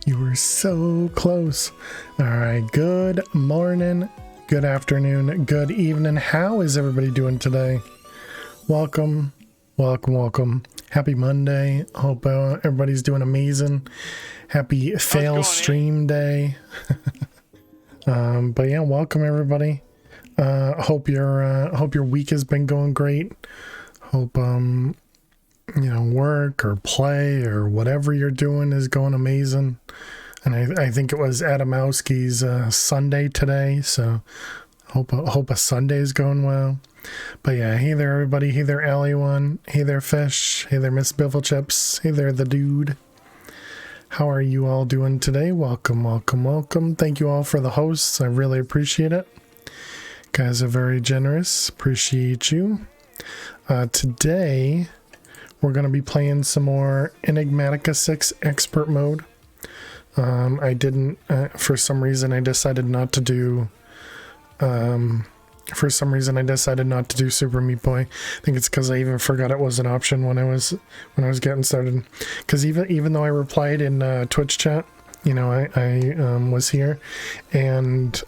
You were so close. All right, good morning, good afternoon, good evening. How is everybody doing today? Welcome, welcome, welcome. Happy Monday. Hope everybody's doing amazing. Happy fail stream day. But yeah, welcome everybody. Hope your week has been going great. Hope work or play or whatever you're doing is going amazing. And I think it was Adamowski's Sunday today, so hope a Sunday is going well. But yeah, hey there everybody, hey there Alley1, hey there Fish, hey there Miss Biffle Chips, hey there the dude. How are you all doing today? Welcome, welcome, welcome. Thank you all for the hosts, I really appreciate it. Guys are very generous, appreciate you. Today we're going to be playing some more Enigmatica 6 Expert Mode. I didn't, for some reason I decided not to do, Super Meat Boy. I think it's because I even forgot it was an option when I was getting started. Because even though I replied in Twitch chat, I was here, and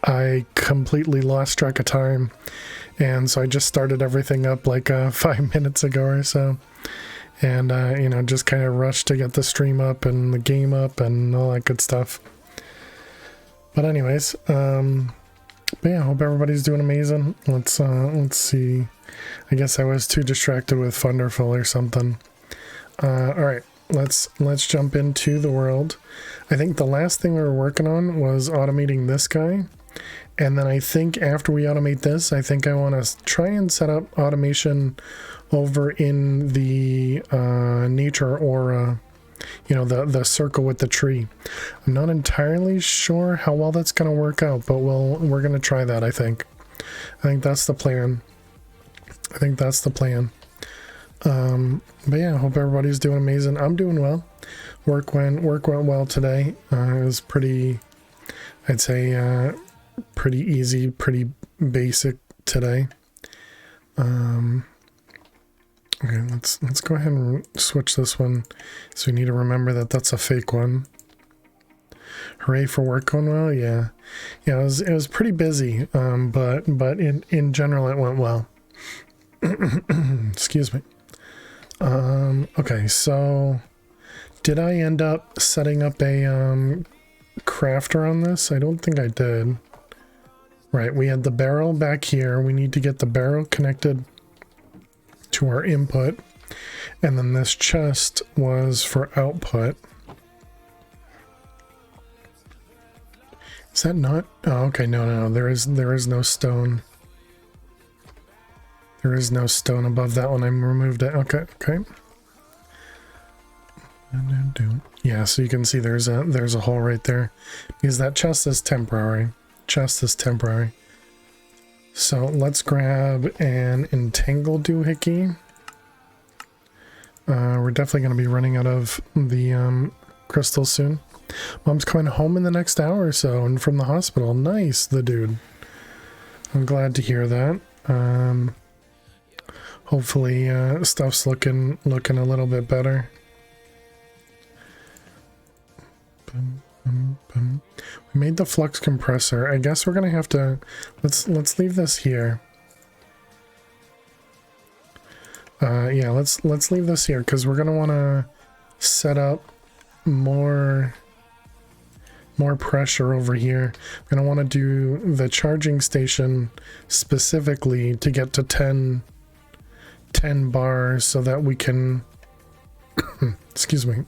I completely lost track of time. And so I just started everything up like 5 minutes ago or so. And, just kind of rushed to get the stream up and the game up and all that good stuff. But anyways, but yeah, hope everybody's doing amazing. Let's see. I guess I was too distracted with Thunderful or something. Alright, let's jump into the world. I think the last thing we were working on was automating this guy. And then I think after we automate this, I think I want to try and set up automation over in the nature aura, the circle with the tree. I'm not entirely sure how well that's going to work out, but we're going to try that, I think. I think that's the plan. But yeah, I hope everybody's doing amazing. I'm doing well. Work went well today. It was pretty, I'd say, pretty easy, pretty basic today. Okay, let's go ahead and switch this one. So we need to remember that that's a fake one. Hooray for work going well. Yeah, it was pretty busy, but in general it went well. Excuse me. Okay, so did I end up setting up a crafter on this? I don't think I did. Right, we had the barrel back here. We need to get the barrel connected to our input. And then this chest was for output. Is that not? Oh, okay, no. There is no stone. There is no stone above that one. I removed it. Okay. Yeah, so you can see there's a hole right there. Because that chest is temporary. So let's grab an entangle doohickey. We're definitely going to be running out of the crystals soon. Mom's coming home in the next hour or so and from the hospital. Nice, the dude. I'm glad to hear that. Hopefully stuff's looking a little bit better. We made the flux compressor. I guess we're gonna have to let's leave this here. Yeah, let's leave this here because we're gonna want to set up more pressure over here. We're gonna want to do the charging station specifically to get to 10 bars so that we can excuse me,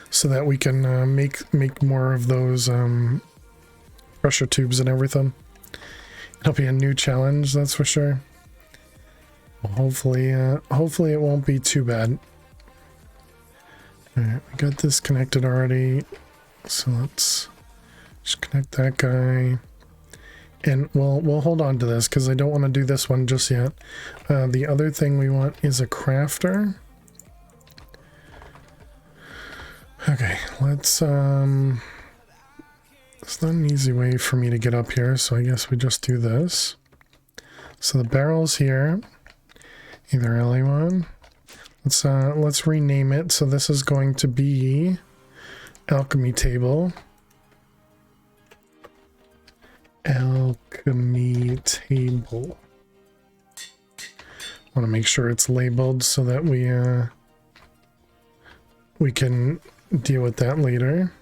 so that we can make more of those pressure tubes and everything. It'll be a new challenge, that's for sure. Well, hopefully it won't be too bad. Alright, we got this connected already, so let's just connect that guy. And we'll hold on to this because I don't want to do this one just yet. The other thing we want is a crafter. Okay, let's it's not an easy way for me to get up here, so I guess we just do this. So the barrel's here. Either LA1. Let's rename it. So this is going to be alchemy table. Alchemy table. Want to make sure it's labeled so that we can deal with that later.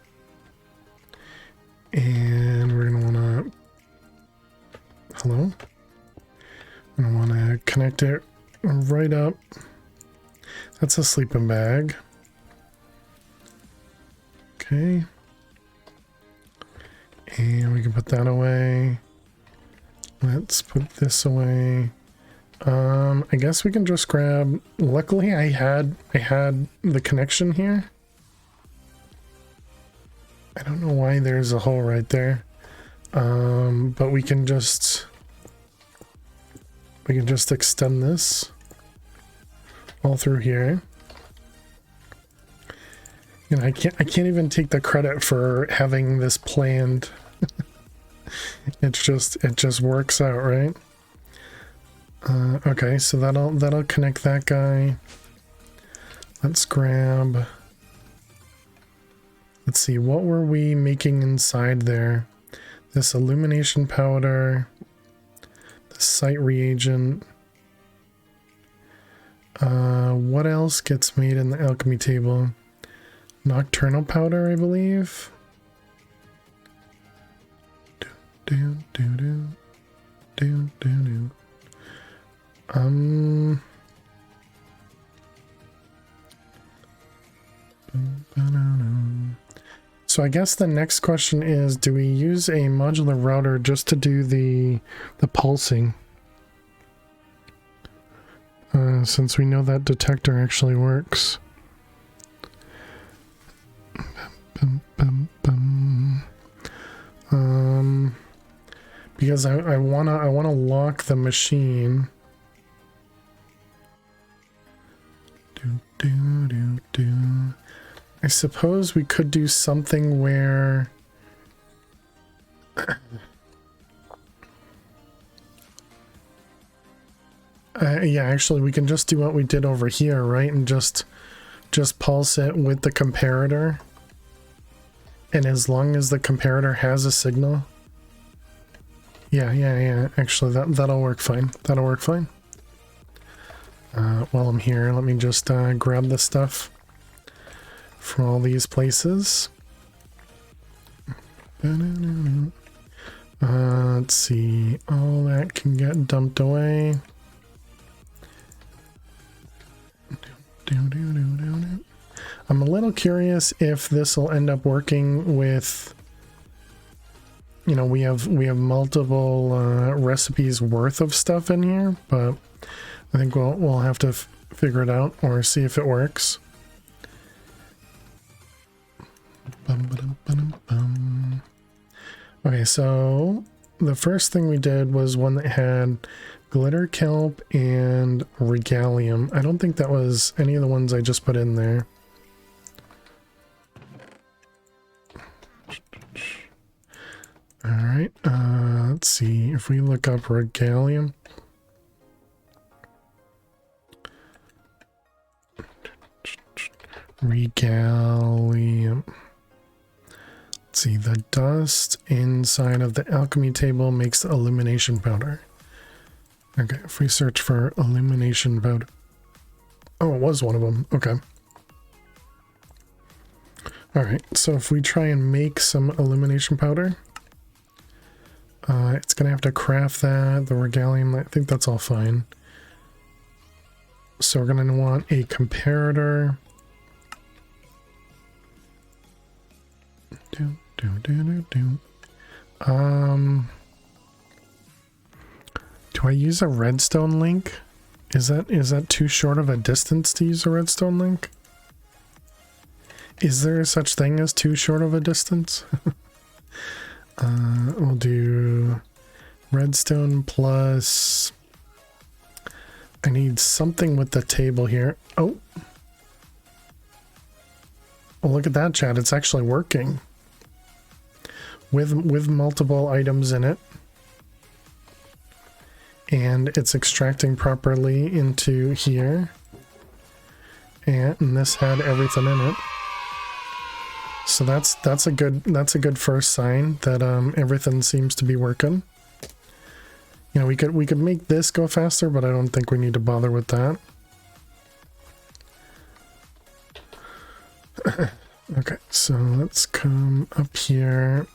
And we're gonna want to hello. I'm gonna want to connect it right up. That's a sleeping bag. Okay. And we can put that away. Let's put this away. I guess we can just grab, luckily I had the connection here. I don't know why there's a hole right there. But we can just extend this all through here. And I can't even take the credit for having this planned. It just works out, right? Okay, so that'll connect that guy. Let's grab. Let's see, what were we making inside there? This illumination powder, the site reagent. What else gets made in the alchemy table? Nocturnal powder, I believe. Do. So I guess the next question is, do we use a modular router just to do the pulsing? Since we know that detector actually works. Because I wanna lock the machine. I suppose we could do something where yeah, actually we can just do what we did over here, right? And just pulse it with the comparator. And as long as the comparator has a signal. Yeah. Actually, that'll work fine. That'll work fine. While I'm here, let me just grab the stuff from all these places. Let's see. All that can get dumped away. I'm a little curious if this will end up working with, you know, we have multiple recipes worth of stuff in here, but I think we'll have to figure it out or see if it works. Okay, so the first thing we did was one that had glitter kelp and regalium. I don't think that was any of the ones I just put in there. All right, let's see if we look up regalium. Regalium. Let's see, the dust inside of the alchemy table makes the illumination powder. Okay, if we search for illumination powder. Oh, it was one of them. Okay. All right, so if we try and make some illumination powder, it's gonna have to craft that, the regalium, I think that's all fine. So we're gonna want a comparator. Do I use a redstone link? Is that too short of a distance to use a redstone link? Is there such thing as too short of a distance? We'll do redstone plus. I need something with the table here. Oh. Well, look at that, chat. It's actually working. With multiple items in it. And it's extracting properly into here. and this had everything in it. So that's a good first sign that everything seems to be working. You know, we could make this go faster, but I don't think we need to bother with that. Okay, so let's come up here.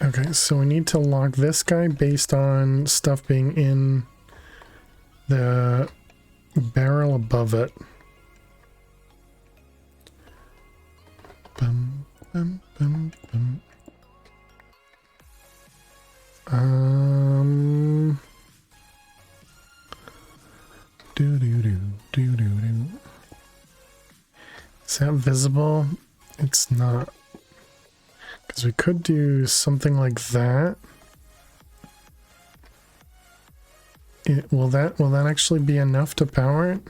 Okay, so we need to lock this guy based on stuff being in the barrel above it. Bum, bum, bum, bum. Is that visible? It's not. Because we could do something like that. Will that actually be enough to power it?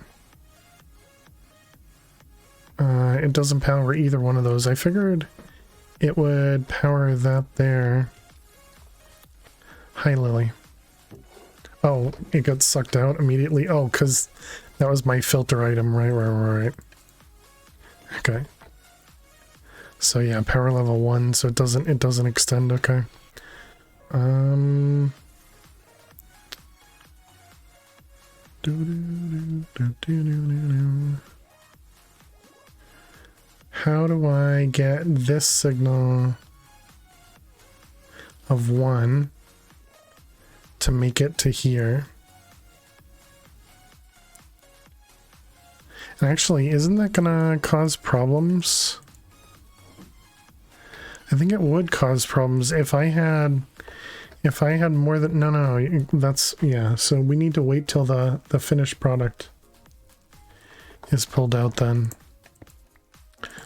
It doesn't power either one of those. I figured it would power that there. Hi, Lily. Oh, it got sucked out immediately. Oh, because that was my filter item. Right. Okay. So yeah, power level 1, so it doesn't extend. Okay. How do I get this signal of 1 to make it to here? And actually, isn't that gonna cause problems? I think it would cause problems if I had more than no, that's yeah, so we need to wait till the finished product is pulled out then.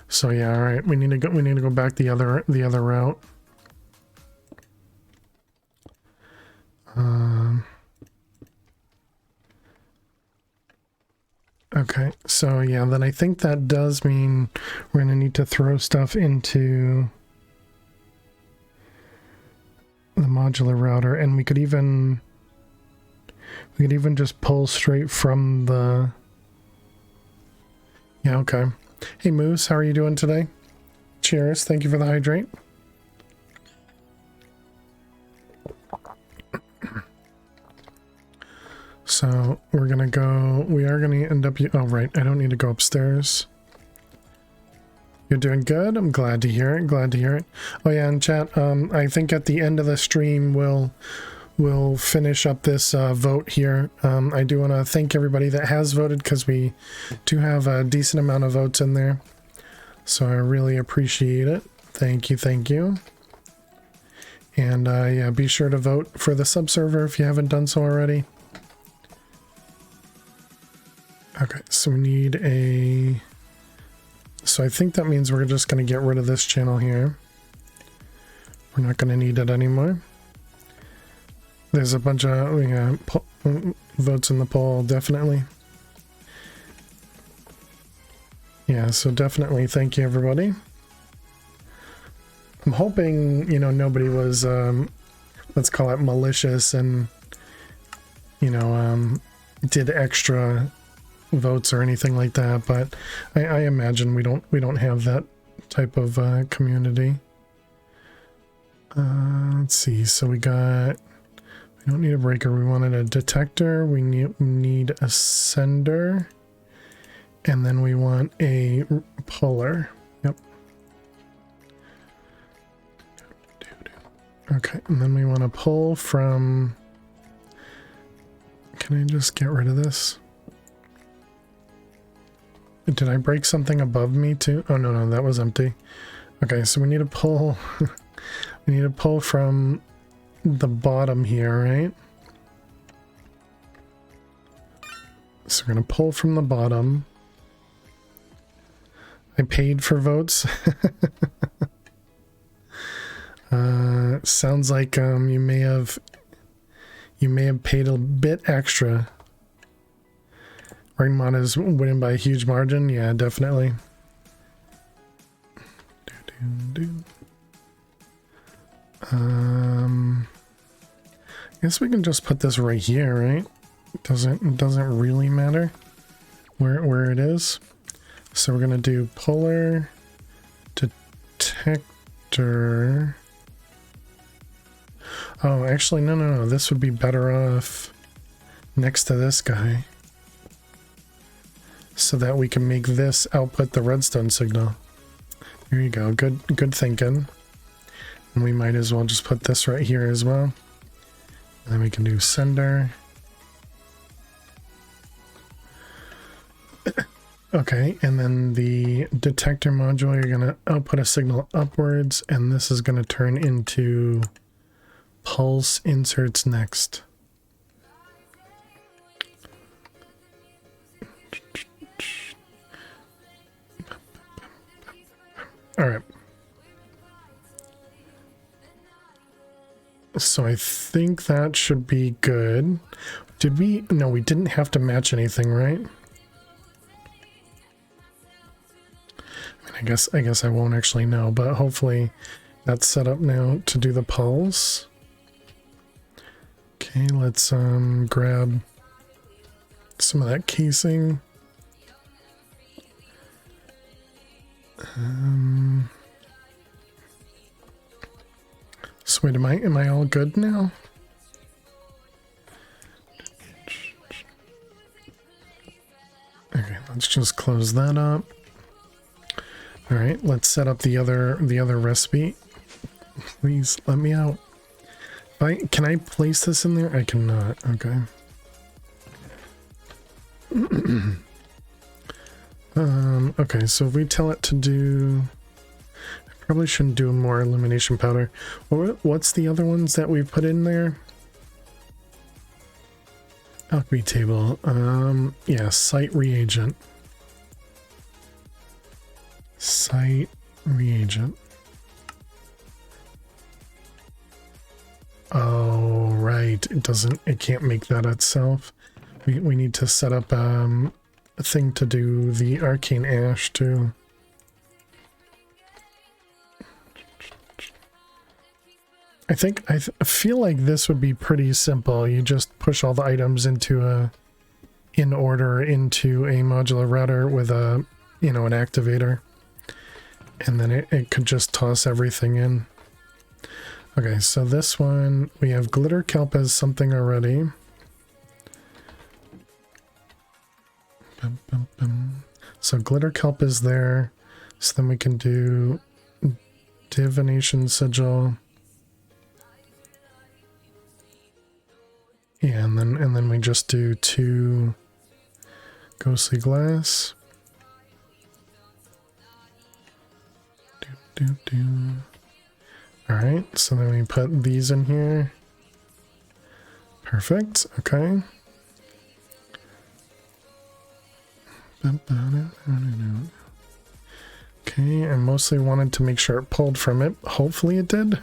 So yeah, all right, we need to go back the other route. Okay, so yeah, then I think that does mean we're gonna need to throw stuff into the modular router, and we could even just pull straight from the. Yeah, okay. Hey Moose, how are you doing today? Cheers, thank you for the hydrate. So we are gonna end up, oh right, I don't need to go upstairs. You're doing good, I'm glad to hear it, Oh yeah, and chat, I think at the end of the stream we'll finish up this vote here. I do want to thank everybody that has voted, because we do have a decent amount of votes in there. So I really appreciate it. Thank you. And yeah, be sure to vote for the subserver if you haven't done so already. Okay, so we need a... So I think that means we're just going to get rid of this channel here. We're not going to need it anymore. There's a bunch of votes in the poll, definitely. Yeah, so definitely thank you, everybody. I'm hoping, you know, nobody was, let's call it malicious and, you know, did extra votes or anything like that, but I imagine we don't have that type of community. Let's see, so we don't need a breaker, we wanted a detector, we need a sender, and then we want a puller. Yep. Okay, and then we want to pull from... Can I just get rid of this? Did I break something above me too? Oh no, that was empty. Okay, so we need to pull we need to pull from the bottom here, right? So we're gonna pull from the bottom. I paid for votes. Sounds like you may have paid a bit extra. Rainmon is winning by a huge margin. Yeah, definitely. I guess we can just put this right here, right? doesn't really matter where it is. So we're gonna do polar detector. Oh, actually, no. This would be better off next to this guy, so that we can make this output the redstone signal. There you go. Good thinking. And we might as well just put this right here as well. And then we can do sender. Okay, and then the detector module, you're going to output a signal upwards, and this is going to turn into pulse inserts next. All right. So I think that should be good. Did we? No, we didn't have to match anything, right? I guess I won't actually know, but hopefully that's set up now to do the pulse. Okay, let's grab some of that casing. So wait, am I all good now? Okay, let's just close that up. All right, let's set up the other recipe. Please let me out. Can I place this in there? I cannot. Okay. Okay, so if we tell it to do, I probably shouldn't do more illumination powder. What's the other ones that we put in there? Alchemy table. Yeah, site reagent. Site reagent. Oh, right. It can't make that itself. We need to set up a thing to do the arcane ash too. I feel like this would be pretty simple. You just push all the items into in order into a modular router with an activator. And then it could just toss everything in. Okay, so this one, we have glitter kelp as something already. So glitter kelp is there. So then we can do divination sigil. Yeah, and then we just do 2 ghostly glass. Alright, so then we put these in here. Perfect, okay. Okay, I mostly wanted to make sure it pulled from it. Hopefully it did.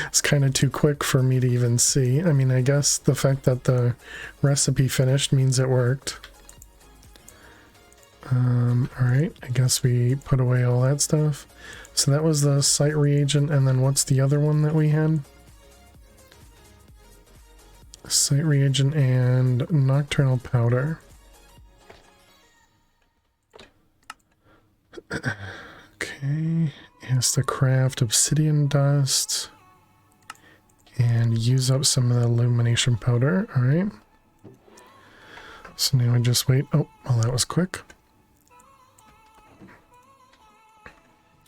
It's kind of too quick for me to even see. I mean, I guess the fact that the recipe finished means it worked. Alright, I guess we put away all that stuff. So that was the site reagent, and then what's the other one that we had? Site reagent and nocturnal powder. Okay, has to craft obsidian dust and use up some of the illumination powder. Alright. So now I just wait. Oh, well, that was quick.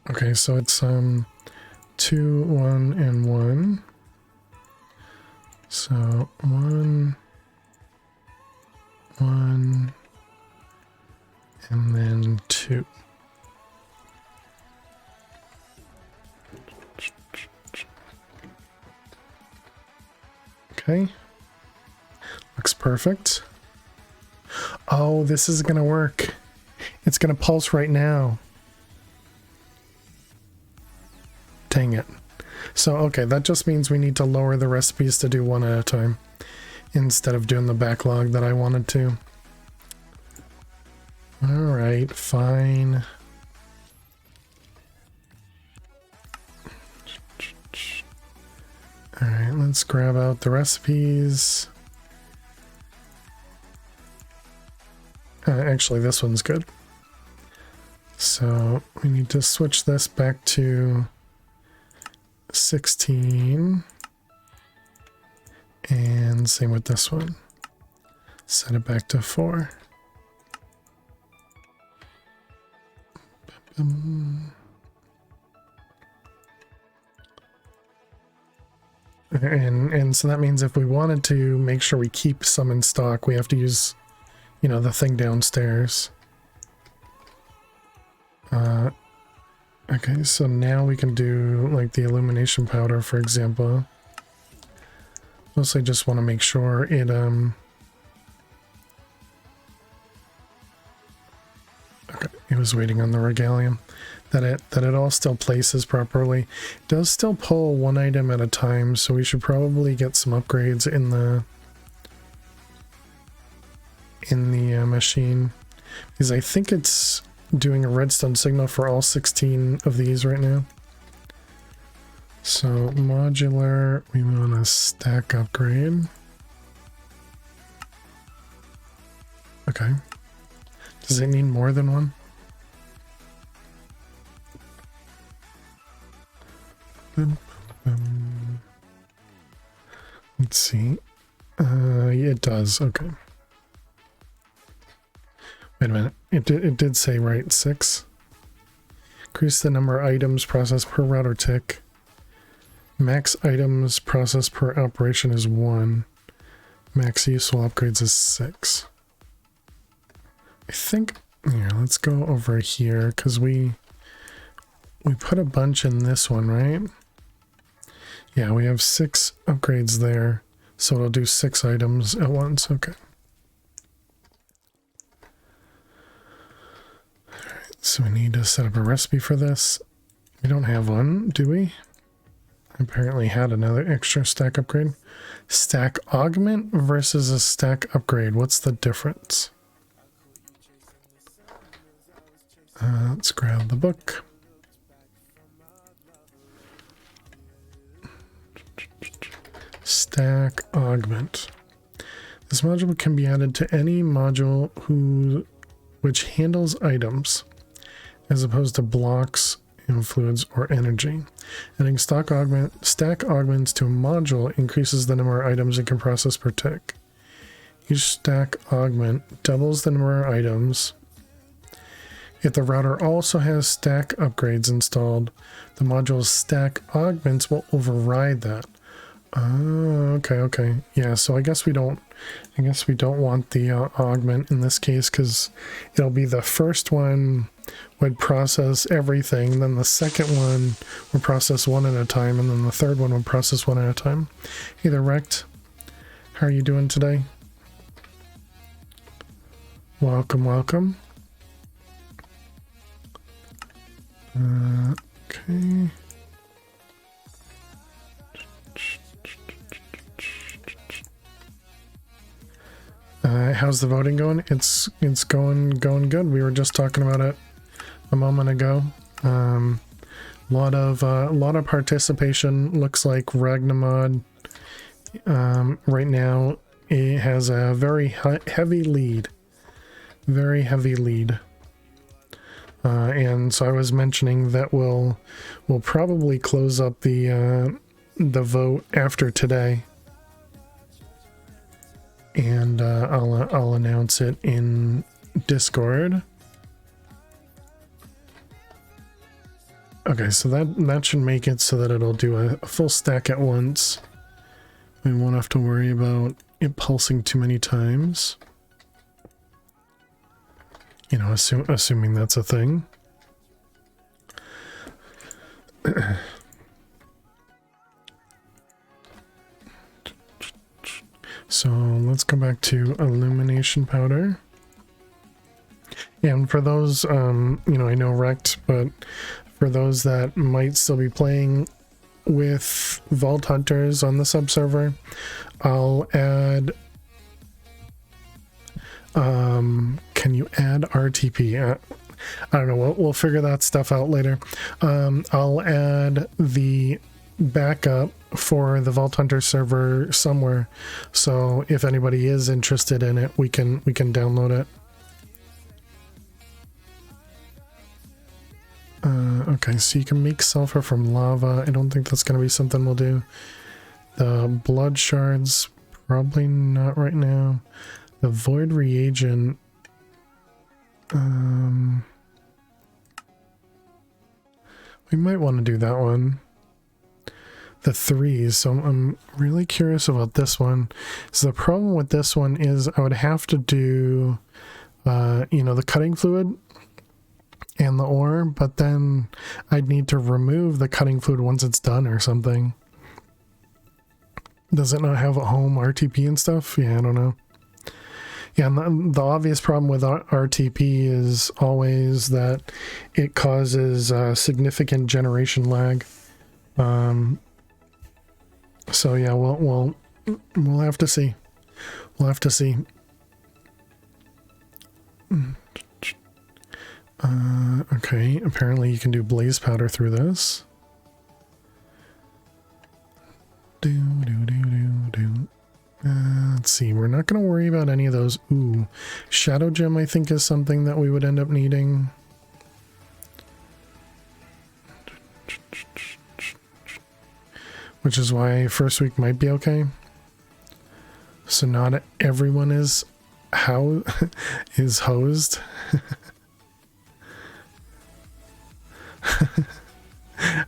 Okay, so it's 2, 1, and 1. So 1, 1, and then 2. Okay. Looks perfect. Oh, this is gonna work. It's gonna pulse right now. Dang it. So, okay, that just means we need to lower the recipes to do one at a time instead of doing the backlog that I wanted to. Alright, fine. Alright, let's grab out the recipes. Actually, this one's good. So we need to switch this back to 16. And same with this one. Set it back to 4. And so that means if we wanted to make sure we keep some in stock, we have to use, you know, the thing downstairs. Okay, so now we can do like the illumination powder, for example. Mostly just want to make sure it okay, it was waiting on the regalium. That it all still places properly. It does still pull one item at a time, so we should probably get some upgrades in the machine, because I think it's doing a redstone signal for all 16 of these right now. So modular, we want a stack upgrade. Okay. Does it need more than one? Let's see. Yeah, it does. Okay. Wait a minute. It did say right 6. Increase the number of items processed per router tick. Max items processed per operation is 1. Max useful upgrades is 6. I think. Yeah, let's go over here because we put a bunch in this one, right? Yeah, we have 6 upgrades there, so it'll do 6 items at once. Okay. Alright, so we need to set up a recipe for this. We don't have one, do we? I apparently had another extra stack upgrade. Stack augment versus a stack upgrade. What's the difference? Let's grab the book. Stack augment. This module can be added to any module which handles items as opposed to blocks and fluids or energy. Adding stack augments to a module increases the number of items it can process per tick. Each stack augment doubles the number of items. If the router also has stack upgrades installed, the module's stack augments will override that. Oh, okay. Yeah, so I guess we don't want the augment in this case, because it'll be the first one would process everything, then the second one would process one at a time, and then the third one would process one at a time. Hey there, Rect. How are you doing today? Welcome. Okay. How's the voting going? It's going good. We were just talking about it a moment ago. Lot of participation. Looks like Ragnamod right now it has a very heavy lead. Very heavy lead. And so I was mentioning that we'll probably close up the vote after today. And I'll announce it in Discord. Okay, so that should make it so that it'll do a full stack at once. We won't have to worry about it pulsing too many times. You know, assuming that's a thing. So let's go back to illumination powder. And for those, you know, I know Wrecked, but for those that might still be playing with Vault Hunters on the subserver, I'll add, can you add RTP? I don't know, we'll figure that stuff out later. I'll add the backup for the Vault Hunter server somewhere, so if anybody is interested in it, we can download it. Okay, so you can make sulfur from lava. I don't think that's going to be something we'll do. The blood shards, probably not right now. The void reagent, we might want to do that one. The threes, so I'm really curious about this one. So the problem with this one is I would have to do, you know, the cutting fluid and the ore, but then I'd need to remove the cutting fluid once it's done or something. Does it not have a home RTP and stuff? Yeah, I don't know. Yeah, and the obvious problem with RTP is always that it causes significant generation lag. So yeah, we'll have to see. We'll have to see. Okay, apparently you can do blaze powder through this. Let's see, we're not going to worry about any of those. Ooh, shadow gem I think is something that we would end up needing. Which is why first week might be okay. So not everyone is hosed.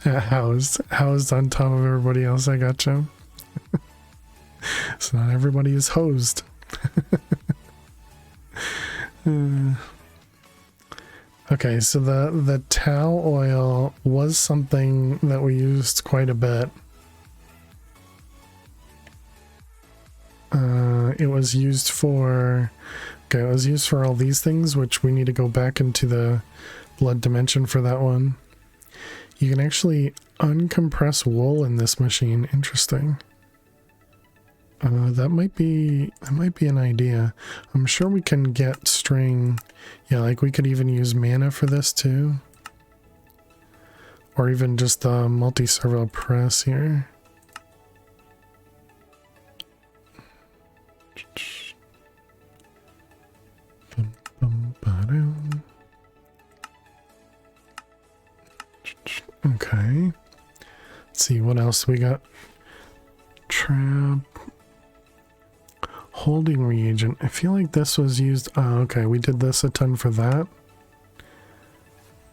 housed on top of everybody else. I gotcha. So not everybody is hosed. Okay, so the towel oil was something that we used quite a bit. It was used for, okay, it was used for all these things, which we need to go back into the blood dimension for that one. You can actually uncompress wool in this machine. Interesting. That might be an idea. I'm sure we can get string. Yeah, like we could even use mana for this too. Or even just the multi-servo press here. Okay. Let's see what else we got. Trap. Holding reagent. I feel like this was used. Oh, okay, we did this a ton for that.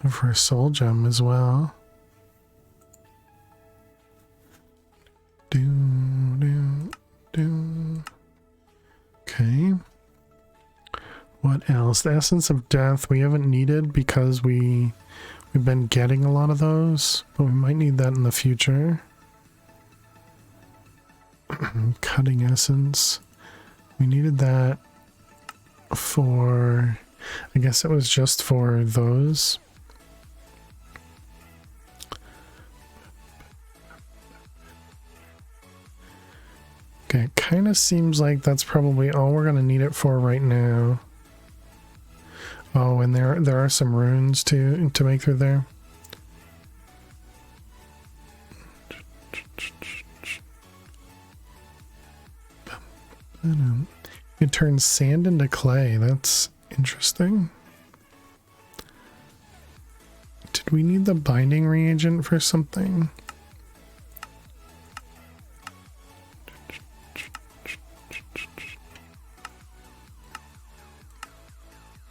And for a soul gem as well. Okay. What else? The essence of death we haven't needed because we've been getting a lot of those, but we might need that in the future. Cutting essence. We needed that for, I guess it was just for those. Okay, it kind of seems like that's probably all we're going to need it for right now. Oh, and there are some runes to make through there. It turns sand into clay. That's interesting. Did we need the binding reagent for something?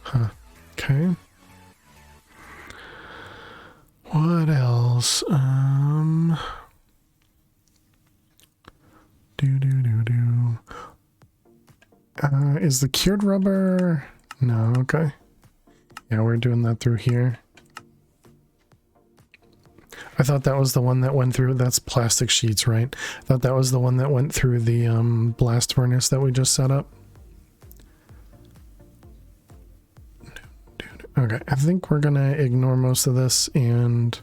Huh. Okay. What else? Is the cured rubber? No, okay. Yeah, we're doing that through here. I thought that was the one that went through, that's plastic sheets, right? I thought that was the one that went through the blast furnace that we just set up. Okay, I think we're gonna ignore most of this and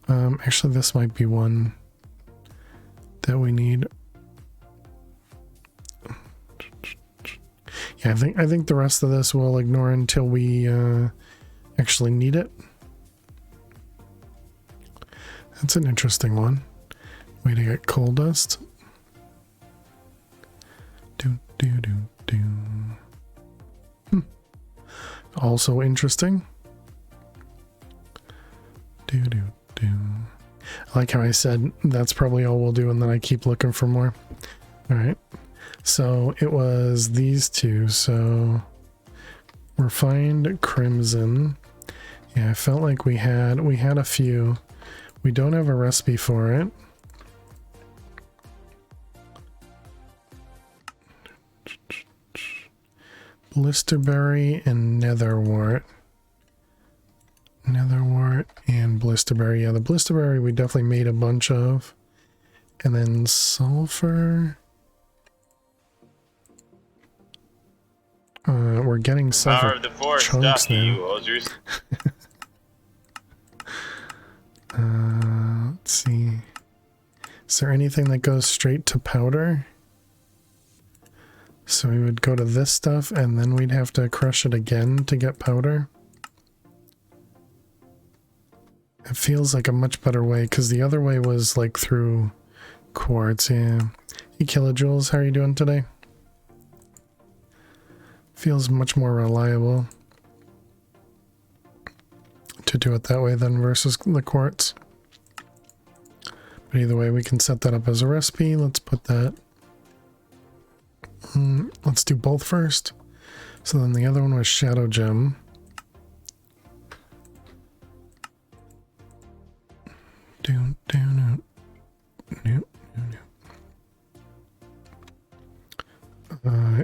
actually this might be one that we need. Yeah, I think the rest of this we'll ignore until we actually need it. That's an interesting one. Way to get coal dust. Also interesting. I like how I said that's probably all we'll do, and then I keep looking for more. All right. So it was these two. So refined crimson. Yeah, I felt like we had a few. We don't have a recipe for it. Blisterberry and netherwort. Netherwort and blisterberry. Yeah, the blisterberry we definitely made a bunch of. And then sulfur. We're getting sulfur Power of the force chunks stuff, you now. hosers. Let's see. Is there anything that goes straight to powder? So we would go to this stuff and then we'd have to crush it again to get powder. It feels like a much better way because the other way was like through quartz. Yeah. Hey kilojoules, how are you doing today? Feels much more reliable to do it that way than versus the quartz. But either way, we can set that up as a recipe. Let's put that. Let's do both first. So then the other one was shadow gem.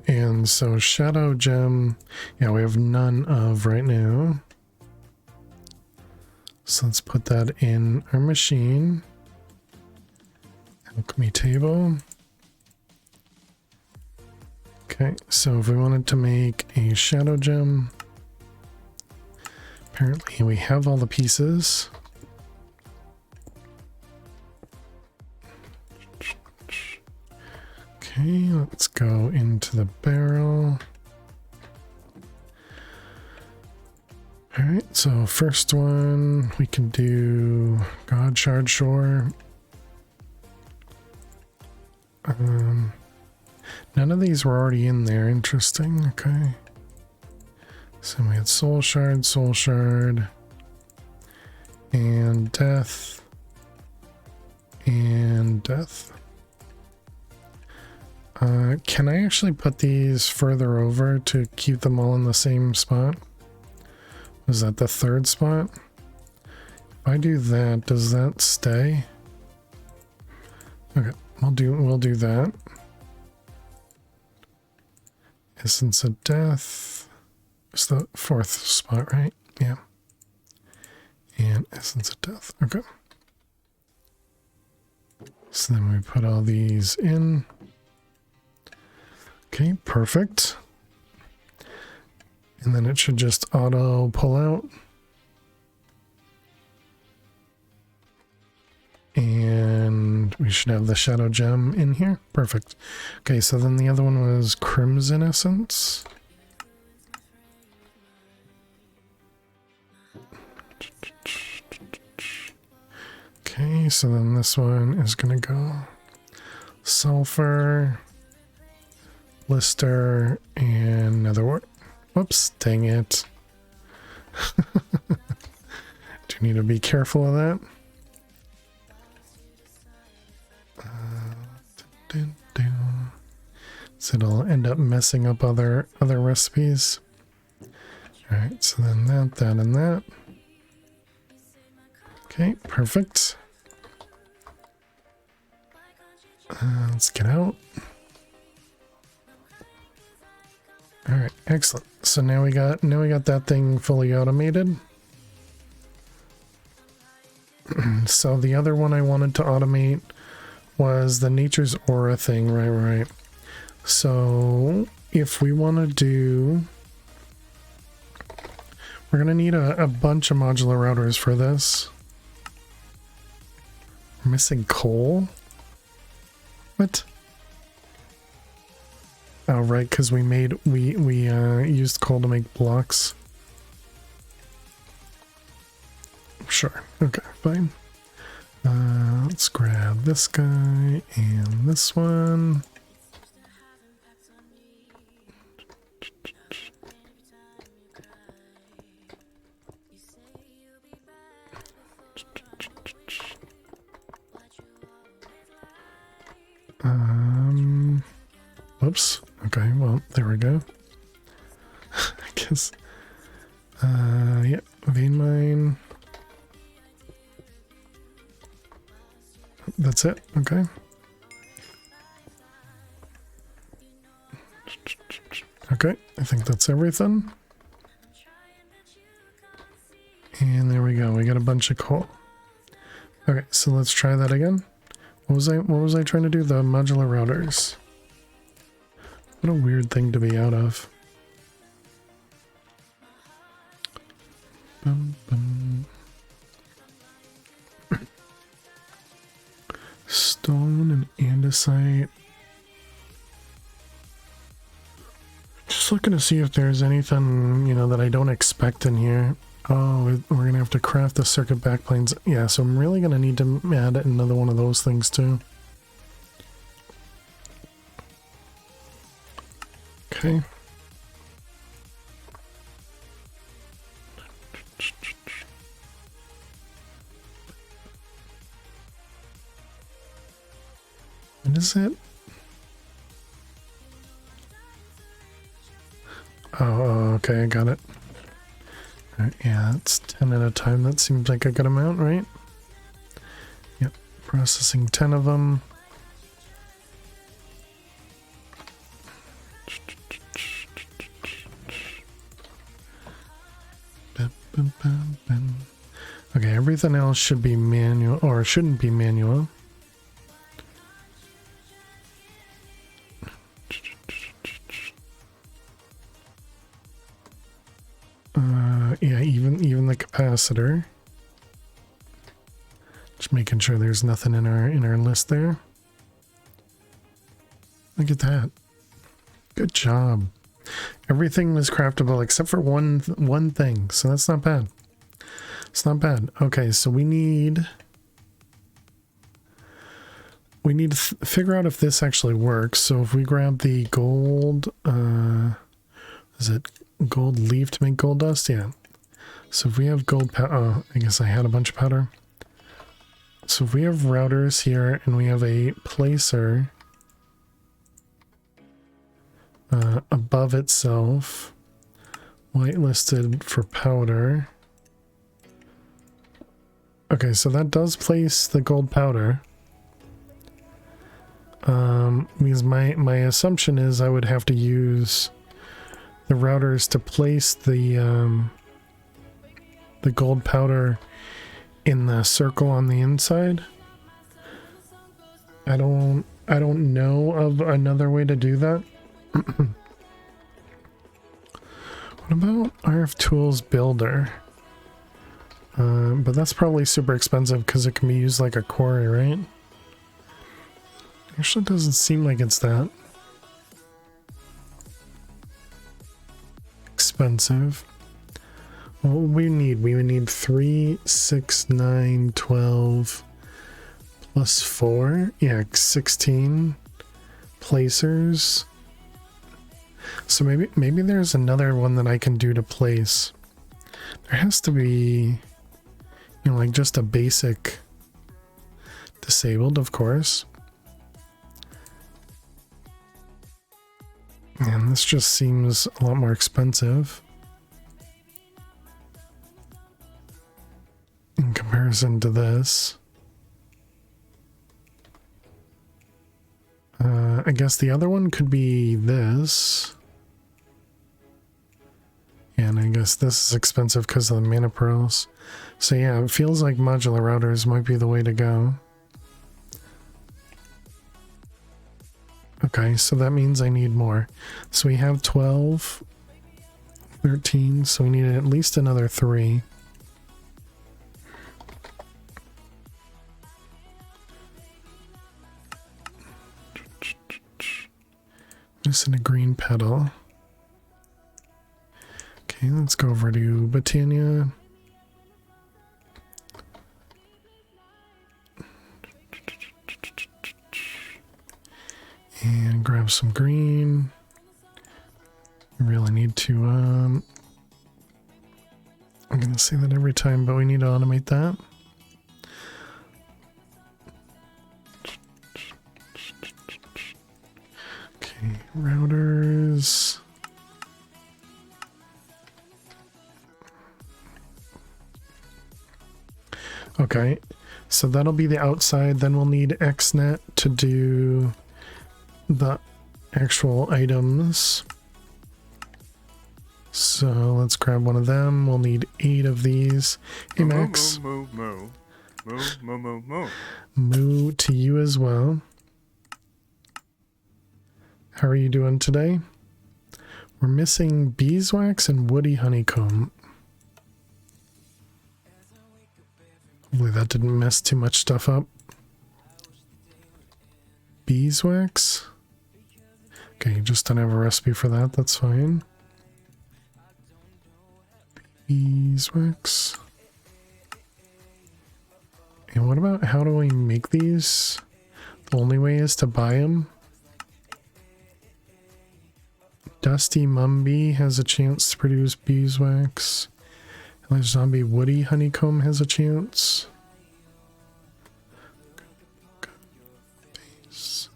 And so shadow gem, yeah, we have none of right now. So let's put that in our machine. Alchemy table. Okay, so if we wanted to make a shadow gem, apparently we have all the pieces. Okay, let's go into the barrel. Alright, so first one we can do God Shard Shore. None of these were already in there. Interesting. Okay. So we had Soul Shard, and Death, and Death. Can I actually put these further over to keep them all in the same spot? Was that the third spot? If I do that, does that stay? Okay, we'll do that. Essence of Death. It's the fourth spot, right? Yeah. And Essence of Death. Okay. So then we put all these in. Okay, perfect. And then it should just auto pull out. And we should have the shadow gem in here. Perfect. Okay, so then the other one was Crimson Essence. Okay, so then this one is going to go Sulfur, Blister, and Netherwort. Whoops, dang it. Do you need to be careful of that? So it'll end up messing up other recipes. Alright, so then that, and that. Okay, perfect. Let's get out. Alright, excellent. So now we got that thing fully automated. So the other one I wanted to automate was the Nature's Aura thing, right. So if we want to do, we're going to need a bunch of modular routers for this. We're missing coal? What? Oh, right, because we used coal to make blocks. Sure. Okay, fine. Let's grab this guy and this one. Oops. Okay, well, there we go. I guess. Yeah, vein mine. That's it. Okay. Okay, I think that's everything. And there we go. We got a bunch of coal. Okay, so let's try that again. What was I trying to do? The modular routers. What a weird thing to be out of. Bum, bum. Stone and andesite. Just looking to see if there's anything, you know, that I don't expect in here. Oh, we're gonna have to craft the circuit backplanes. Yeah, so I'm really gonna need to add another one of those things too. Okay. What is it? Oh, okay, I got it. Alright, yeah, that's 10 at a time. That seems like a good amount, right? Yep, processing 10 of them. Okay, everything else should be manual, or shouldn't be manual. Yeah, even the capacitor. Just making sure there's nothing in our list there. Look at that. Good job. Everything was craftable except for one thing, so that's not bad. It's not bad. Okay, so we need to figure out if this actually works. So if we grab the gold, is it gold leaf to make gold dust? Yeah. So if we have gold powder, oh, I guess I had a bunch of powder. So if we have routers here and we have a placer above itself, whitelisted for powder. Okay, so that does place the gold powder. Because my assumption is I would have to use the routers to place the gold powder in the circle on the inside. I don't know of another way to do that. What about RF Tools Builder? But that's probably super expensive because it can be used like a quarry, right? Actually doesn't seem like it's that expensive. What would we need? We would need 3, 6, 9, 12 plus 4. Yeah, 16 placers. So maybe there's another one that I can do to place. There has to be, you know, like just a basic disabled, of course. And this just seems a lot more expensive in comparison to this. I guess the other one could be this. And I guess this is expensive because of the mana pearls. So yeah, it feels like modular routers might be the way to go. Okay, so that means I need more. So we have 12, 13, so we need at least another 3. Missing a green petal. Okay, let's go over to Botania. And grab some green. We really need to, I'm gonna say that every time, but we need to automate that. Okay, Routers. Okay, so that'll be the outside. Then we'll need XNet to do the actual items. So let's grab one of them. We'll need 8 of these. Hey Max. Moo, moo, moo, moo, moo, moo. Moo to you as well. How are you doing today? We're missing beeswax and woody honeycomb. Hopefully that didn't mess too much stuff up. Beeswax? Okay, you just don't have a recipe for that, that's fine. Beeswax. And what about how do we make these? The only way is to buy them. Dusty Mumby has a chance to produce beeswax. Zombie Woody Honeycomb has a chance. Let's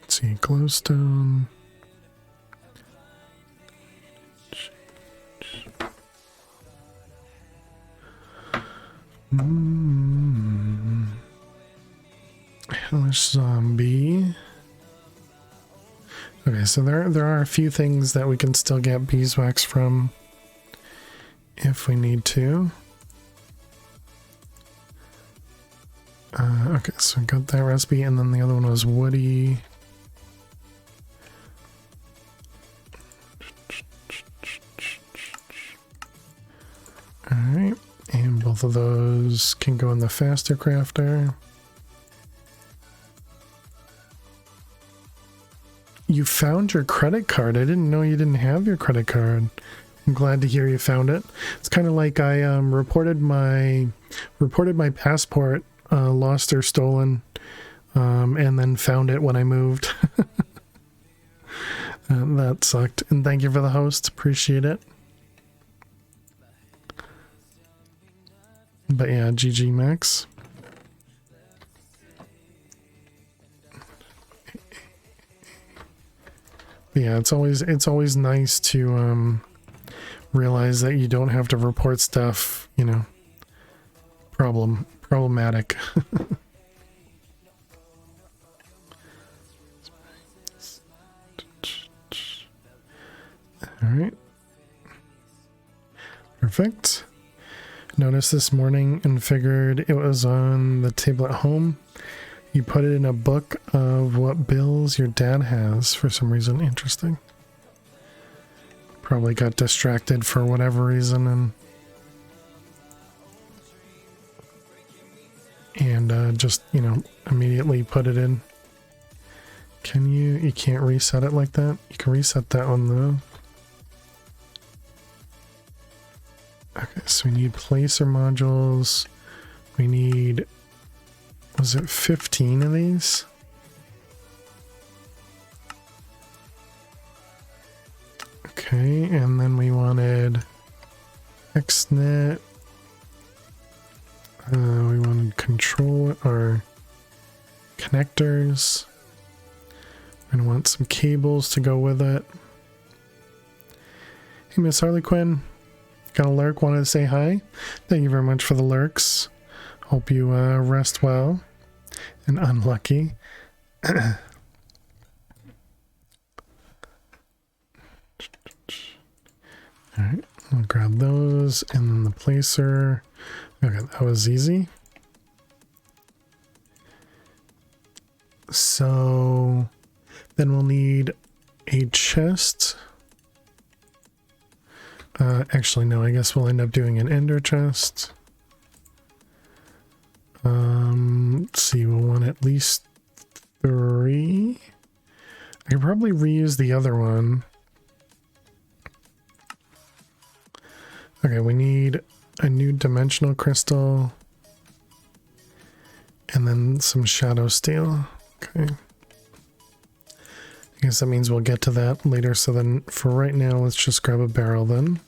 see, glowstone. Hellish Zombie. Okay, so there are a few things that we can still get beeswax from if we need to. Okay, so I got that recipe, and then the other one was woody. Alright, and both of those can go in the faster crafter. You found your credit card. I didn't know you didn't have your credit card. I'm glad to hear you found it. It's kind of like I reported my passport lost or stolen, and then found it when I moved. That sucked. And thank you for the host. Appreciate it. But yeah, GG Max. Yeah, it's always nice to realize that you don't have to report stuff, you know, problematic. All right. Perfect. Noticed this morning and figured it was on the table at home. You put it in a book of what bills your dad has for some reason. Interesting. Probably got distracted for whatever reason and just, you know, immediately put it in. Can you? You can't reset it like that? You can reset that one though. Okay, so we need placer modules. We need, was it 15 of these? Okay, and then we wanted XNet. We wanted control or connectors. We're gonna want some cables to go with it. Hey, Miss Harley Quinn. Got a lurk, wanted to say hi. Thank you very much for the lurks. Hope you rest well and unlucky. Alright, I'll grab those and then the placer. Okay, that was easy. So then we'll need a chest. Actually, no, I guess we'll end up doing an ender chest. Let's see, we'll want at least 3. I could probably reuse the other one. Okay, we need a new dimensional crystal. And then some shadow steel. Okay. I guess that means we'll get to that later. So then for right now, let's just grab a barrel then.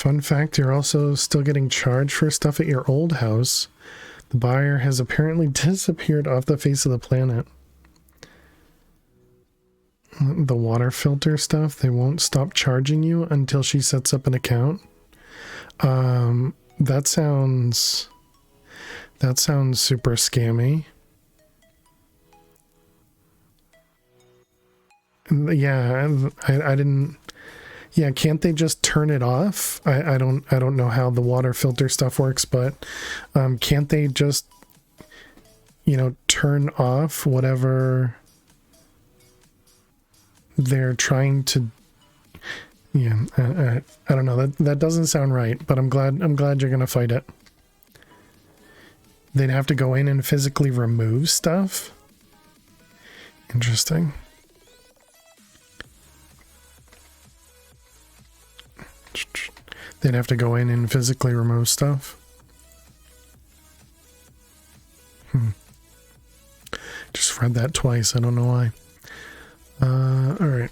Fun fact, you're also still getting charged for stuff at your old house. The buyer has apparently disappeared off the face of the planet. The water filter stuff, they won't stop charging you until she sets up an account. That sounds super scammy. Yeah, I didn't. Yeah, can't they just turn it off? I don't know how the water filter stuff works, but can't they just, you know, turn off whatever they're trying to? Yeah, I don't know. That doesn't sound right, but I'm glad you're gonna fight it. They'd have to go in and physically remove stuff. Interesting. They'd have to go in and physically remove stuff. Just read that twice. I don't know why. All right.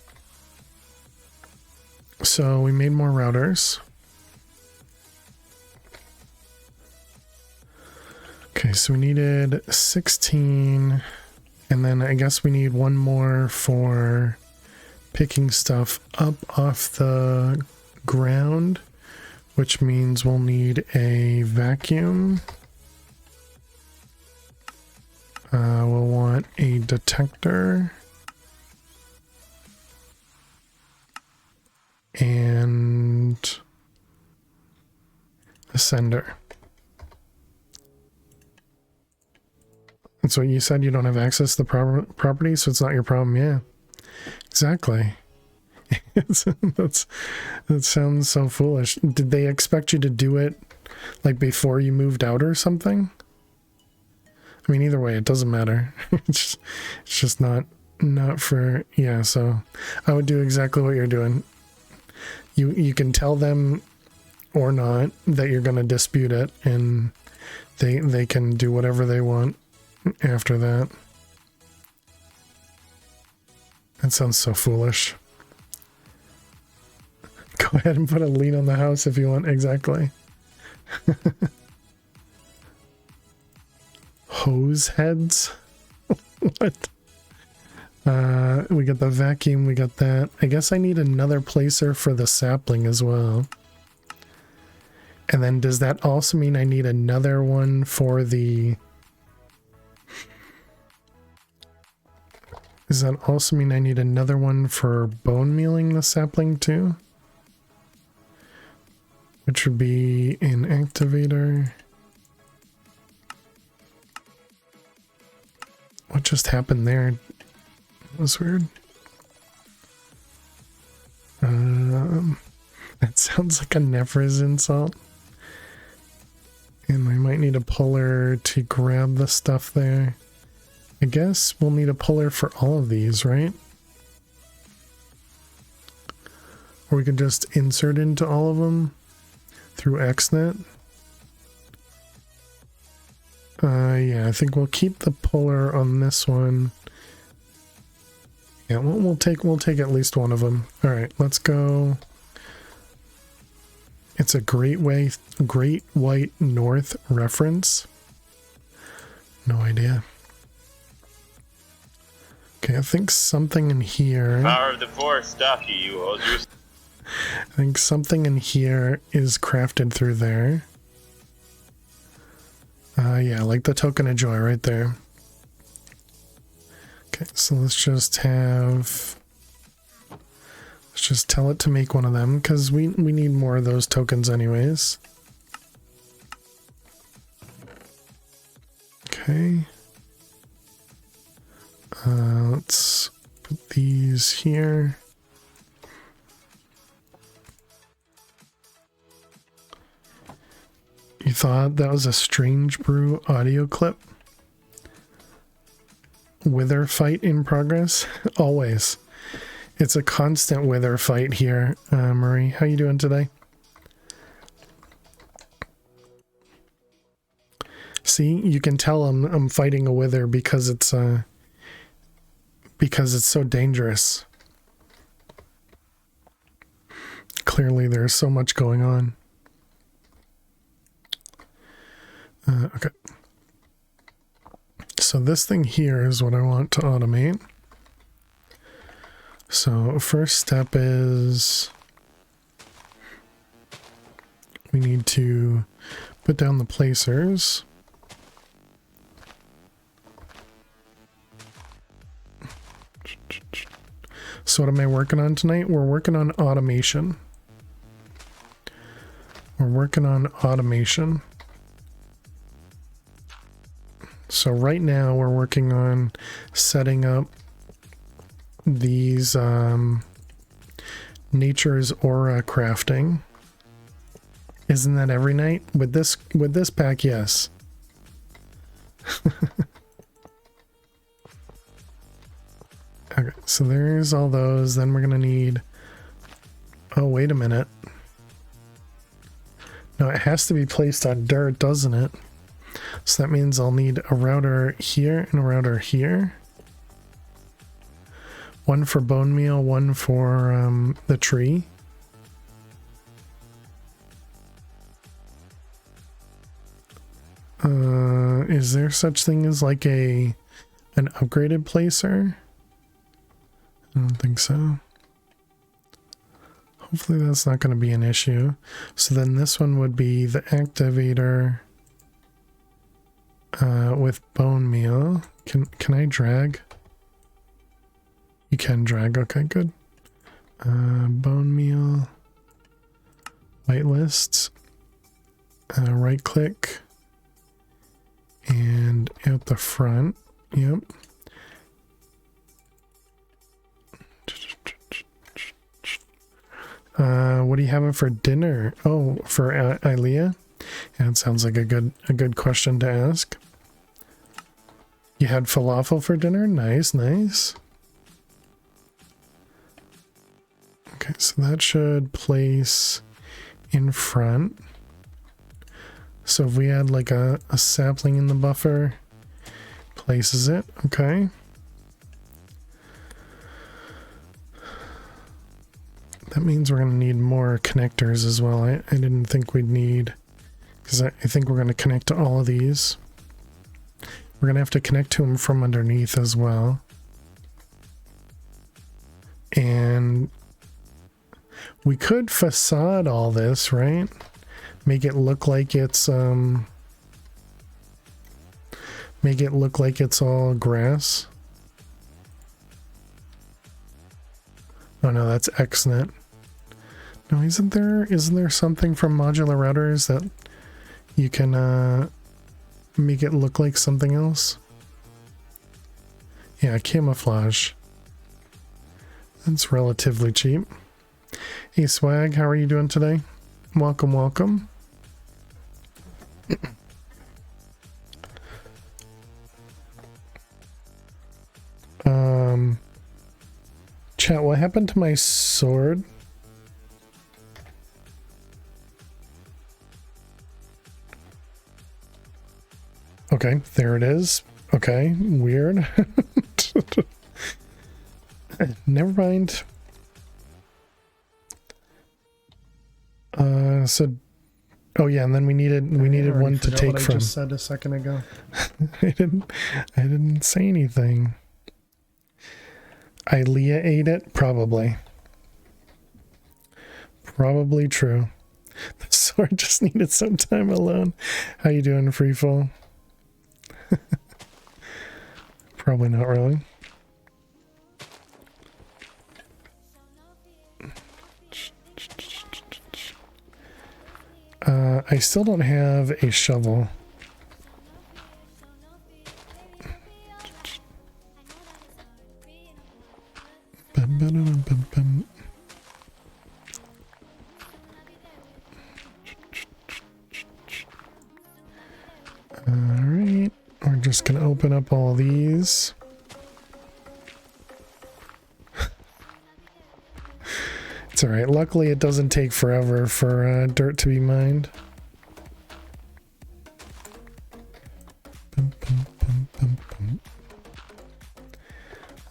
So we made more routers. Okay, so we needed 16, and then I guess we need one more for picking stuff up off the ground, which means we'll need a vacuum. We'll want a detector and a sender. That's what you said. You don't have access to the property, so it's not your problem. Yeah, exactly. That sounds so foolish. Did they expect you to do it like before you moved out or something? I mean, either way, it doesn't matter. It's just not for, yeah. So I would do exactly what you're doing. You can tell them or not that you're going to dispute it, and they can do whatever they want after that. That sounds so foolish. Go ahead and put a lien on the house if you want. Exactly. Hose heads? What? We got the vacuum, we got that. I guess I need another placer for the sapling as well. And then does that also mean I need another one for the... Does that also mean I need another one for bone mealing the sapling too? Which would be an activator. What just happened there? That was weird. That sounds like a Nephris insult. And we might need a puller to grab the stuff there. I guess we'll need a puller for all of these, right? Or we could just insert into all of them through XNet. Yeah, I think we'll keep the puller on this one. Yeah, we'll take at least one of them. All right, let's go. It's a Great White North reference. No idea. Okay, I think something in here. Power of the Force, stop you hosers. I think something in here is crafted through there. Yeah, like the token of joy right there. Okay, so let's just tell it to make one of them, because we need more of those tokens anyways. Okay. Let's put these here. You thought that was a Strange Brew audio clip? Wither fight in progress? Always. It's a constant wither fight here. Marie, how you doing today? See, you can tell I'm fighting a wither because it's so dangerous. Clearly there's so much going on. Okay. So this thing here is what I want to automate. So first step is we need to put down the placers. So what am I working on tonight? We're working on automation. We're working on automation. So right now we're working on setting up these nature's aura crafting. Isn't that every night? With this pack, yes. Okay, so there's all those. Then we're gonna need, oh wait a minute. No, it has to be placed on dirt, doesn't it? So that means I'll need a router here and a router here. One for bone meal, one for the tree. Is there such thing as like an upgraded placer? I don't think so. Hopefully that's not going to be an issue. So then this one would be the activator with bone meal. Can I drag? You can drag. Okay, good. Bone meal. Whitelists. Right click. And out the front. Yep. What do you have for dinner? Oh, for Ilea? Yeah, it sounds like a good question to ask. You had falafel for dinner? Nice, nice. Okay, so that should place in front. So if we add like a sapling in the buffer, places it, okay. That means we're going to need more connectors as well. I didn't think we'd need, because I think we're going to connect to all of these. We're going to have to connect to them from underneath as well. And we could facade all this, right? Make it look like it's all grass. Oh no, that's XNet. No, isn't there something from modular routers that you can make it look like something else? Yeah, camouflage. That's relatively cheap. Hey Swag, how are you doing today? Welcome, welcome. Chat, what happened to my sword? Okay, there it is. Okay, weird. Never mind. So, oh yeah, and then we needed one to take what from. I just said a second ago. I didn't say anything. Ilea ate it? Probably. Probably true. The sword just needed some time alone. How you doing, Freefall? Probably not really. I still don't have a shovel. Alright, we're just gonna open up all these. It's alright, luckily it doesn't take forever for dirt to be mined.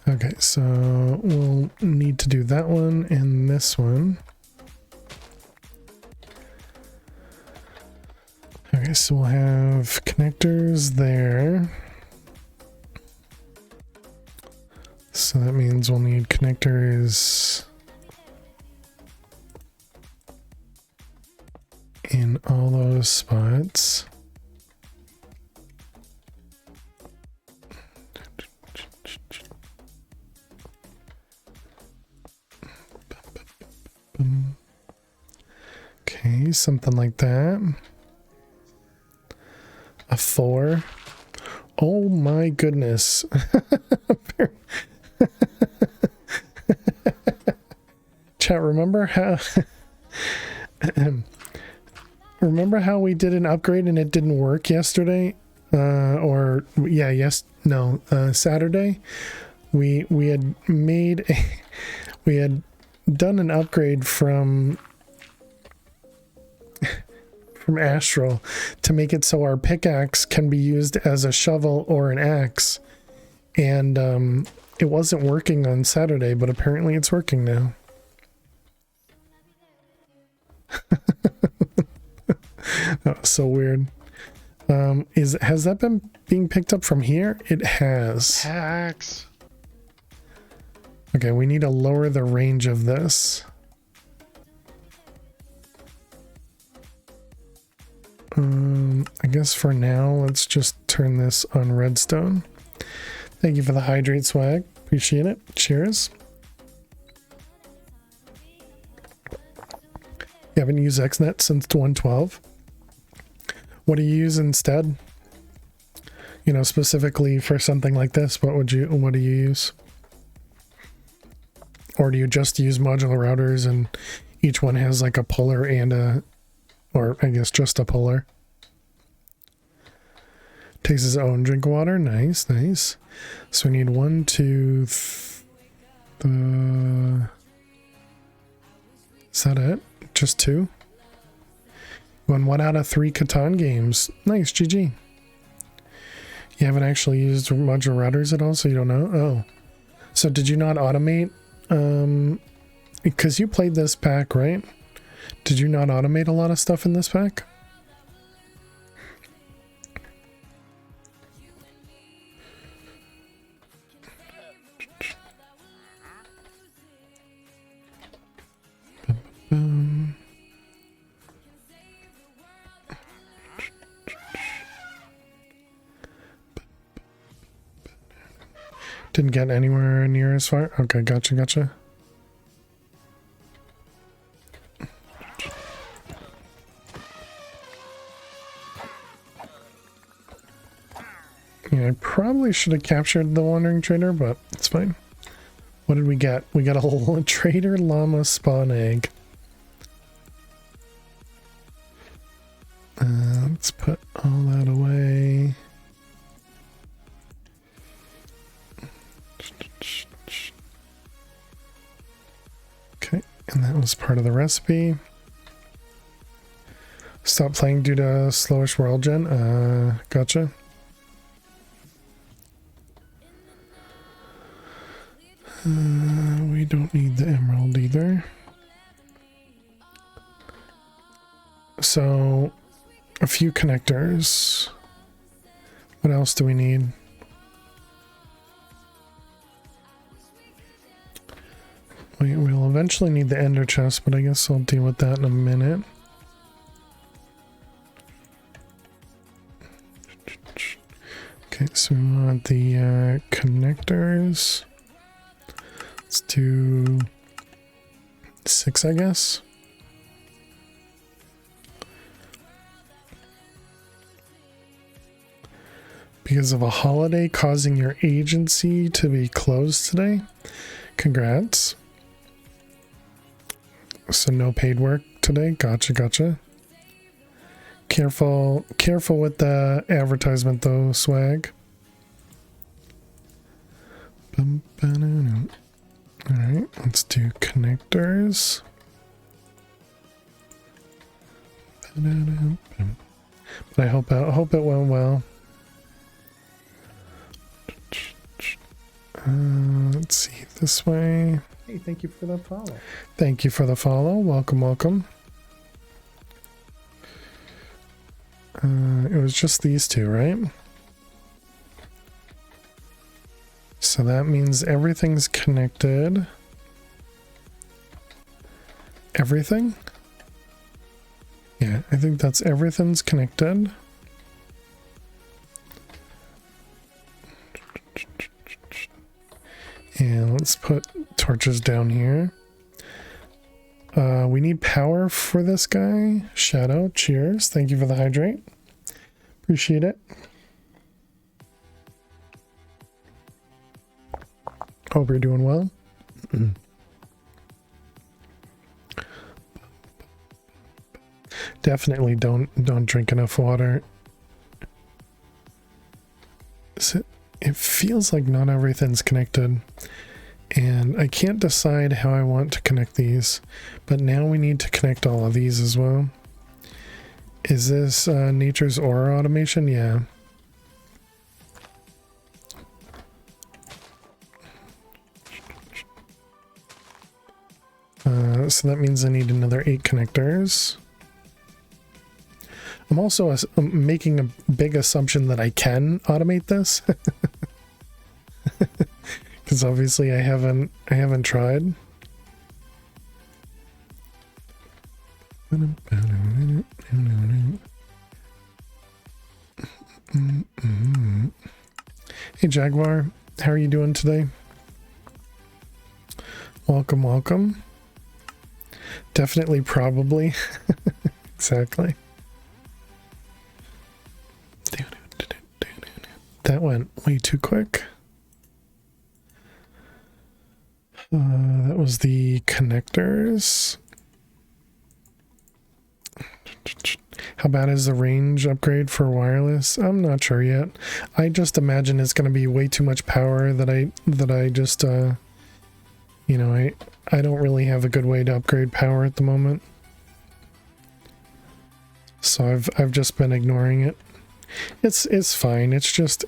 Okay, so we'll need to do that one and this one. Okay, Okay, so we'll have connectors there. So that means we'll need connectors in all those spots. Okay, something like that. A 4. Oh my goodness. Chat, remember how we did an upgrade and it didn't work yesterday? Saturday. We had made we had done an upgrade from Astral to make it so our pickaxe can be used as a shovel or an axe, and it wasn't working on Saturday, but apparently it's working now. That was so weird. Has that been being picked up from here? It has. Hacks. Okay, we need to lower the range of this. I guess for now, let's just turn this on redstone. Thank you for the hydrate swag. Appreciate it. Cheers. You haven't used XNet since 112. What do you use instead? You know, specifically for something like this, what do you use? Or do you just use modular routers and each one has like a puller and or I guess just a puller? Takes his own drink of water. Nice, nice. So we need 1, 2, is that it? Just 2? You won 1 out of 3 Catan games. Nice, GG. You haven't actually used modular routers at all, so you don't know? Oh. So did you not automate? Because you played this pack, right? Did you not automate a lot of stuff in this pack? Didn't get anywhere near as far. Okay, gotcha. Yeah, I probably should have captured the wandering trader, but it's fine. What did we get? We got a whole trader llama spawn egg. Let's put all that away. Okay, and that was part of the recipe. Stop playing due to slowish world gen. Gotcha. We don't need the emerald either. So, a few connectors. What else do we need? We'll eventually need the ender chest, but I guess I'll deal with that in a minute. Okay, so we want the connectors. Let's do 6, I guess. Because of a holiday causing your agency to be closed today. Congrats. So no paid work today. Gotcha. Careful with the advertisement though, swag. Alright, let's do connectors. But I hope it went well. Let's see, this way. Hey, thank you for the follow. Thank you for the follow. Welcome. It was just these two, right? So that means everything's connected. Everything? Yeah, I think that's everything's connected. And let's put torches down here. We need power for this guy. Shadow, cheers. Thank you for the hydrate. Appreciate it. Hope you're doing well. Definitely don't drink enough water. It feels like not everything's connected, and I can't decide how I want to connect these, but now we need to connect all of these as well. Is this nature's aura automation? Yeah. So that means I need another 8 connectors. I'm also making a big assumption that I can automate this, because obviously I haven't tried. Hey Jaguar, how are you doing today? Welcome, welcome. Definitely, probably. Exactly. That went way too quick. That was the connectors. How bad is the range upgrade for wireless? I'm not sure yet. I just imagine it's going to be way too much power that I just you know, I don't really have a good way to upgrade power at the moment. So I've just been ignoring it. It's fine. It's just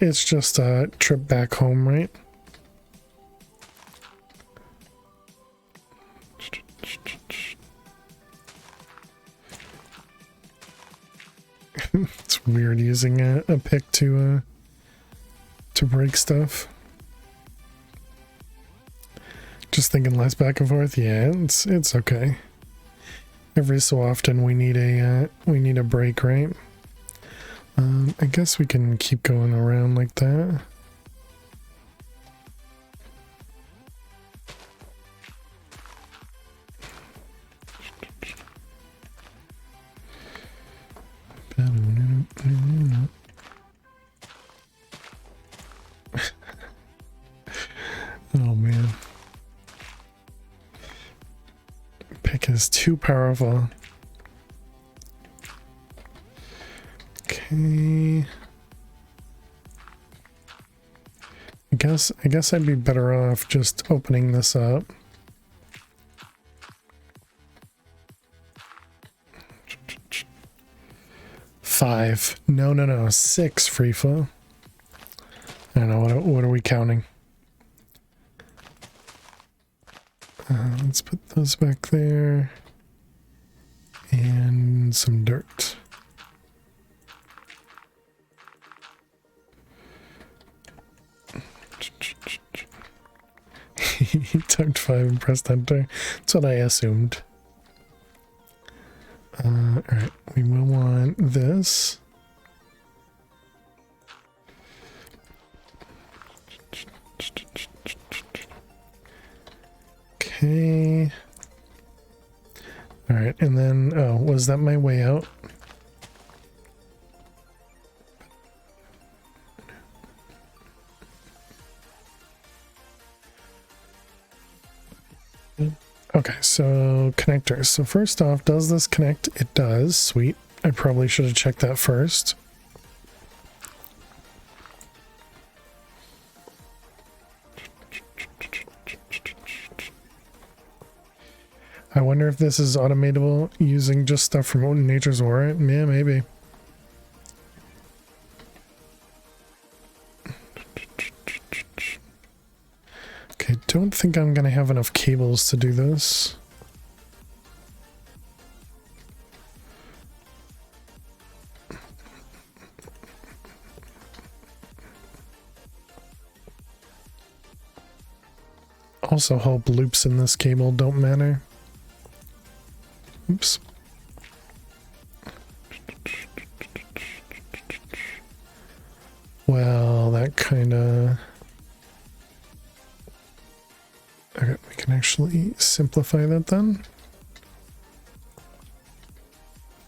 a trip back home, right? It's weird using a pick to break stuff. Just thinking less back and forth. Yeah, it's okay. Every so often we need a break, right? I guess we can keep going around like that. Oh man. Pick is too powerful. Okay. I guess I'd be better off just opening this up. Five. No. 6 free flow. I don't know, what are we counting? Let's put those back there. And some dirt. He typed 5 and pressed enter. That's what I assumed. Alright, we will want this. Okay. Alright, and then, oh, was that my way out? Okay, so connectors. So first off, does this connect? It does. Sweet. I probably should have checked that first. I wonder if this is automatable using just stuff from Nature's Aura. Yeah, maybe. Okay, don't think I'm gonna have enough cables to do this. also hope loops in this cable don't matter. Oops. Well, that kind of... Okay, we can actually simplify that then.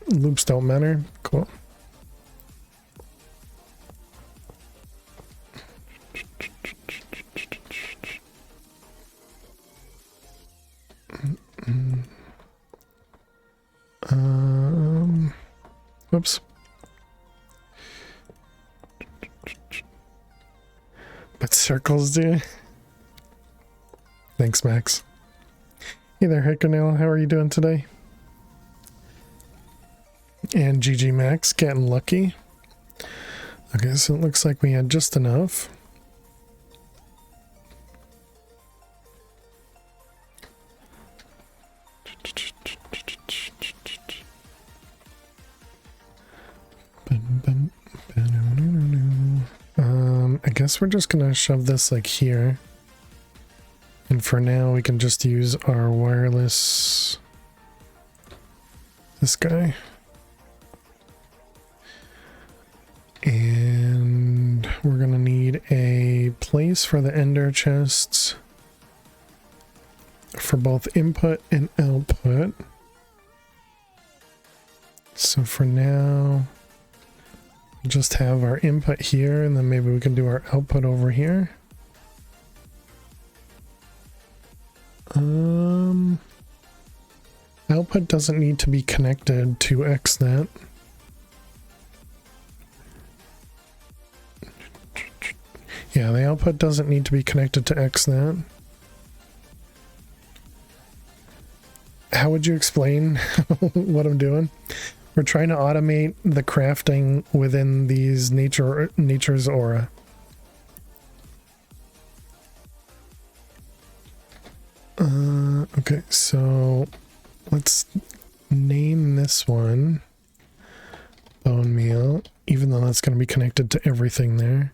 Loops don't matter. Cool. Oops. But circles do. Thanks, Max. Hey there, Hickornail. How are you doing today? And GG Max, getting lucky. Okay, so it looks like we had just enough. I guess we're just gonna shove this like here. And for now, we can just use our wireless... This guy. And we're gonna need a place for the ender chests for both input and output. So for now, we'll just have our input here, and then maybe we can do our output over here. Output doesn't need to be connected to XNet. Yeah, the output doesn't need to be connected to XNet. How would you explain what I'm doing? We're trying to automate the crafting within these nature's aura. Okay, so let's name this one bone meal, even though that's going to be connected to everything there.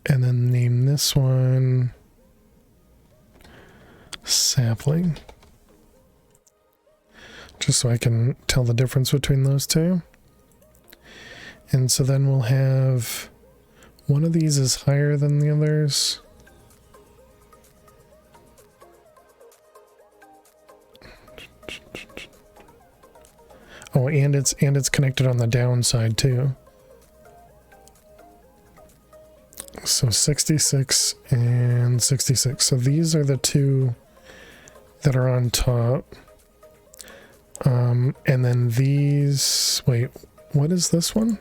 And then name this one sapling. Just so I can tell the difference between those two. And so then we'll have one of these is higher than the others. Oh, and it's connected on the downside too. So 66 and 66. So these are the two that are on top. And then these, wait, what is this one?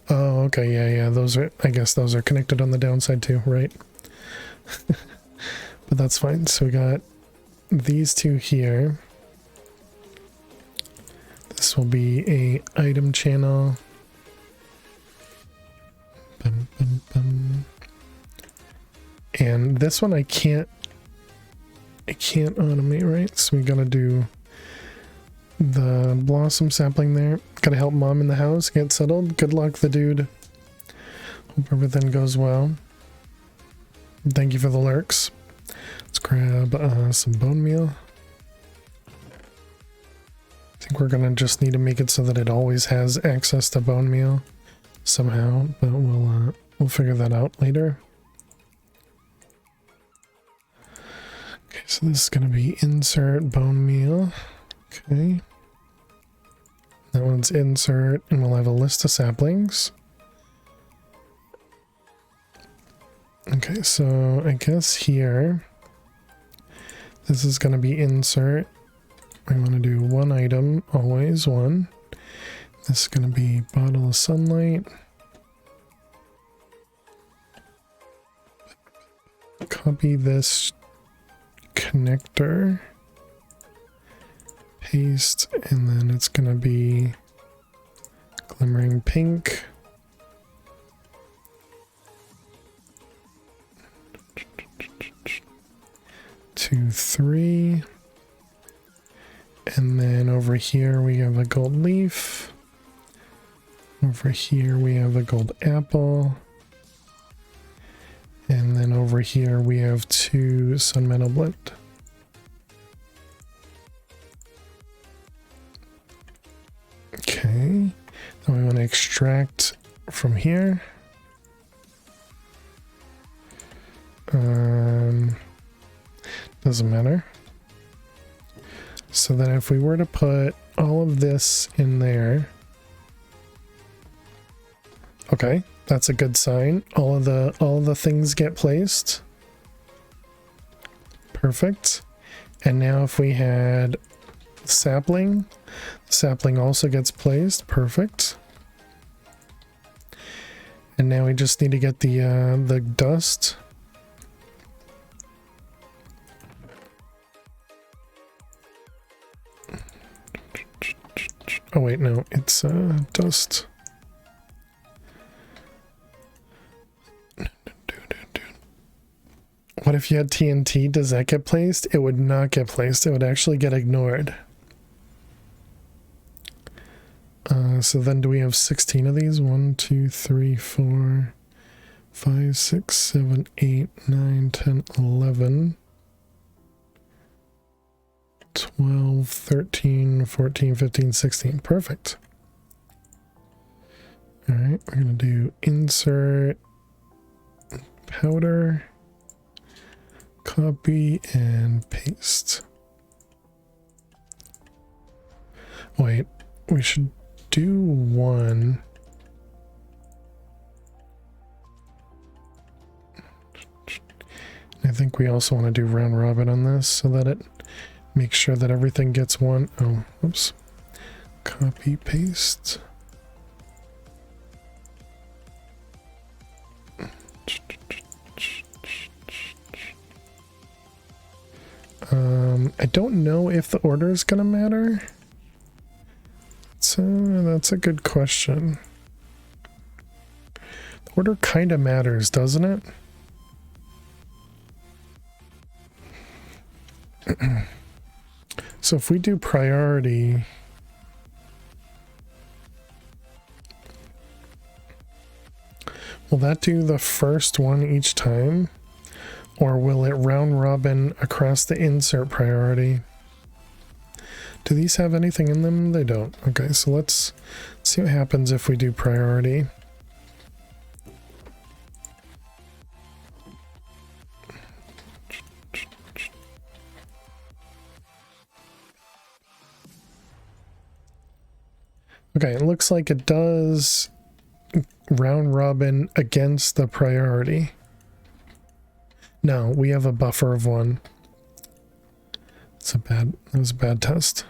Oh, okay, yeah, those are, I guess those are connected on the downside too, right? But that's fine. So we got these two here. This will be a item channel. And this one I can't automate, right? So we gotta do the blossom sapling there. Gotta help mom in the house get settled. Good luck, the dude. Hope everything goes well. Thank you for the lurks. Let's grab some bone meal. I think we're gonna just need to make it so that it always has access to bone meal somehow, but we'll figure that out later. Okay, so this is gonna be insert bone meal. Okay. That one's insert, and we'll have a list of saplings. Okay, so I guess here, this is gonna be insert. We want to do one item, always one. This is going to be bottle of sunlight. Copy this connector. Paste, and then it's going to be glimmering pink. Two, three. And then over here we have a gold leaf. Over here we have a gold apple. And then over over here we have 2 sun metal blend. Okay, then we want to extract from here. Doesn't matter. So then if we were to put all of this in there, okay, that's a good sign. All of the things get placed. Perfect. And now if we had sapling, sapling also gets placed. Perfect. And now we just need to get the dust. Oh wait, no, it's dust. What if you had TNT? Does that get placed? It would not get placed. It would actually get ignored. So then do we have 16 of these? 1, 2, 3, 4, 5, 6, 7, 8, 9, 10, 11. 12, 13, 14, 15, 16. Perfect. All right, we're going to do insert, powder, copy, and paste. Wait, we should do one. I think we also want to do round robin on this so that it makes sure that everything gets one. Oh, oops. Copy, paste. I don't know if the order is gonna matter. So that's a good question. The order kind of matters, doesn't it? So if we do priority, will that do the first one each time? Or will it round robin across the insert priority? Do these have anything in them? They don't. Okay, so let's see what happens if we do priority. Okay, it looks like it does round robin against the priority. No, we have a buffer of 1. That was a bad test.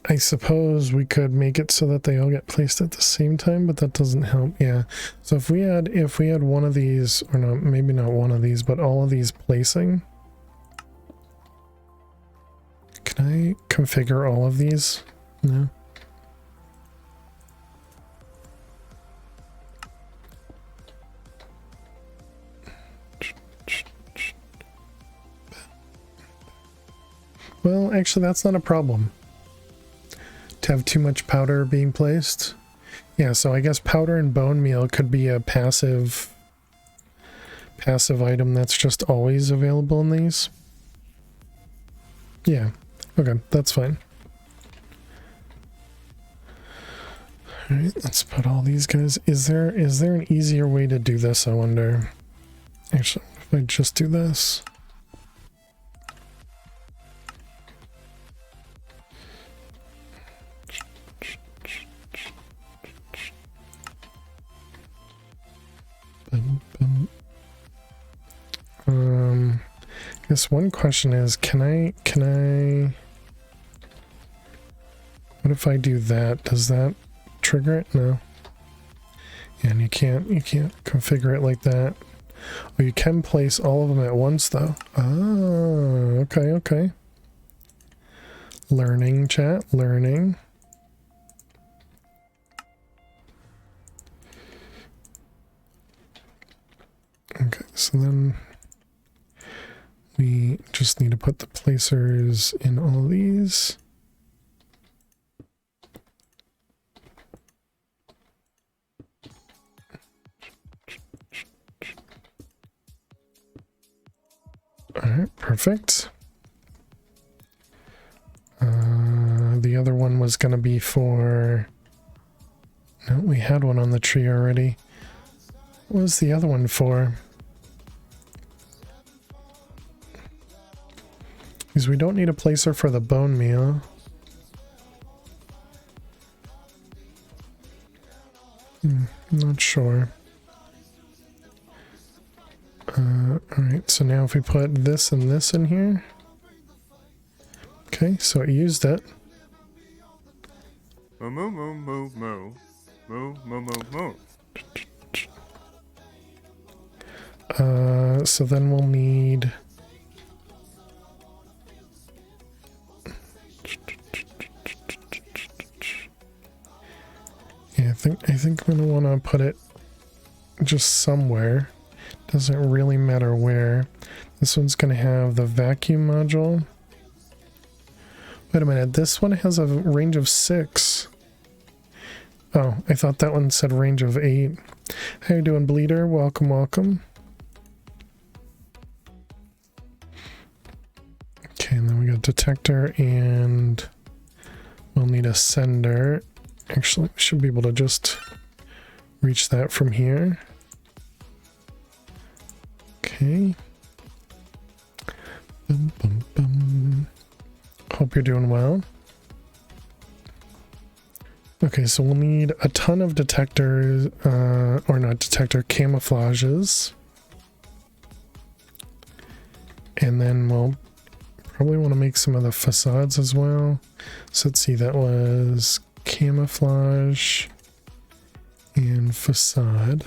I suppose we could make it so that they all get placed at the same time, but that doesn't help. Yeah. So if we had one of these, or no, maybe not one of these, but all of these placing. Can I configure all of these? No. Well, actually, that's not a problem. To have too much powder being placed. Yeah, so I guess powder and bone meal could be a passive item that's just always available in these. Yeah, okay, that's fine. Alright, let's put all these guys. Is there an easier way to do this, I wonder? Actually, if I just do this. I guess one question is, can I, what if I do that? Does that trigger it? No. Yeah, and you can't configure it like that. Oh, you can place all of them at once though. Ah, okay. Learning, chat, learning. Okay, so then we just need to put the placers in all these. Alright, perfect. The other one was going to be for... No, we had one on the tree already. What was the other one for? Because we don't need a placer for the bone meal. Not sure. Alright, so now if we put this and this in here. Okay, so it used it. Moo moo moo moo moo. Moo moo moo moo. So then we'll need... Yeah, I think I'm gonna want to put it just somewhere. Doesn't really matter where. This one's gonna have the vacuum module. Wait a minute, this one has a range of 6. Oh, I thought that one said range of 8. How you doing, Bleeder? Welcome, welcome. Okay, and then we got detector, and we'll need a sender. Actually, we should be able to just reach that from here. Okay. Bum, bum, bum. Hope you're doing well. Okay, so we'll need a ton of detectors, or not detector, camouflages. And then we'll probably want to make some of the facades as well. So let's see, that was camouflage and facade.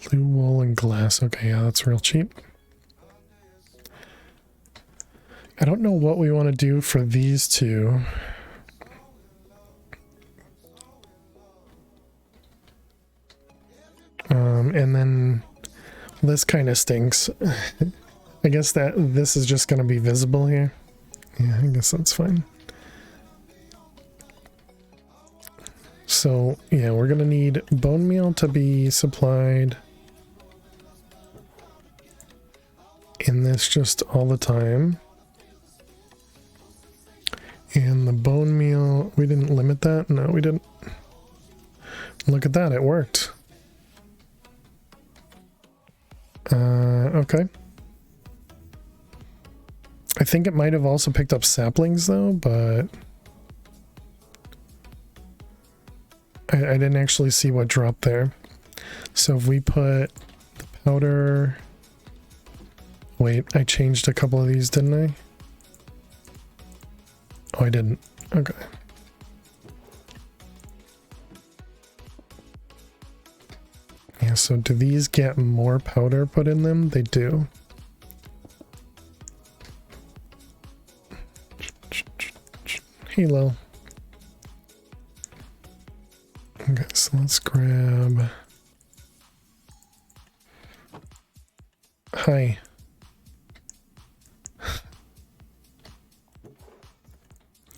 Blue wool and glass. Okay, yeah, that's real cheap. I don't know what we want to do for these two. And then this kind of stinks. I guess that this is just going to be visible here. Yeah, I guess that's fine. So, yeah, we're going to need bone meal to be supplied in this just all the time. And the bone meal, we didn't limit that? No, we didn't. Look at that, it worked. Okay. I think it might have also picked up saplings though, but I didn't actually see what dropped there. So if we put the powder... Wait, I changed a couple of these, didn't I? Oh, I didn't. Okay. Yeah, so do these get more powder put in them? They do. Halo. Okay, so let's grab... Hi.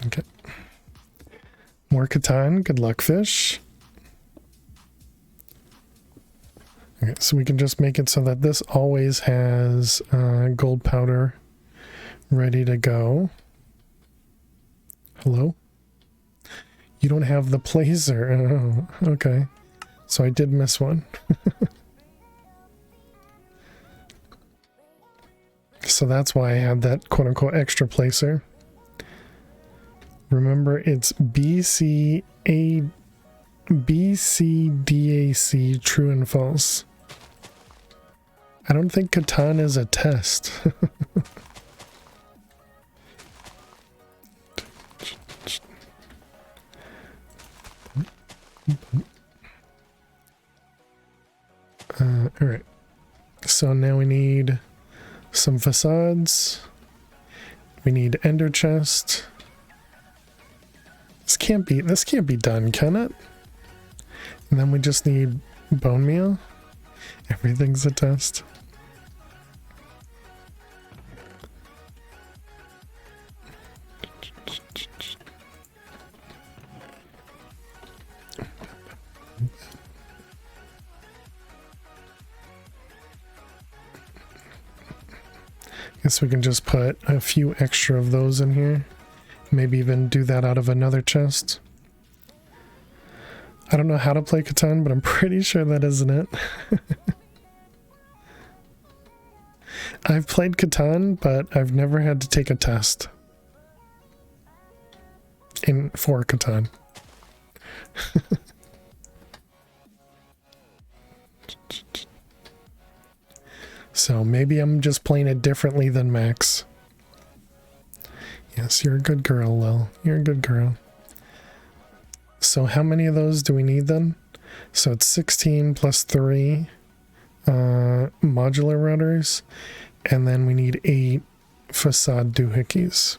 Okay. More Catan. Good luck, fish. Okay, so we can just make it so that this always has gold powder ready to go. Hello? You don't have the placer. Oh, okay. So I did miss one. So that's why I had that quote-unquote extra placer. Remember, it's BCDAC, true and false. I don't think Catan is a test. Alright. So now we need some facades. We need ender chest. This can't be done, can it? And then we just need bone meal. Everything's a test. Guess we can just put a few extra of those in here. Maybe even do that out of another chest. I don't know how to play Catan, but I'm pretty sure that isn't it. I've played Catan, but I've never had to take a test for Catan. So maybe I'm just playing it differently than Max. Yes, you're a good girl, Lil. You're a good girl. So how many of those do we need then? So it's 16 plus 3 modular routers, and then we need 8 facade doohickeys.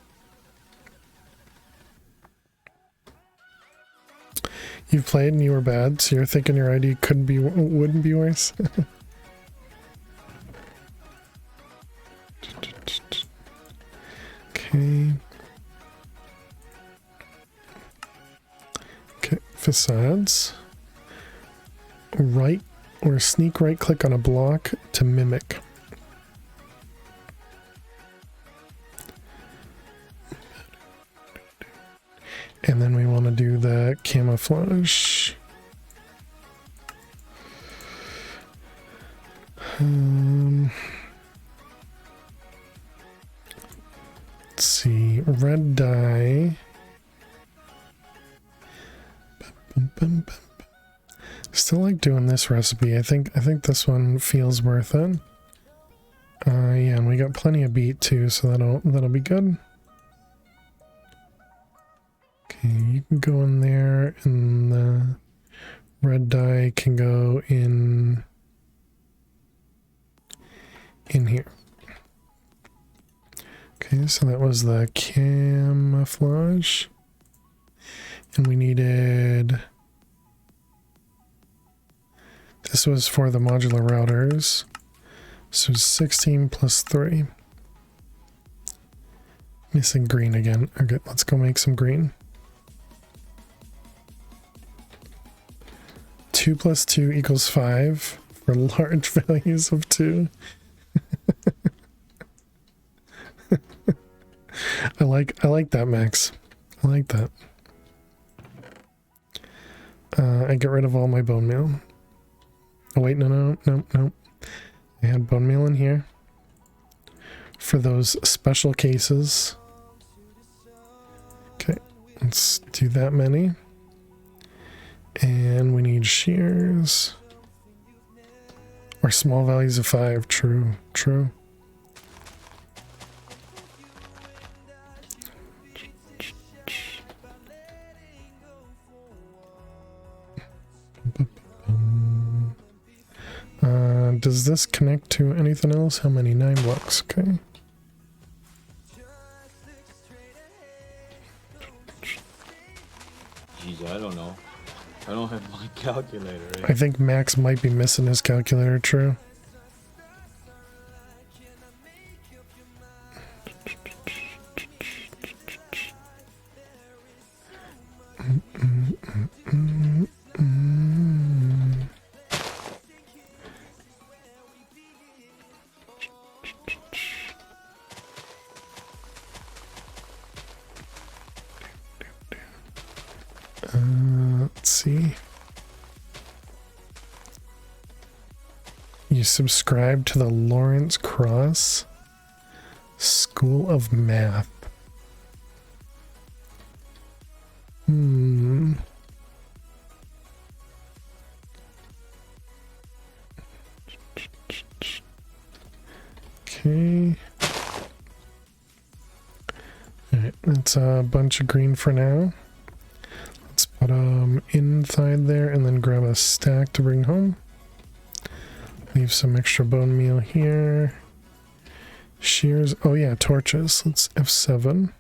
You've played and you were bad, so you're thinking your ID wouldn't be worse? Okay. Okay, facades. Right or sneak right click on a block to mimic. And then we want to do the camouflage. Let's see, red dye. Still like doing this recipe. I think this one feels worth it. Yeah, and we got plenty of beet too, so that'll be good. Okay, you can go in there, and the red dye can go in here. Okay, so that was the camouflage. And we needed... This was for the modular routers. So 16 plus 3. Missing green again. Okay, let's go make some green. 2 plus 2 equals 5 for large values of 2. I like that, Max. I like that. I get rid of all my bone meal. Oh wait, no. I had bone meal in here for those special cases. Okay, let's do that many. And we need shears. Or small values of 5. True. Does this connect to anything else? How many? 9 blocks. Okay. Jeez, I don't know. I don't have my calculator. I think Max might be missing his calculator, true. Let's see. You subscribe to the Lawrence Cross School of Math. Okay. Alright, that's a bunch of green for now. Let's put them inside there and then grab a stack to bring home. Leave some extra bone meal here. Shears. Oh yeah, torches. Let's F7.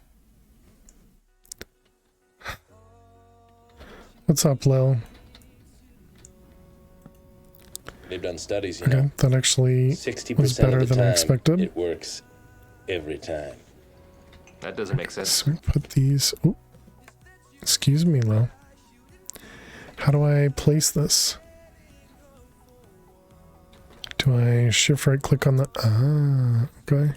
What's up, Lil? They've done studies, you Okay, know. that actually 60% was better of the than time, I expected. it works every time. That doesn't make sense. So we put these... Oh, excuse me, Lil. How do I place this? Do I shift right click on the... Ah, okay.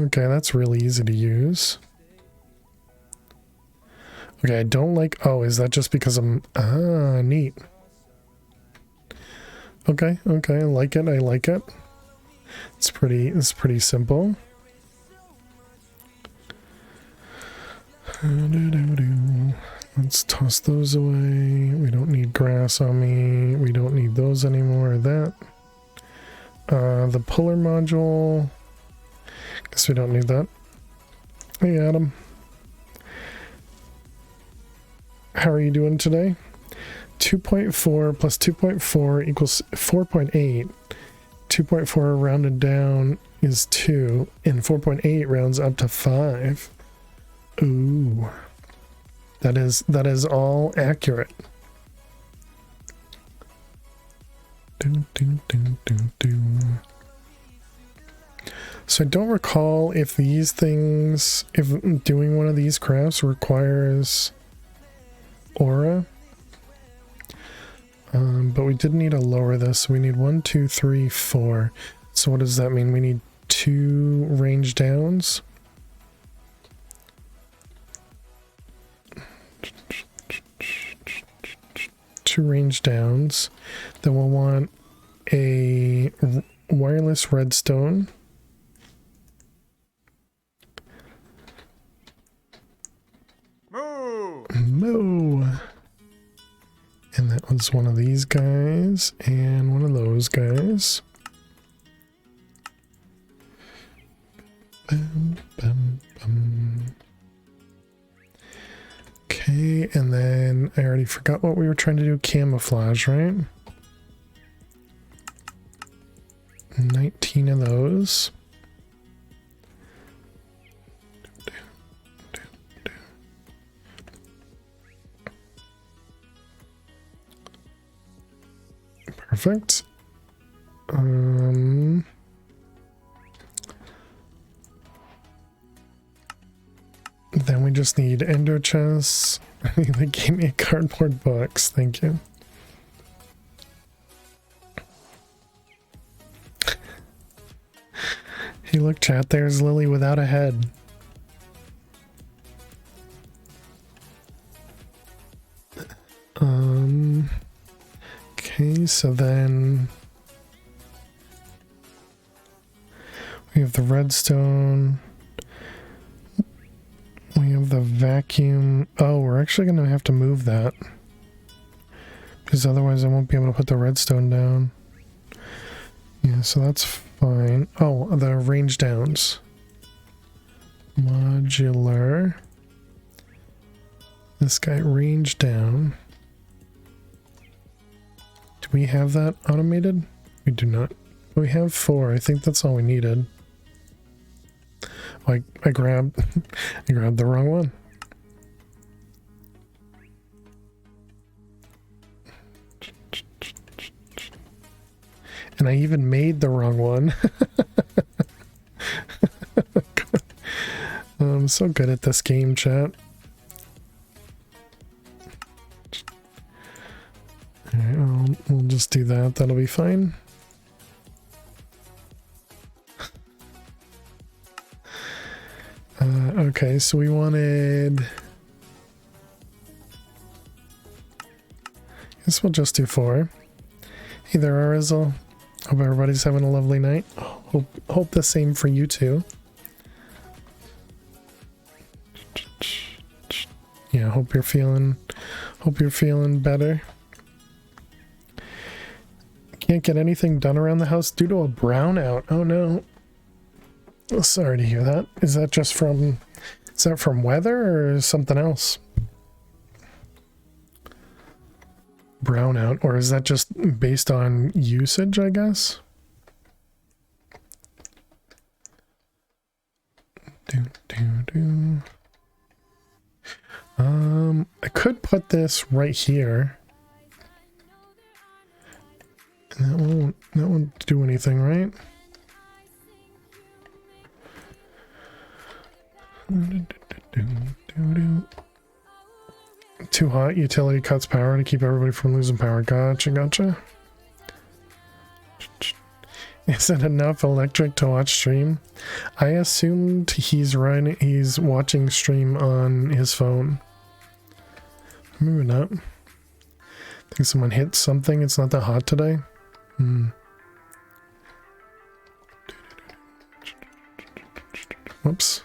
Okay, that's really easy to use. Okay, I don't like... Oh, is that just because I'm... Ah, neat. Okay, okay, I like it, I like it. It's pretty simple. Let's toss those away. We don't need grass on me. We don't need those anymore. That. The puller module. Guess we don't need that. Hey, Adam. How are you doing today? 2.4 plus 2.4 equals 4.8. 2.4 rounded down is 2, and 4.8 rounds up to 5. Ooh. That is all accurate. So I don't recall if these things, if doing one of these crafts requires aura. But we did need to lower this. So we need 1, 2, 3, 4. So what does that mean? We need 2 range downs. Two range downs. Then we'll want a wireless redstone. Moo! Moo! And that was one of these guys and one of those guys. Bum, bum, bum. Okay, and then I already forgot what we were trying to do. Camouflage, right? 19 of those. Perfect. Then we just need ender chests. They gave me a cardboard box. Thank you. Hey, look, chat. There's Lily without a head. Okay, so then we have the redstone. We have the vacuum. Oh, we're actually going to have to move that, because otherwise I won't be able to put the redstone down. Yeah, so that's fine. Oh, the range downs. Modular. This guy range down. Do we have that automated? We do not. We have 4. I think that's all we needed. Oh, I grabbed I grabbed the wrong one. And I even made the wrong one. I'm so good at this game, chat. Alright, we'll just do that. That'll be fine. Okay, so we wanted... I guess we'll just do 4. Hey there, Arizel. Hope everybody's having a lovely night. Hope the same for you too. Yeah, hope you're feeling better. Can't get anything done around the house due to a brownout. Oh no. Oh, sorry to hear that. Is that just from... Is that from weather or something else? Brownout, or is that just based on usage, I guess? I could put this right here. And that won't do anything, right? Too hot, utility cuts power to keep everybody from losing power. Gotcha. Is it enough electric to watch stream? I assumed he's watching stream on his phone. Maybe not. I think someone hit something. It's not that hot today. Whoops.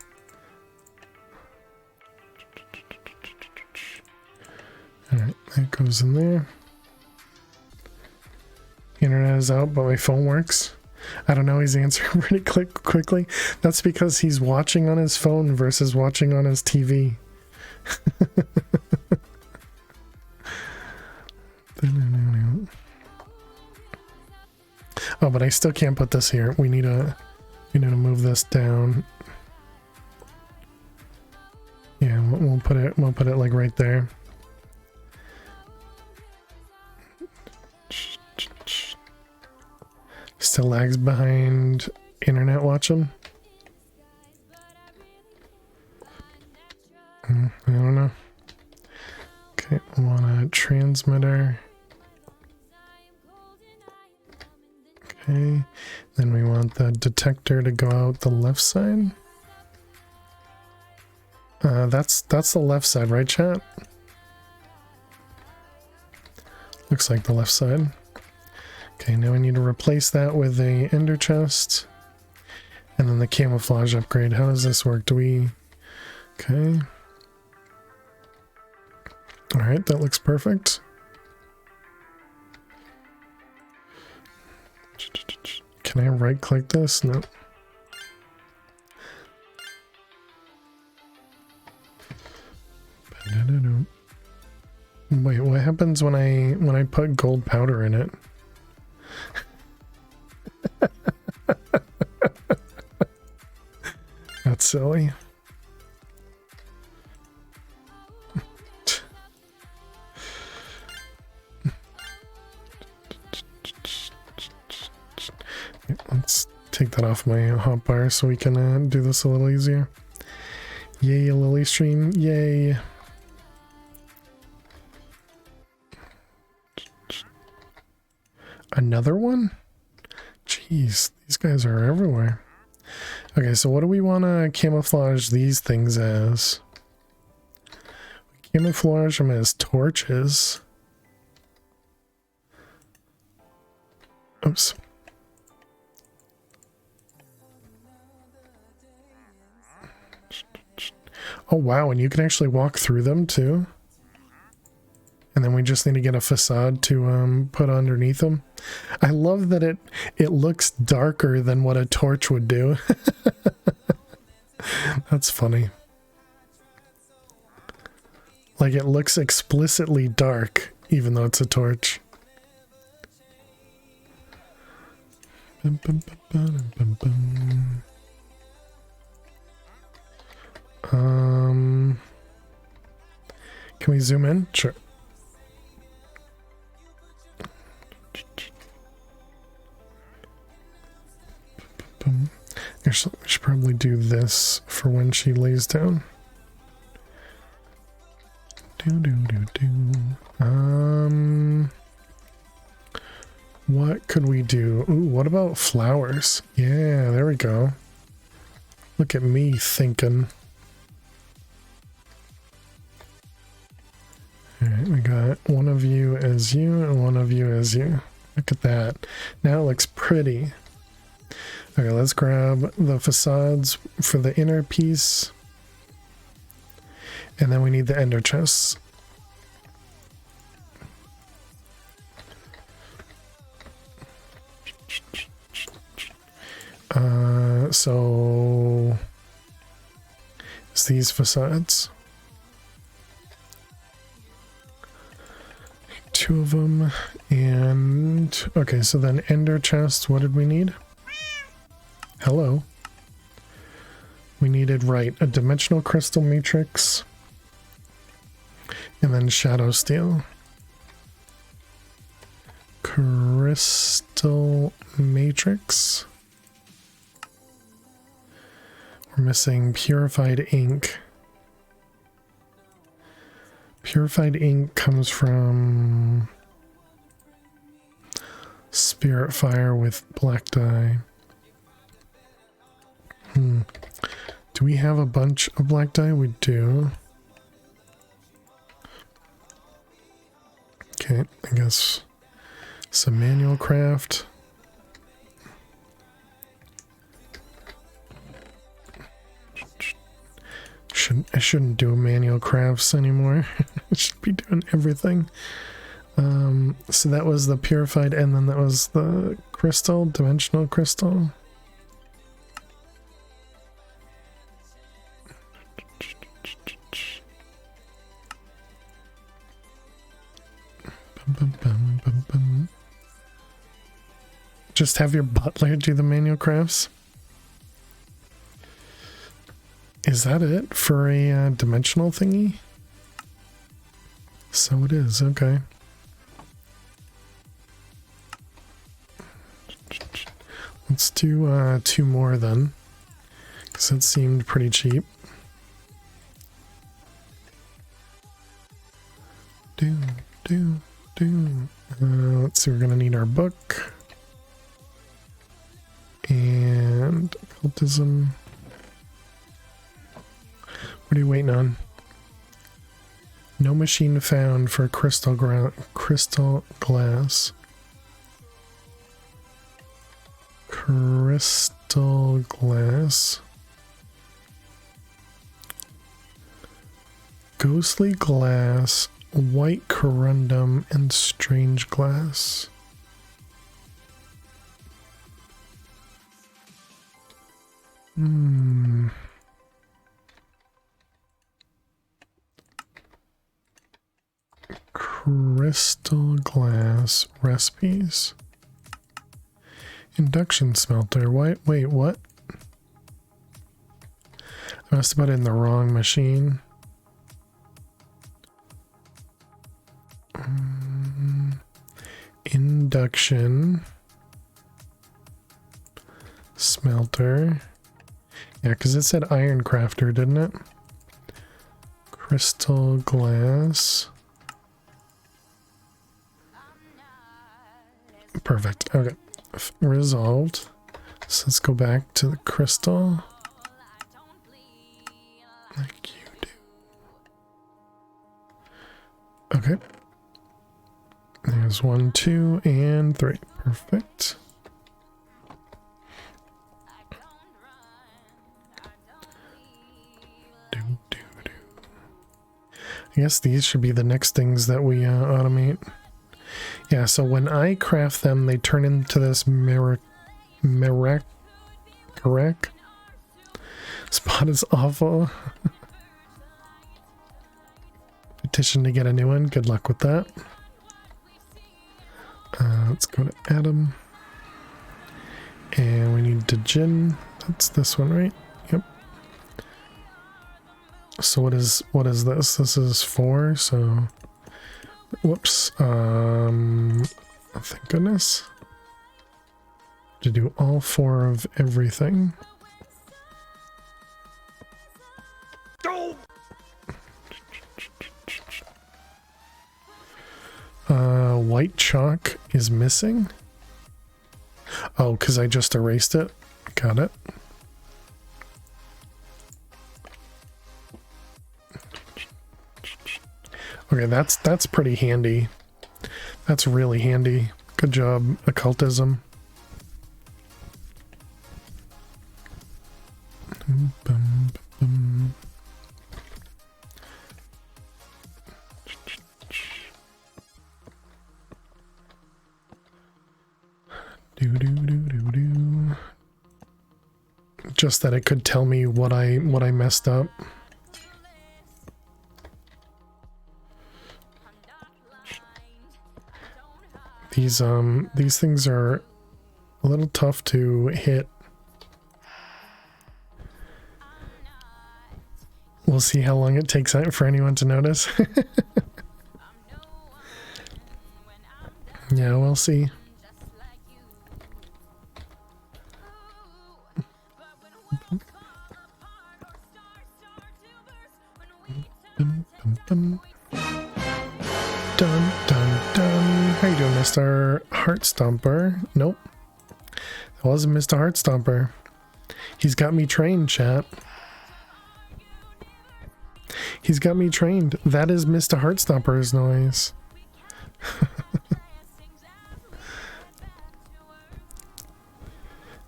Alright, that goes in there. Internet is out, but my phone works. I don't know, he's answering pretty quickly. That's because he's watching on his phone versus watching on his TV. Oh, but I still can't put this here. We need to move this down. Yeah, we'll put it like right there. Still lags behind internet watching. I don't know. Okay, we want a transmitter. Okay, then we want the detector to go out the left side. That's the left side, right, chat? Looks like the left side. Okay, now we need to replace that with a ender chest. And then the camouflage upgrade. How does this work? Do we... Okay. Alright, that looks perfect. Can I right click this? No. Wait, what happens when I put gold powder in it? That's silly. Let's take that off my hotbar so we can do this a little easier. Yay, a Lily stream. Yay. Another one? Jeez, these guys are everywhere. Okay, so what do we want to camouflage these things as? We camouflage them as torches. Oops. Oh wow, and you can actually walk through them too? And then we just need to get a facade to put underneath them. I love that it looks darker than what a torch would do. That's funny. Like it looks explicitly dark, even though it's a torch. Can we zoom in? Sure. Actually, we should probably do this for when she lays down. What could we do? Ooh, what about flowers? Yeah, there we go. Look at me thinking. Alright, we got one of you as you and one of you as you. Look at that. Now it looks pretty. Okay, let's grab the facades for the inner piece. And then we need the ender chests. So it's these facades. Two of them. And okay, so then ender chest, what did we need? Hello. We needed, right, a dimensional crystal matrix. And then shadow steel. Crystal matrix. We're missing purified ink. Purified ink comes from Spirit fire with black dye. Do we have a bunch of black dye? We do. Okay, I guess some manual craft. I shouldn't do manual crafts anymore. I should be doing everything. So that was the purified, and then that was the crystal, dimensional crystal. Just have your butler do the manual crafts. Is that it for a dimensional thingy? So it is, okay. Let's do 2 more then, because it seemed pretty cheap. Let's see, we're gonna need our book. And occultism. What are you waiting on? No machine found for crystal glass. Crystal glass. Ghostly glass, white corundum, and strange glass. Crystal glass recipes. Induction smelter. Wait, what? I must have put in the wrong machine. Induction smelter. Yeah, because it said iron crafter, didn't it? Crystal glass. Perfect. Okay. Resolved. So let's go back to the crystal. Like you do. Okay. There's 1, 2, and 3. Perfect. I guess these should be the next things that we automate. Yeah, so when I craft them, they turn into this correct? Spot is awful. Petition to get a new one. Good luck with that. Let's go to Adam. And we need Djinn. That's this one, right? Yep. So what is this? This is 4, so whoops. Thank goodness. To do all 4 of everything. White chalk is missing. Oh, because I just erased it. Got it. Okay, that's pretty handy. That's really handy. Good job, occultism. Just that it could tell me what I messed up. These things are a little tough to hit. We'll see how long it takes for anyone to notice. Yeah, we'll see. Dun dun dun. How you doing, Mr. Heartstomper. Nope. That wasn't Mr. Heartstomper. He's got me trained, chat. He's got me trained. That is Mr. Heartstomper's noise.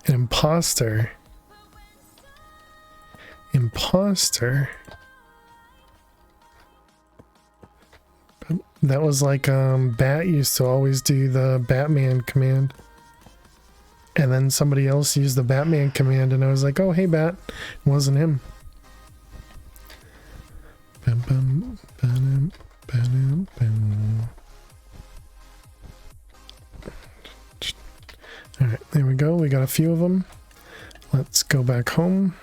An imposter. Imposter. That was like Bat used to always do the Batman command. And then somebody else used the Batman command and I was like, oh hey Bat. It wasn't him. Bum, bum, ba-dum, ba-dum, bum. Alright, there we go. We got a few of them. Let's go back home.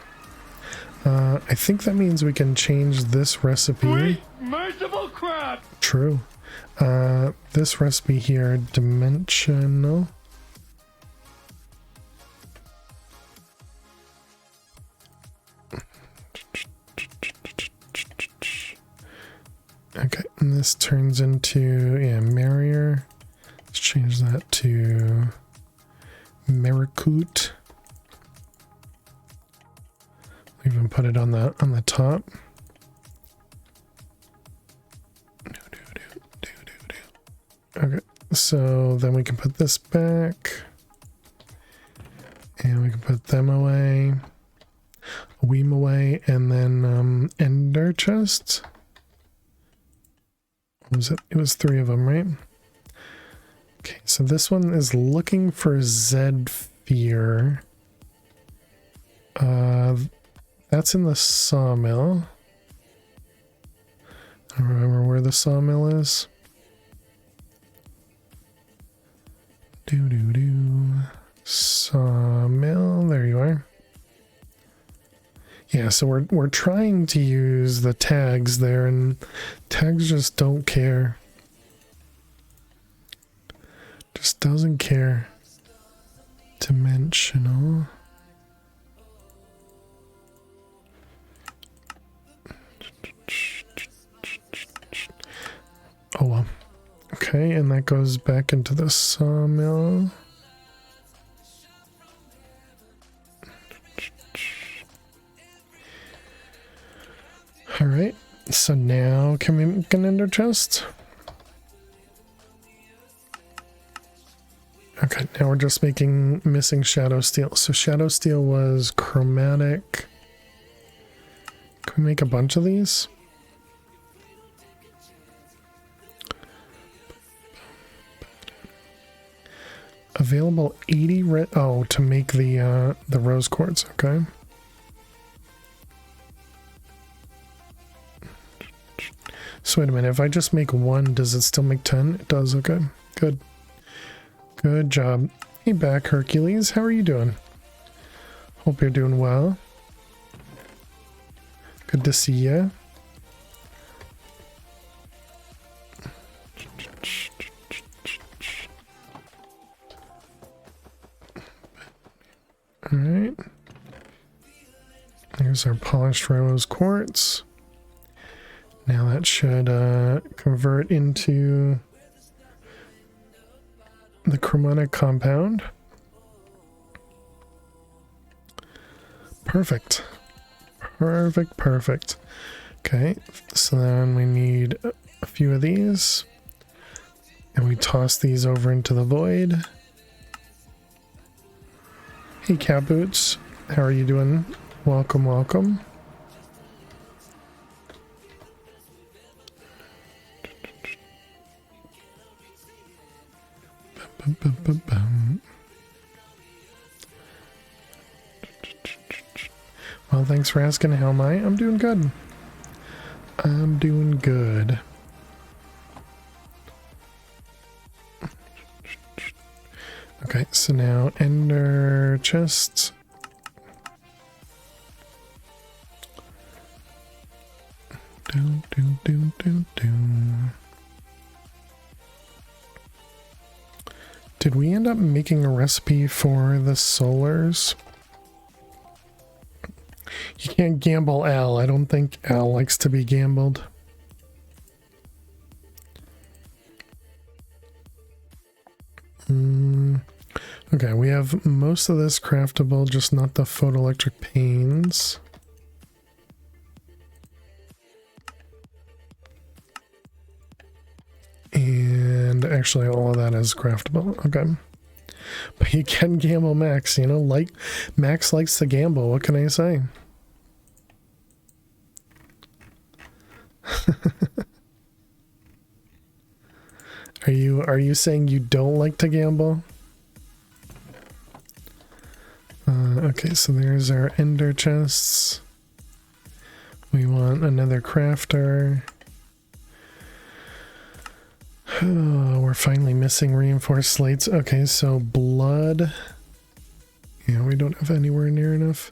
I think that means we can change this recipe. Merciful crap! True. This recipe here, dimensional. Okay, and this turns into, yeah, Merrier. Let's change that to Maricoot. Even put it on the top. Okay, so then we can put this back. And we can put them away. Weem away, and then Ender chest. What was it? It was 3 of them, right? Okay, so this one is looking for Zephyr. That's in the sawmill. I don't remember where the sawmill is. Sawmill, there you are. Yeah, so we're trying to use the tags there, and tags just don't care. Just doesn't care. Dimensional. Oh well. Okay, and that goes back into the sawmill. Alright, so now can we make an ender chest? Okay, now we're just making missing shadow steel. So shadow steel was chromatic. Can we make a bunch of these? Available 80 red. Oh, to make the rose quartz. Okay. So wait a minute. If I just make 1, does it still make 10? It does. Okay. Good. Good job. Hey, back Hercules. How are you doing? Hope you're doing well. Good to see ya. Alright. Here's our polished rose quartz. Now that should convert into the chromatic compound. Perfect. Perfect, perfect. Okay, so then we need a few of these. And we toss these over into the void. Hey Cat Boots, how are you doing? Welcome, welcome. Bum, bum, bum, bum. Well, thanks for asking. How am I? I'm doing good. I'm doing good. Okay, so now ender chests. Did we end up making a recipe for the solars? You can't gamble Al. I don't think Al likes to be gambled. Okay, we have most of this craftable, just not the photoelectric panes. And actually all of that is craftable. Okay. But you can gamble Max, you know, like Max likes to gamble, what can I say? Are you saying you don't like to gamble? Okay, so there's our ender chests. We want another crafter. Oh, we're finally missing reinforced slates. Okay, so blood. Yeah, we don't have anywhere near enough.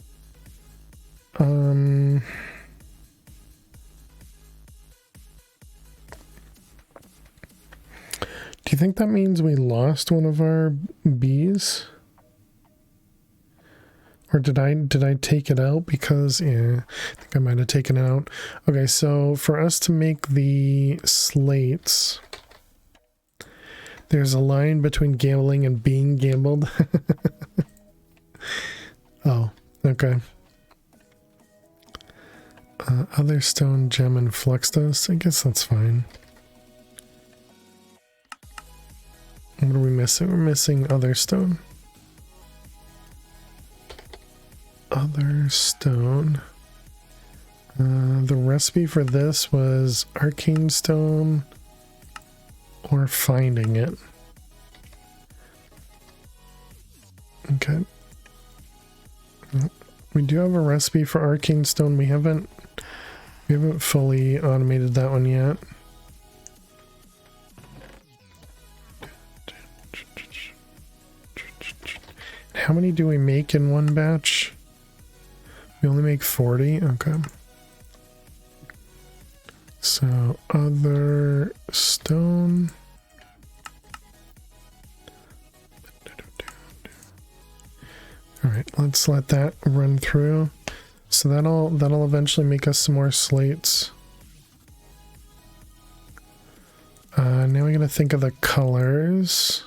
Do you think that means we lost one of our bees? Or did I take it out? Because, yeah, I think I might have taken it out. Okay, so for us to make the slates, there's a line between gambling and being gambled. Oh, okay. Other stone, gem, and flux dust. I guess that's fine. What are we missing? We're missing other stone. Other stone. The recipe for this was arcane stone or finding it. Okay. We do have a recipe for arcane stone. We haven't fully automated that one yet. How many do we make in one batch? We only make 40? Okay. So, other stone. Alright, let's let that run through. So that'll eventually make us some more slates. Now we gotta think of the colors.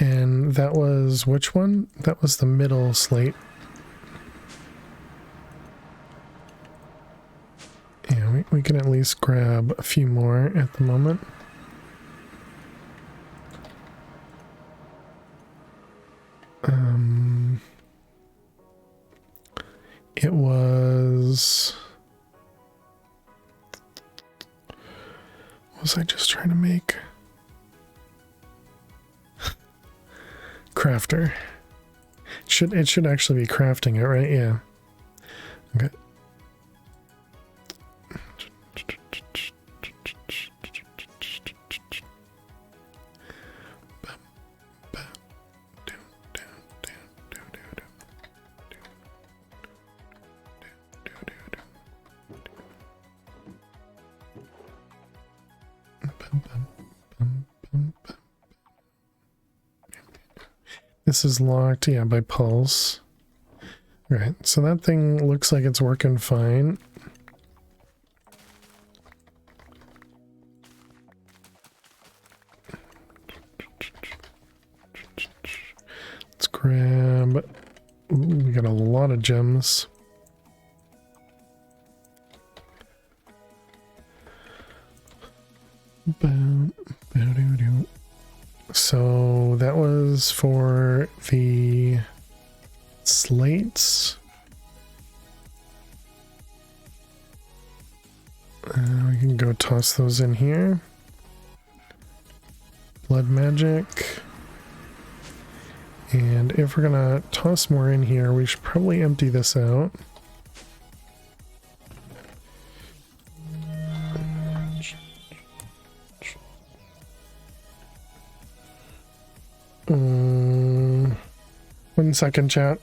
And that was which one? That was the middle slate. Yeah, we can at least grab a few more at the moment. It was... What was I just trying to make? Crafter. It should actually be crafting it, right? Yeah. Okay. This is locked, yeah, by pulse. Right, so that thing looks like it's working fine. Let's grab... Ooh, we got a lot of gems. So that was for the slates. We can go toss those in here. Blood magic. And if we're gonna toss more in here, we should probably empty this out. One second, chat.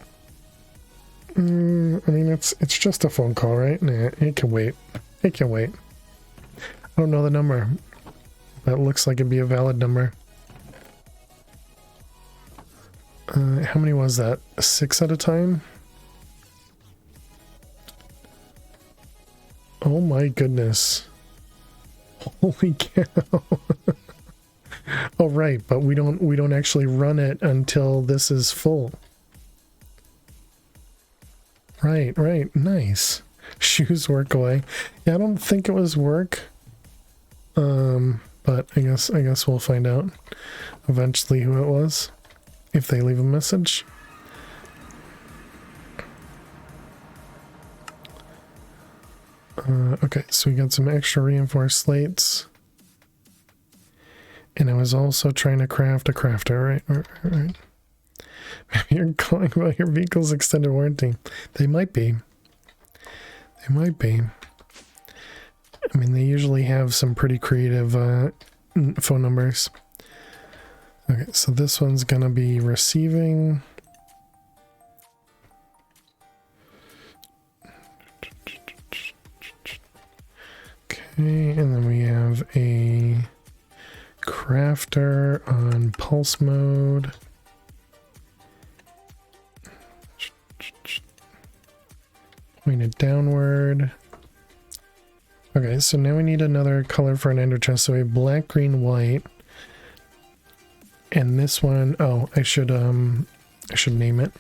I mean, it's just a phone call, right? Nah, it can wait. It can wait. I don't know the number. That looks like it'd be a valid number. How many was that? 6 at a time? Oh my goodness. Holy cow. Oh, right, but we don't actually run it until this is full. Right, nice. Shoes work away. Yeah, I don't think it was work. But I guess we'll find out eventually who it was if they leave a message. Okay, so we got some extra reinforced slates. And I was also trying to craft a crafter, right? Right. Maybe you're calling about your vehicle's extended warranty. They might be. They might be. I mean, they usually have some pretty creative phone numbers. Okay, so this one's gonna be receiving. Okay, and then we have a crafter on pulse mode. Point it downward. Okay, so now we need another color for an ender chest. So we have black, green, white. And this one, oh, I should name it.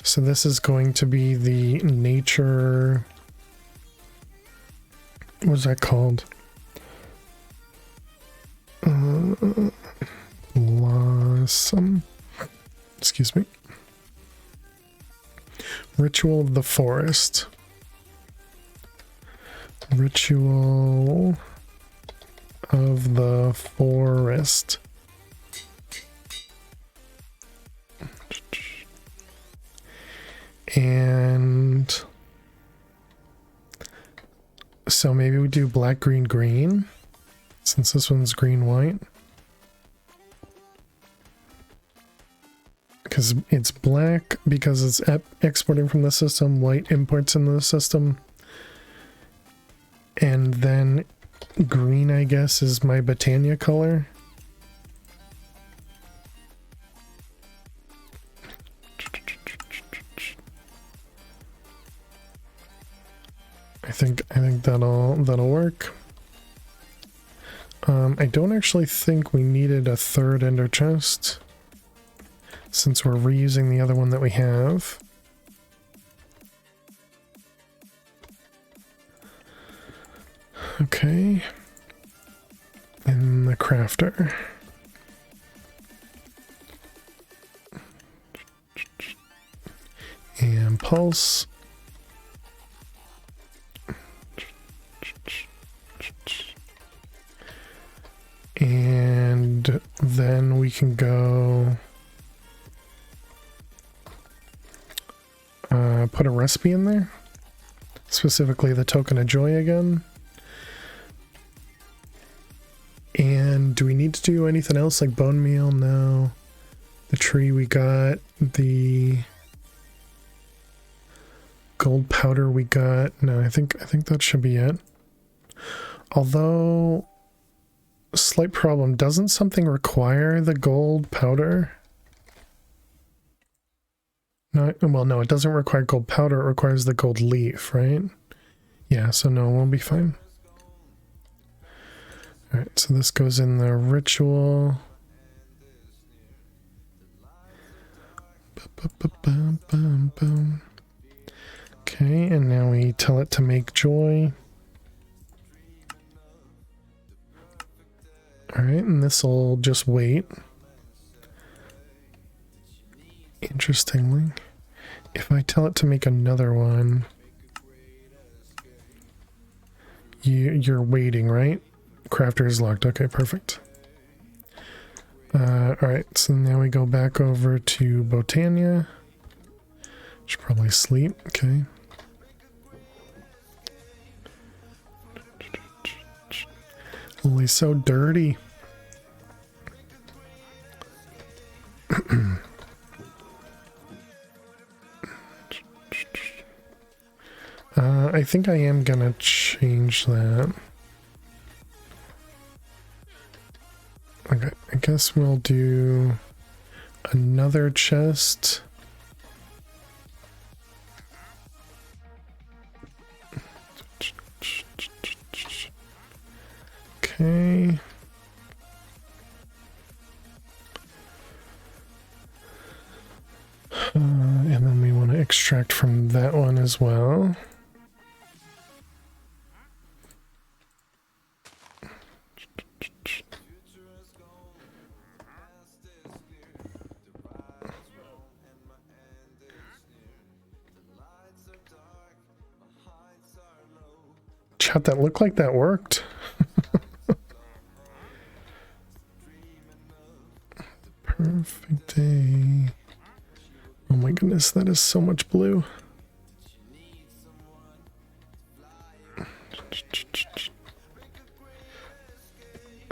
So this is going to be the nature. What's that called? Blossom. Excuse me. Ritual of the forest. Ritual of the forest. And so maybe we do black, green, green, since this one's green, white. Because it's black because it's exporting from the system, white imports into the system. And then green, I guess, is my Botania color. I think that'll work. I don't actually think we needed a third ender chest, since we're reusing the other one that we have. Okay. And the crafter. And pulse. And then we can go put a recipe in there, specifically the token of joy again. And do we need to do anything else like bone meal? No. The tree we got, the gold powder we got. No, I think that should be it. Although, slight problem, doesn't something require the gold powder? No, well, no, it doesn't require gold powder, it requires the gold leaf, right? Yeah, so no, we'll be fine. Alright, so this goes in the ritual. Okay, and now we tell it to make joy. Alright, and this will just wait. Interestingly, if I tell it to make another one, you're waiting, right? Crafter is locked. Okay, perfect. Alright, so now we go back over to Botania. Should probably sleep. Okay. Holy, so dirty. I think I am gonna change that. Okay, I guess we'll do another chest. extract from that one as well. Chat, that looked like that worked. Perfect day. Oh my goodness, that is so much blue.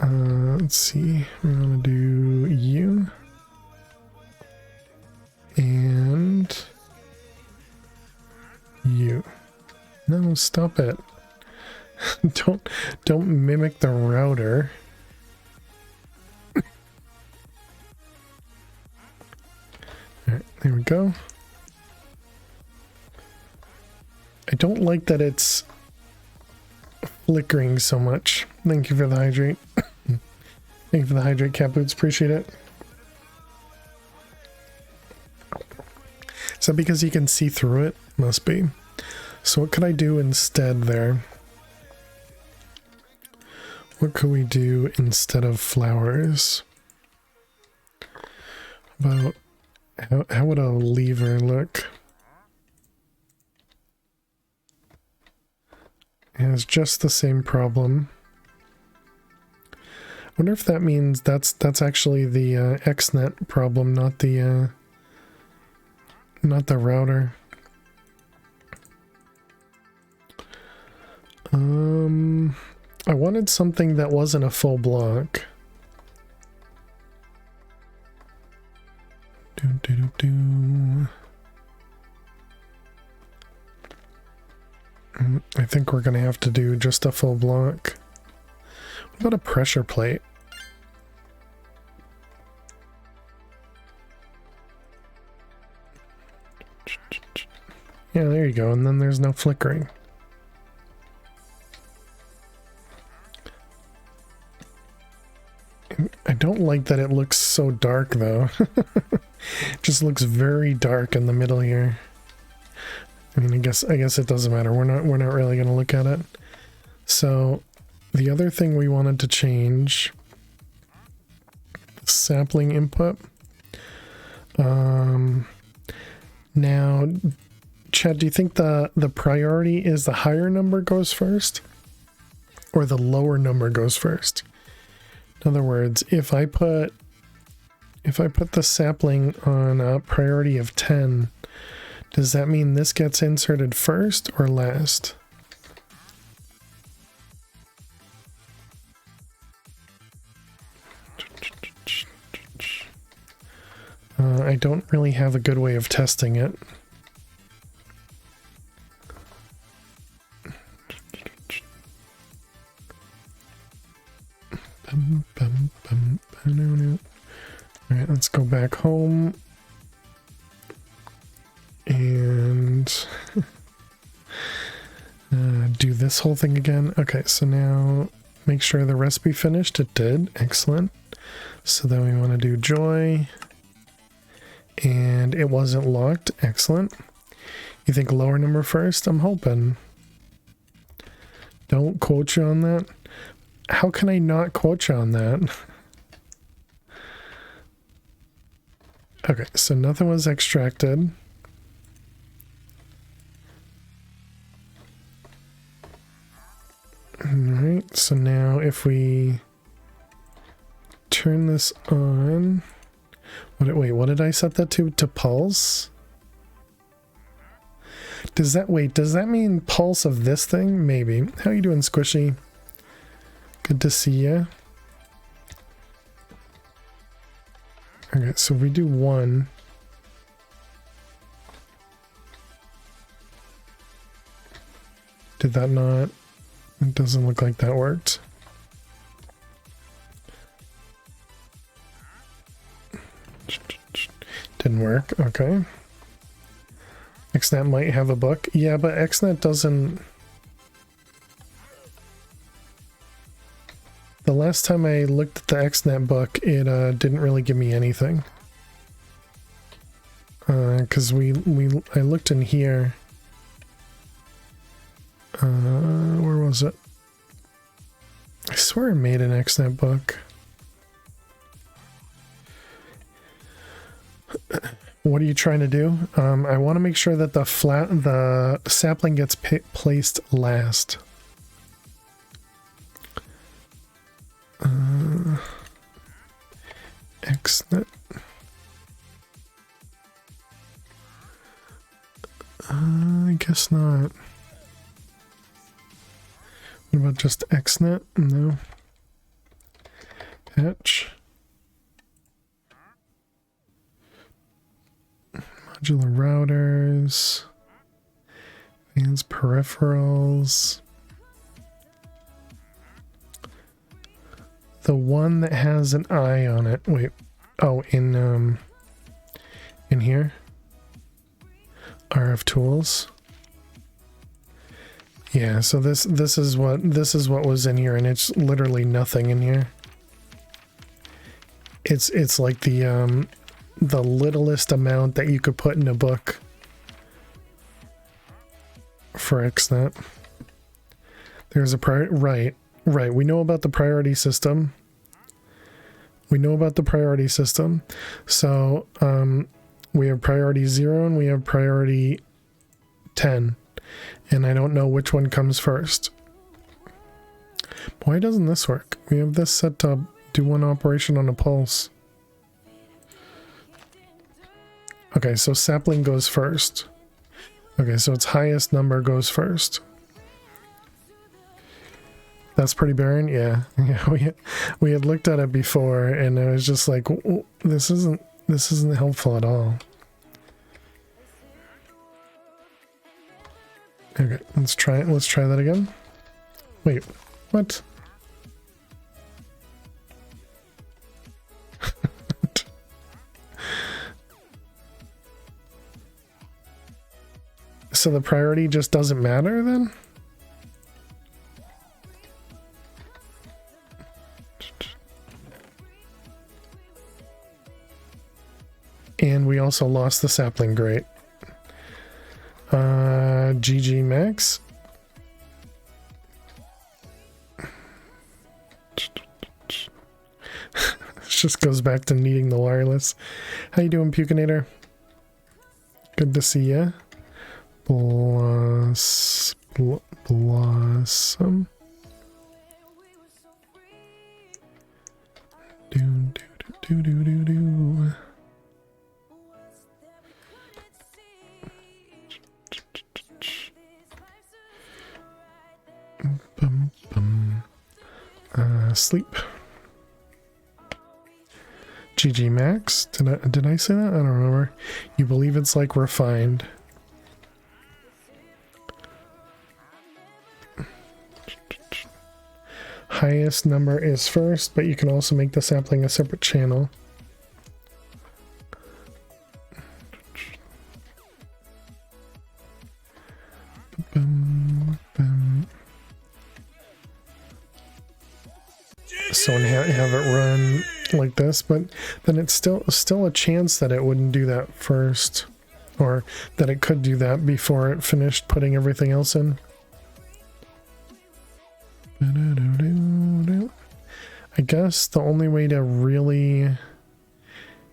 Let's see. We're gonna do you and you. No, stop it. Don't mimic the router. Alright, there we go. I don't like that it's flickering so much. Thank you for the hydrate. Thank you for the hydrate, cat boots. Appreciate it. Is that because you can see through it? Must be. So what could I do instead there? What could we do instead of flowers? About how would a lever look? It has just the same problem. I wonder if that means that's actually the XNet problem, not the router. I wanted something that wasn't a full block. I think we're gonna have to do just a full block. What about a pressure plate? Yeah, there you go, and then there's no flickering. I don't like that it looks so dark though. It just looks very dark in the middle here. I mean, I guess it doesn't matter. We're not really going to look at it. So the other thing we wanted to change, sapling input. Now, Chad, do you think the priority is the higher number goes first or the lower number goes first? In other words, if I put the sapling on a priority of 10, does that mean this gets inserted first or last? I don't really have a good way of testing it. Alright, let's go back home and do this whole thing again. Okay, so now make sure the recipe finished. It did. Excellent. So then we want to do joy, and it wasn't locked. Excellent. You think lower number first? I'm hoping. Don't quote you on that. How can I not quote you on that? Okay, so nothing was extracted. Alright, so now if we turn this on... Wait, what did I set that to? To pulse? Does that mean pulse of this thing? Maybe. How you doing, Squishy? Good to see ya. Okay, so we do 1. Did that not? It doesn't look like that worked. Didn't work. Okay. XNet might have a book. Yeah, but XNet doesn't... The last time I looked at the XNet book, it didn't really give me anything. Because I looked in here. Where was it? I swear I made an XNet book. What are you trying to do? I want to make sure that the sapling gets placed last. XNet. I guess not. What about just XNet? No. Patch. Modular routers. Advanced peripherals. The one that has an eye on it. Wait. Oh, in here. RF tools. Yeah, so this is what was in here, and it's literally nothing in here. It's like the littlest amount that you could put in a book for XNet. There's a right. We know about the priority system. So we have priority 0 and we have priority 10. And I don't know which one comes first. Why doesn't this work? We have this set to do one operation on a pulse. Okay, so sapling goes first. Okay, so its highest number goes first. That's pretty barren? Yeah. Yeah, we had looked at it before and I was just like, this isn't helpful at all. Okay, let's try that again. Wait, what? So the priority just doesn't matter then? And we also lost the sapling, great. GG Max. This just goes back to needing the wireless. How you doing, Pukinator? Good to see ya. Blossom. Do. Sleep. GG Max. Did I say that? I don't remember. You believe it's like refined. Highest number is first, but you can also make the sapling a separate channel. So and have it run like this, but then it's still a chance that it wouldn't do that first, or that it could do that before it finished putting everything else in. I guess the only way to really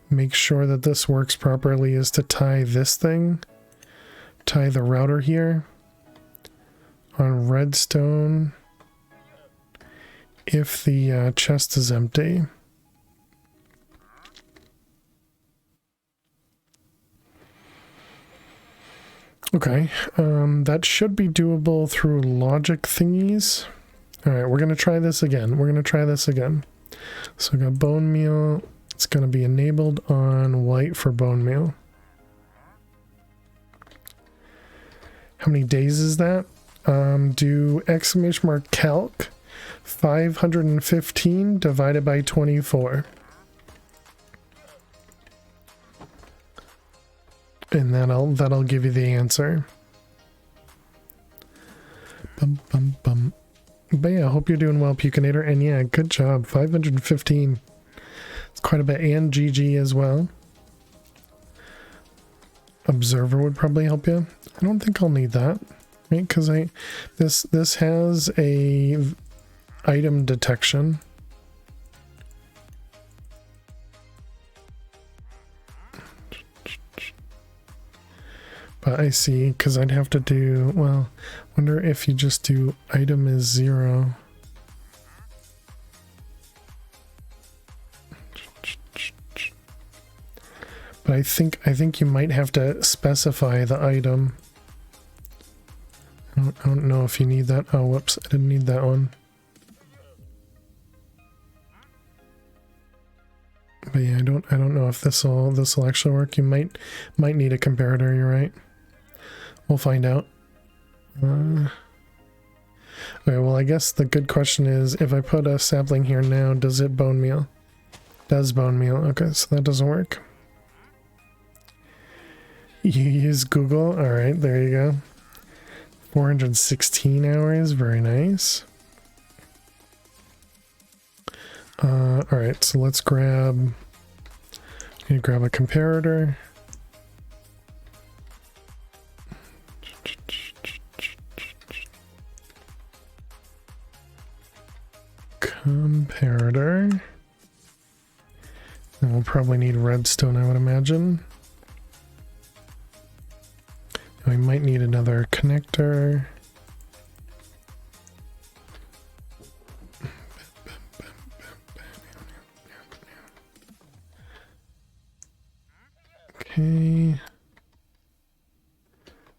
make sure that this works properly is to tie the router here on redstone if the chest is empty. Okay, that should be doable through logic thingies. Alright, we're going to try this again. So we got bone meal. It's going to be enabled on white for bone meal. How many days is that? Do exclamation mark calc 515 divided by 24. And that'll give you the answer. But yeah, I hope you're doing well, Pukinator. And yeah, good job. 515. It's quite a bit. And GG as well. observer would probably help you. I don't think I'll need that, right? Because this has a item detection. But I see, because I'd have to do, well, wonder if you just do item is 0. But I think you might have to specify the item. I don't know if you need that. Oh, whoops! I didn't need that one. But yeah, I don't know if this'll actually work. You might need a comparator. You're right. We'll find out. Okay. Well, I guess the good question is, if I put a sapling here now, does it bone meal? Does bone meal? Okay, so that doesn't work. You use Google? Alright, there you go. 416 hours, very nice. Alright, so let's grab a comparator. Comparator. And we'll probably need redstone, I would imagine. We might need another connector. Okay.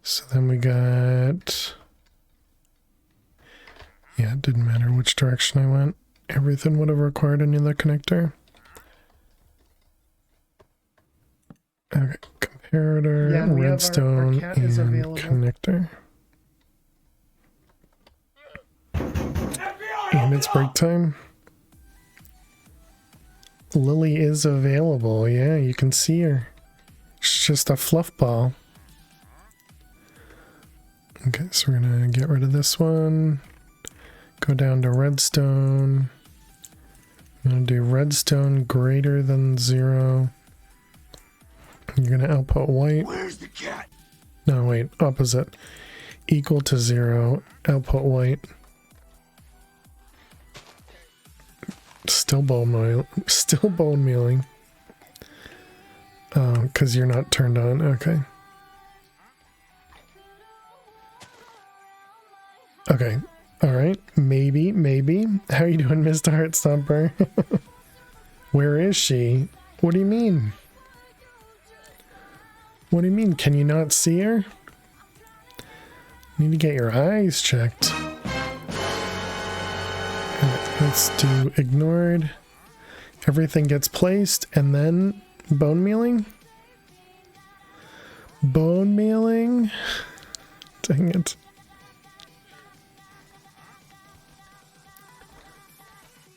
So then we got... Yeah, it didn't matter which direction I went. Everything would have required another connector. Okay, comparator, Yeah, we have redstone, our cat is and available. connector. And it's break time. Lily is available. Yeah, you can see her. She's just a fluff ball. Okay, so we're gonna get rid of this one. Go down to redstone. I'm gonna do redstone greater than 0. You're gonna output white. Where's the cat? No, wait, opposite. Equal to 0, output white. Still bone mealing. Oh, because you're not turned on. Okay. Okay. Alright. Maybe. How are you doing, Mr. Heartstomper? Where is she? What do you mean? What do you mean? Can you not see her? Need to get your eyes checked. Let's do ignored. Everything gets placed and then bone mealing? Bone mealing? Dang it.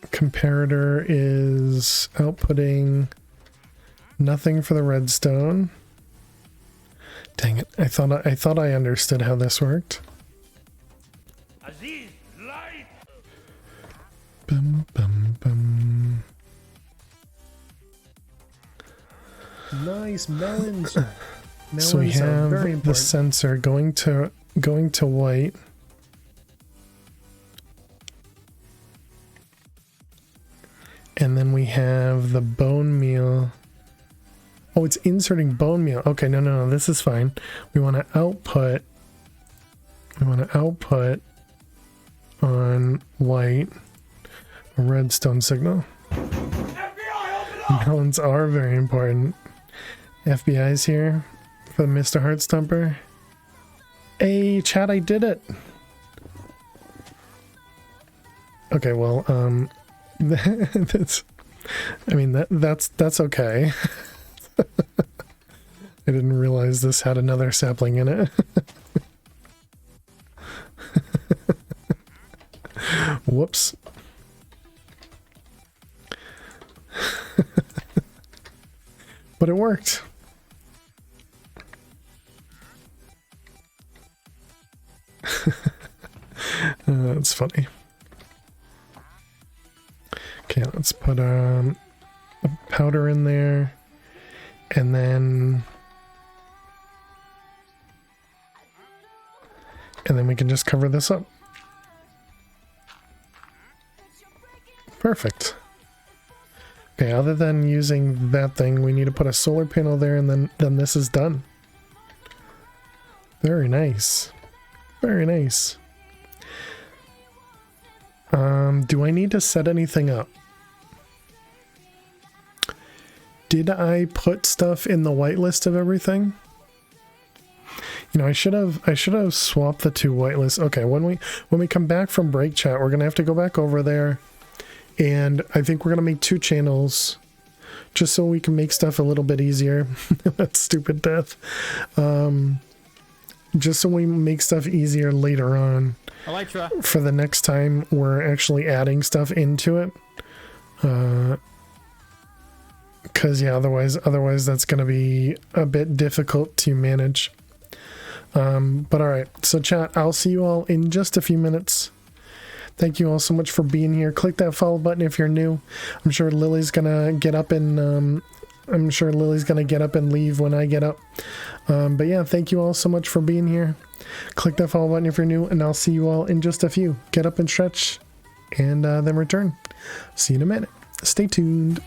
Comparator is outputting nothing for the redstone. Dang it. I thought I understood how this worked. Aziz, light! Bum, bum, bum. Nice melons. So we Melons are very have the important. sensor going to white. And then we have the bone meal. Oh, it's inserting bone meal. Okay, no, this is fine. We want to output on white a redstone signal. Melons are very important. FBI's here for Mr. Heartstomper. Hey, chat, I did it. Okay, well, that's okay. I didn't realize this had another sapling in it. Whoops. But it worked. That's funny. Okay, let's put a powder in there, and then And then we can just cover this up. Perfect. Okay, other than using that thing, we need to put a solar panel there, and then this is done. Very nice. Very nice. Do I need to set anything up? Did I put stuff in the whitelist of everything? You know, I should have swapped the two whitelists. Okay, when we come back from break chat, we're gonna have to go back over there, and I think we're gonna make 2 channels, just so we can make stuff a little bit easier. That's stupid death. Just so we make stuff easier later on. Elytra. For the next time we're actually adding stuff into it. Because yeah, otherwise that's going to be a bit difficult to manage. But all right, so chat, I'll see you all in just a few minutes. Thank you all so much for being here. Click that follow button if you're new. I'm sure Lily's gonna get up and leave when I get up. But yeah, thank you all so much for being here. Click that follow button if you're new, and I'll see you all in just a few. Get up and stretch, and then return. See you in a minute. Stay tuned.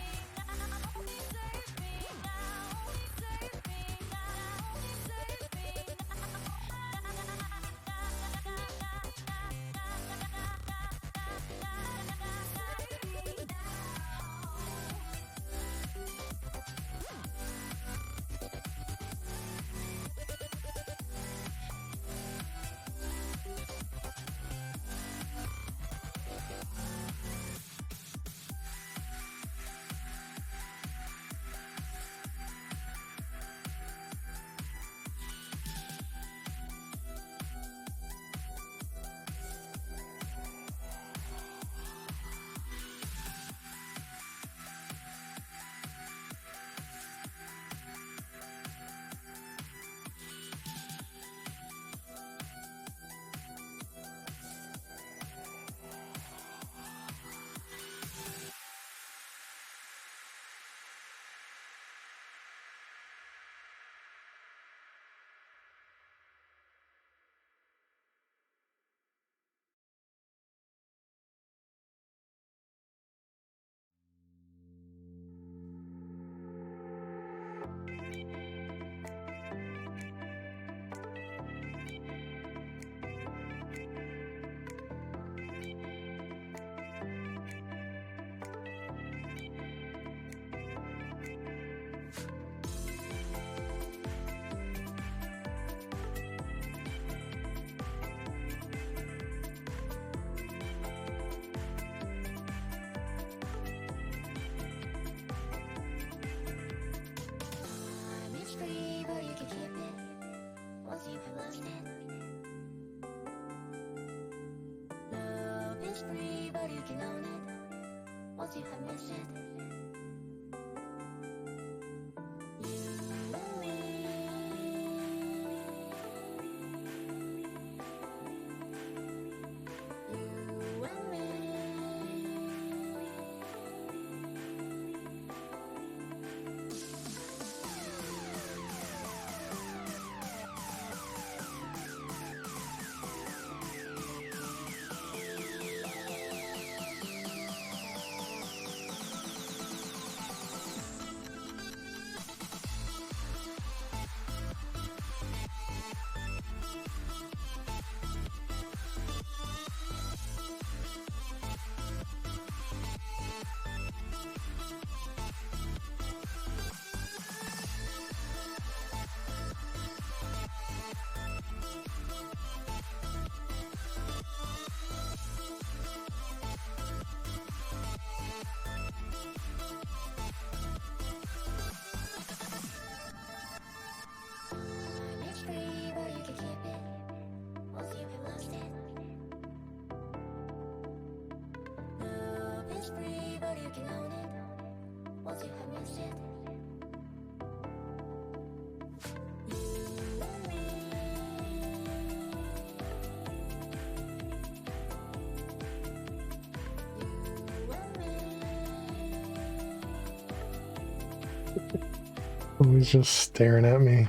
He's just staring at me.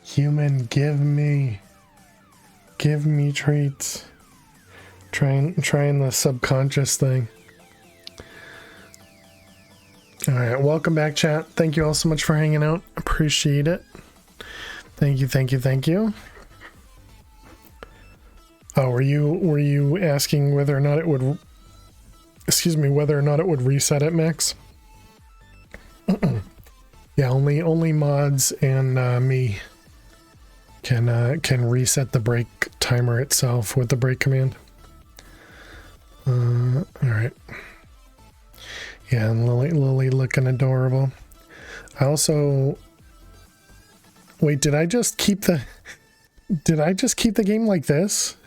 Human, give me. Give me treats. Trying the subconscious thing. Alright, welcome back, chat. Thank you all so much for hanging out. Appreciate it. Thank you, thank you, thank you. Oh, were you asking whether or not it would, excuse me, whether or not it would reset it, Max? Yeah, only mods and me can reset the break timer itself with the break command. All right. Yeah, and Lily looking adorable. I also, wait, did I just keep the game like this?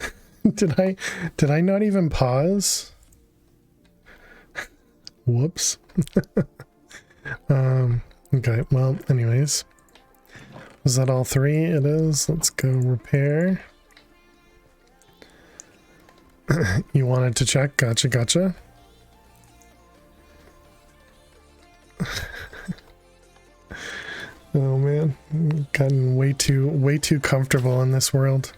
Did I not even pause? Whoops. Okay, well, anyways. Was that all three? It is. Let's go repair. You wanted to check? Gotcha. Oh man, gotten way too comfortable in this world.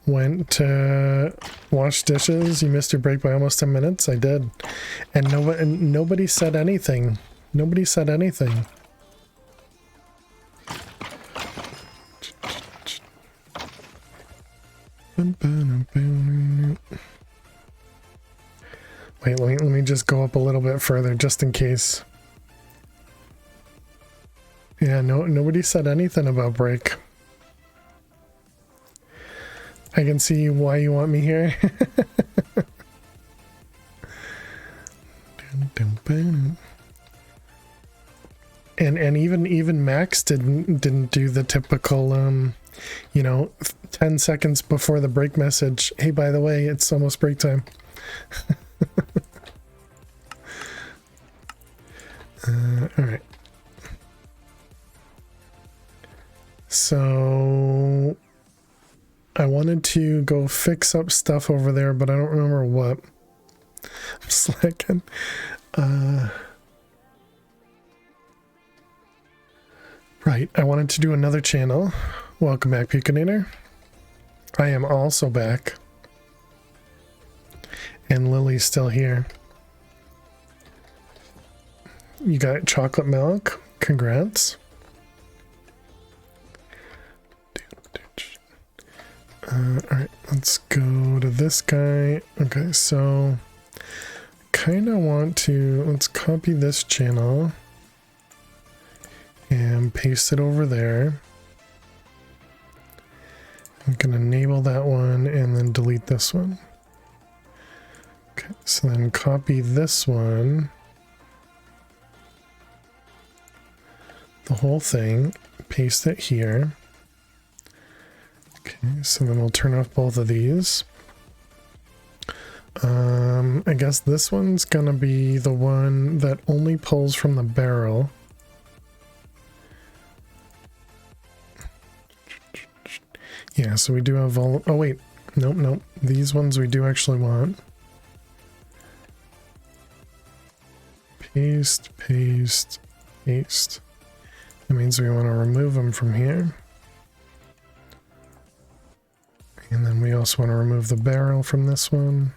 Went to wash dishes. You missed your break by almost 10 minutes. I did, and nobody said anything. Nobody said anything. Wait, let me just go up a little bit further just in case. Yeah, nobody said anything about break. I can see why you want me here. And even Max didn't do the typical 10 seconds before the break message. Hey, by the way, it's almost break time. All right. So I wanted to go fix up stuff over there, but I don't remember what. I'm slacking. Right, I wanted to do another channel. Welcome back, Picanator. I am also back. And Lily's still here. You got chocolate milk. Congrats. Alright, let's go to this guy. Okay, so kind of want to, let's copy this channel and paste it over there. I'm going to enable that one and then delete this one. Okay, so then copy this one, the whole thing, paste it here. Okay, so then we'll turn off both of these. I guess this one's gonna be the one that only pulls from the barrel. Yeah, so we do have all, oh wait, nope, these ones we do actually want. Paste. That means we want to remove them from here. And then we also want to remove the barrel from this one.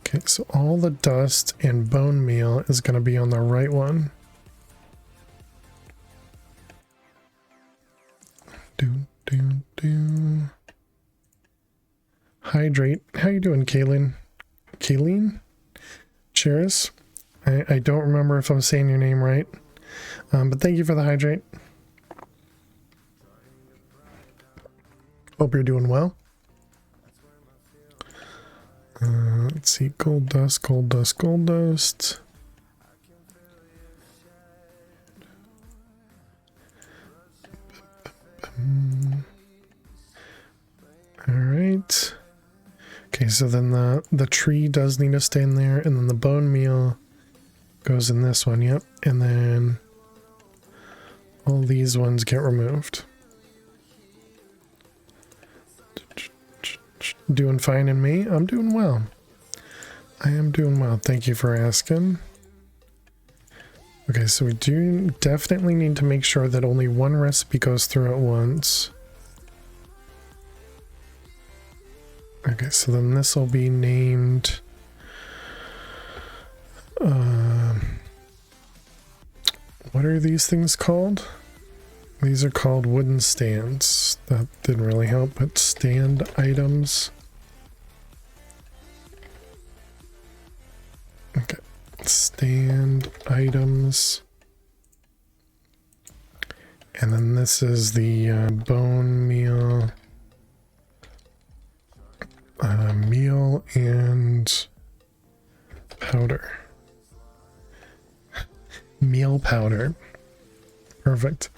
Okay, so all the dust and bone meal is going to be on the right one. Hydrate. How you doing, Kayleen? Kayleen? Cheers. I don't remember if I'm saying your name right, but thank you for the hydrate. Hope you're doing well. Let's see, gold dust. All right. Okay, so then the tree does need to stay in there, and then the bone meal goes in this one, yep. And then all these ones get removed. Doing fine in me? I'm doing well. I am doing well. Thank you for asking. Okay, so we do definitely need to make sure that only one recipe goes through at once. Okay, so then this will be named what are these things called? These are called wooden stands. That didn't really help, but stand items. Okay, stand items. And then this is the bone meal. Meal and powder. Meal powder. Perfect.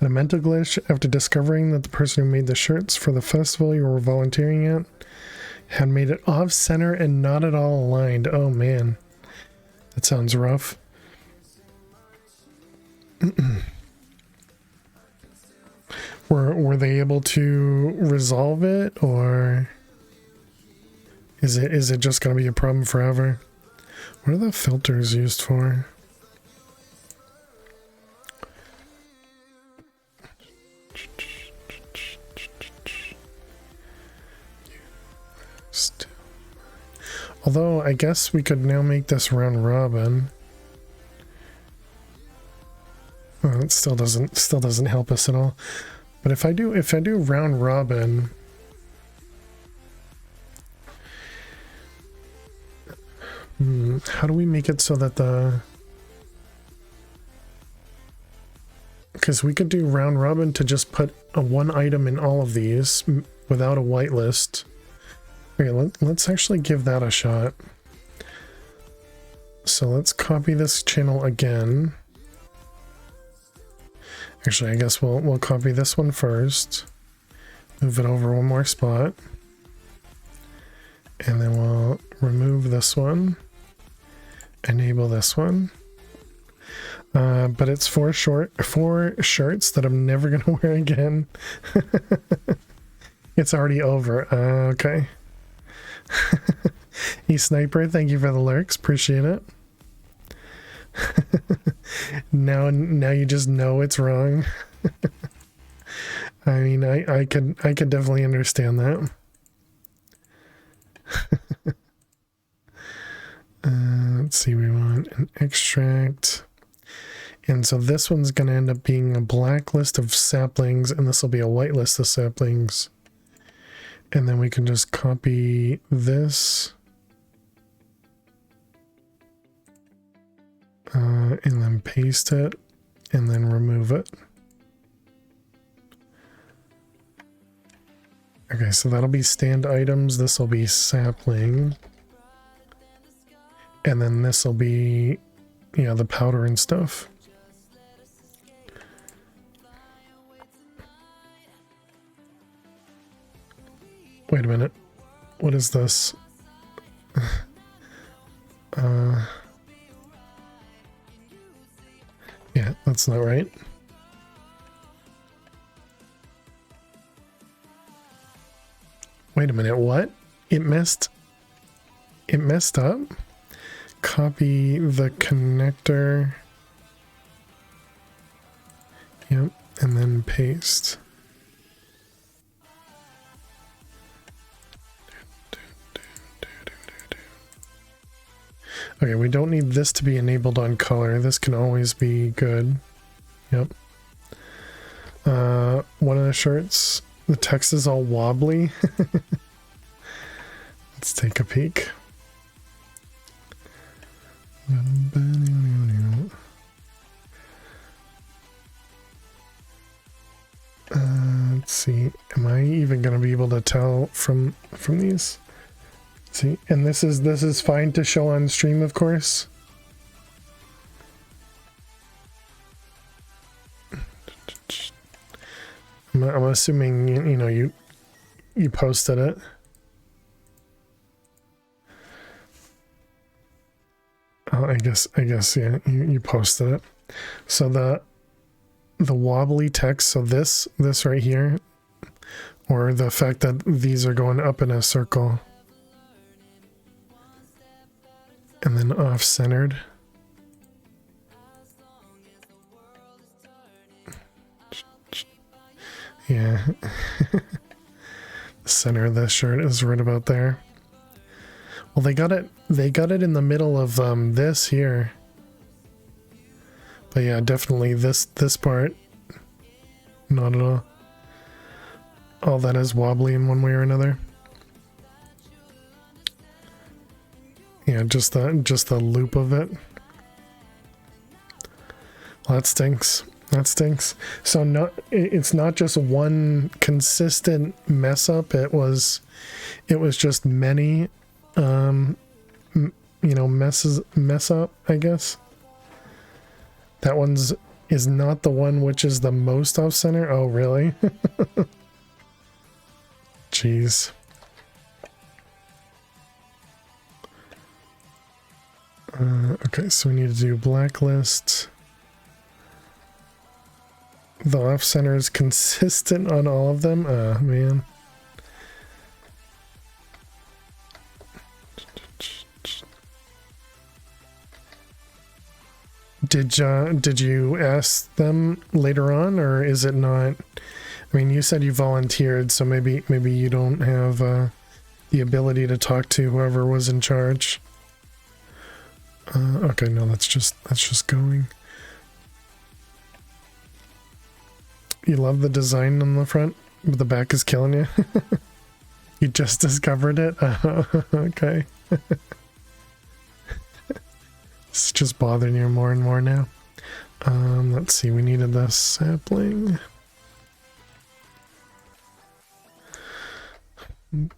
And a mental glitch after discovering that the person who made the shirts for the festival you were volunteering at had made it off center and not at all aligned. Oh man. That sounds rough. Were they able to resolve it, or is it just gonna be a problem forever? What are the filters used for? Although I guess we could now make this round robin. Well, it still doesn't help us at all. But if I do round robin, how do we make it so that because we could do round robin to just put a one item in all of these without a whitelist. Okay, let's actually give that a shot. So let's copy this channel again. Actually, I guess we'll copy this one first. Move it over one more spot. And then we'll remove this one. Enable this one. But it's four shirts that I'm never gonna wear again. It's already over. Okay. Hey Sniper, thank you for the lurks, appreciate it. now you just know it's wrong. I mean, I could definitely understand that. Let's see, we want an extract, and so this one's gonna end up being a black list of saplings, and this will be a white list of saplings. And then we can just copy this. And then paste it. And then remove it. Okay, so that'll be stand items. This will be sapling. And then this will be, yeah, the powder and stuff. Wait a minute. What is this? Yeah, that's not right. Wait a minute, what? It messed up? Copy the connector. Yep, and then paste. Okay, we don't need this to be enabled on color. This can always be good. Yep. One of the shirts, the text is all wobbly. Let's take a peek. Let's see. Am I even going to be able to tell from these? See, and this is fine to show on stream, of course. I'm assuming you know you posted it. Oh, I guess yeah, you posted it. So the wobbly text, so this right here, or the fact that these are going up in a circle. And then off-centered. Yeah. The center of this shirt is right about there. Well, they got it in the middle of this here. But yeah, definitely this part. Not at all. All that is wobbly in one way or another. Yeah, just the loop of it. Well, that stinks. That stinks. So it's not just one consistent mess up. It was just many, mess up, I guess. That is not the one which is the most off center. Oh, really? Jeez. Okay, so we need to do blacklist. The off center is consistent on all of them. Man. Did you ask them later on, or is it not? I mean, you said you volunteered, so maybe you don't have the ability to talk to whoever was in charge. Okay, no, that's just going. You love the design on the front, but the back is killing you. You just discovered it. Okay. It's just bothering you more and more now. Let's see, we needed the sapling. And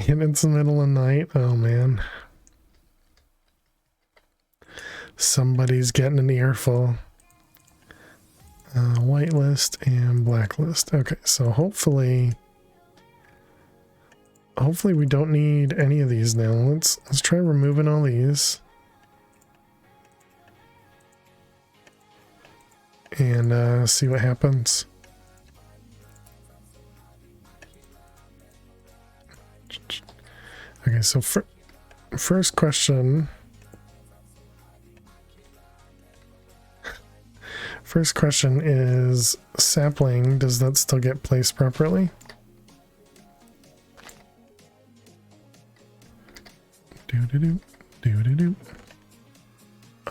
it's the middle of the night. Oh man. Somebody's getting an earful. Whitelist and blacklist. Okay, so hopefully we don't need any of these now. Let's try removing all these. And see what happens. Okay, so first question. First question is sapling. Does that still get placed properly?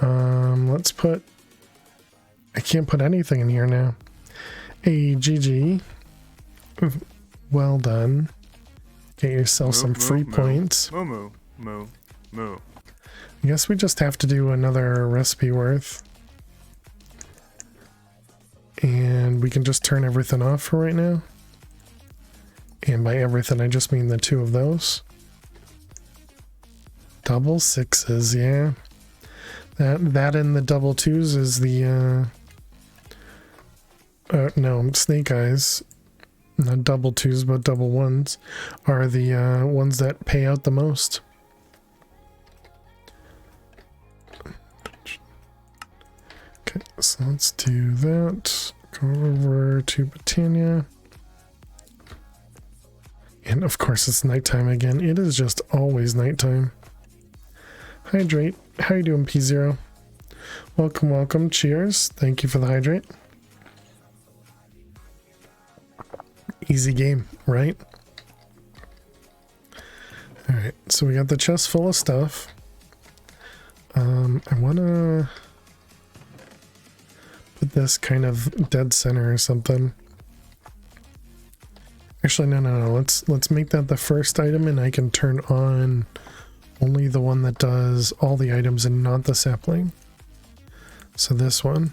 Let's put. I can't put anything in here now. GG. Well done. Get yourself some free points. Moo. I guess we just have to do another recipe worth. And we can just turn everything off for right now. And by everything, I just mean the two of those. Double sixes, yeah. That and the double twos is the, no, snake eyes. Not double twos, but double ones are the ones that pay out the most. Okay, so let's do that. Go over to Britannia. And of course it's nighttime again. It is just always nighttime. Hydrate. How you doing, P0? Welcome, welcome. Cheers. Thank you for the hydrate. Easy game, right? Alright, so we got the chest full of stuff. I wanna put this kind of dead center or something. Actually, no. Let's make that the first item, and I can turn on only the one that does all the items and not the sapling. So this one.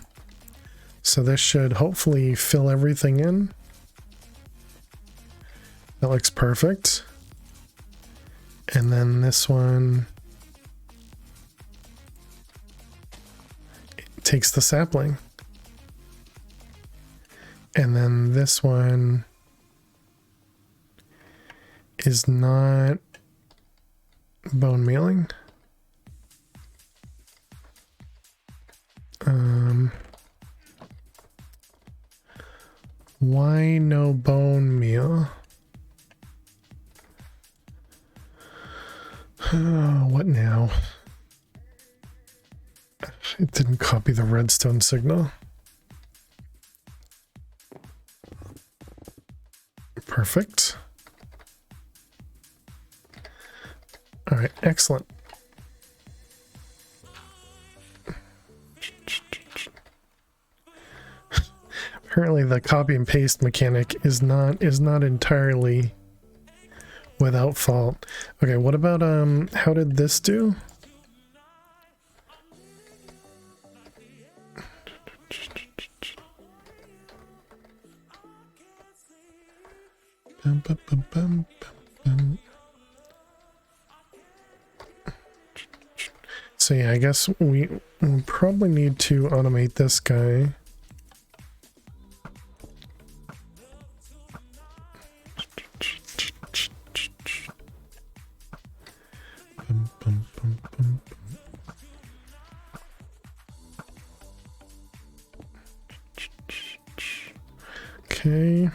So this should hopefully fill everything in. That looks perfect. And then this one takes the sapling. And then this one is not bone mealing. Why no bone meal? What now? It didn't copy the redstone signal. Perfect. All right, excellent. Apparently the copy and paste mechanic is not entirely without fault. Okay, what about how did this do? Bum, bum, bum, bum, bum. So yeah, I guess we probably need to automate this guy. Bum, bum, bum, bum, bum. Okay.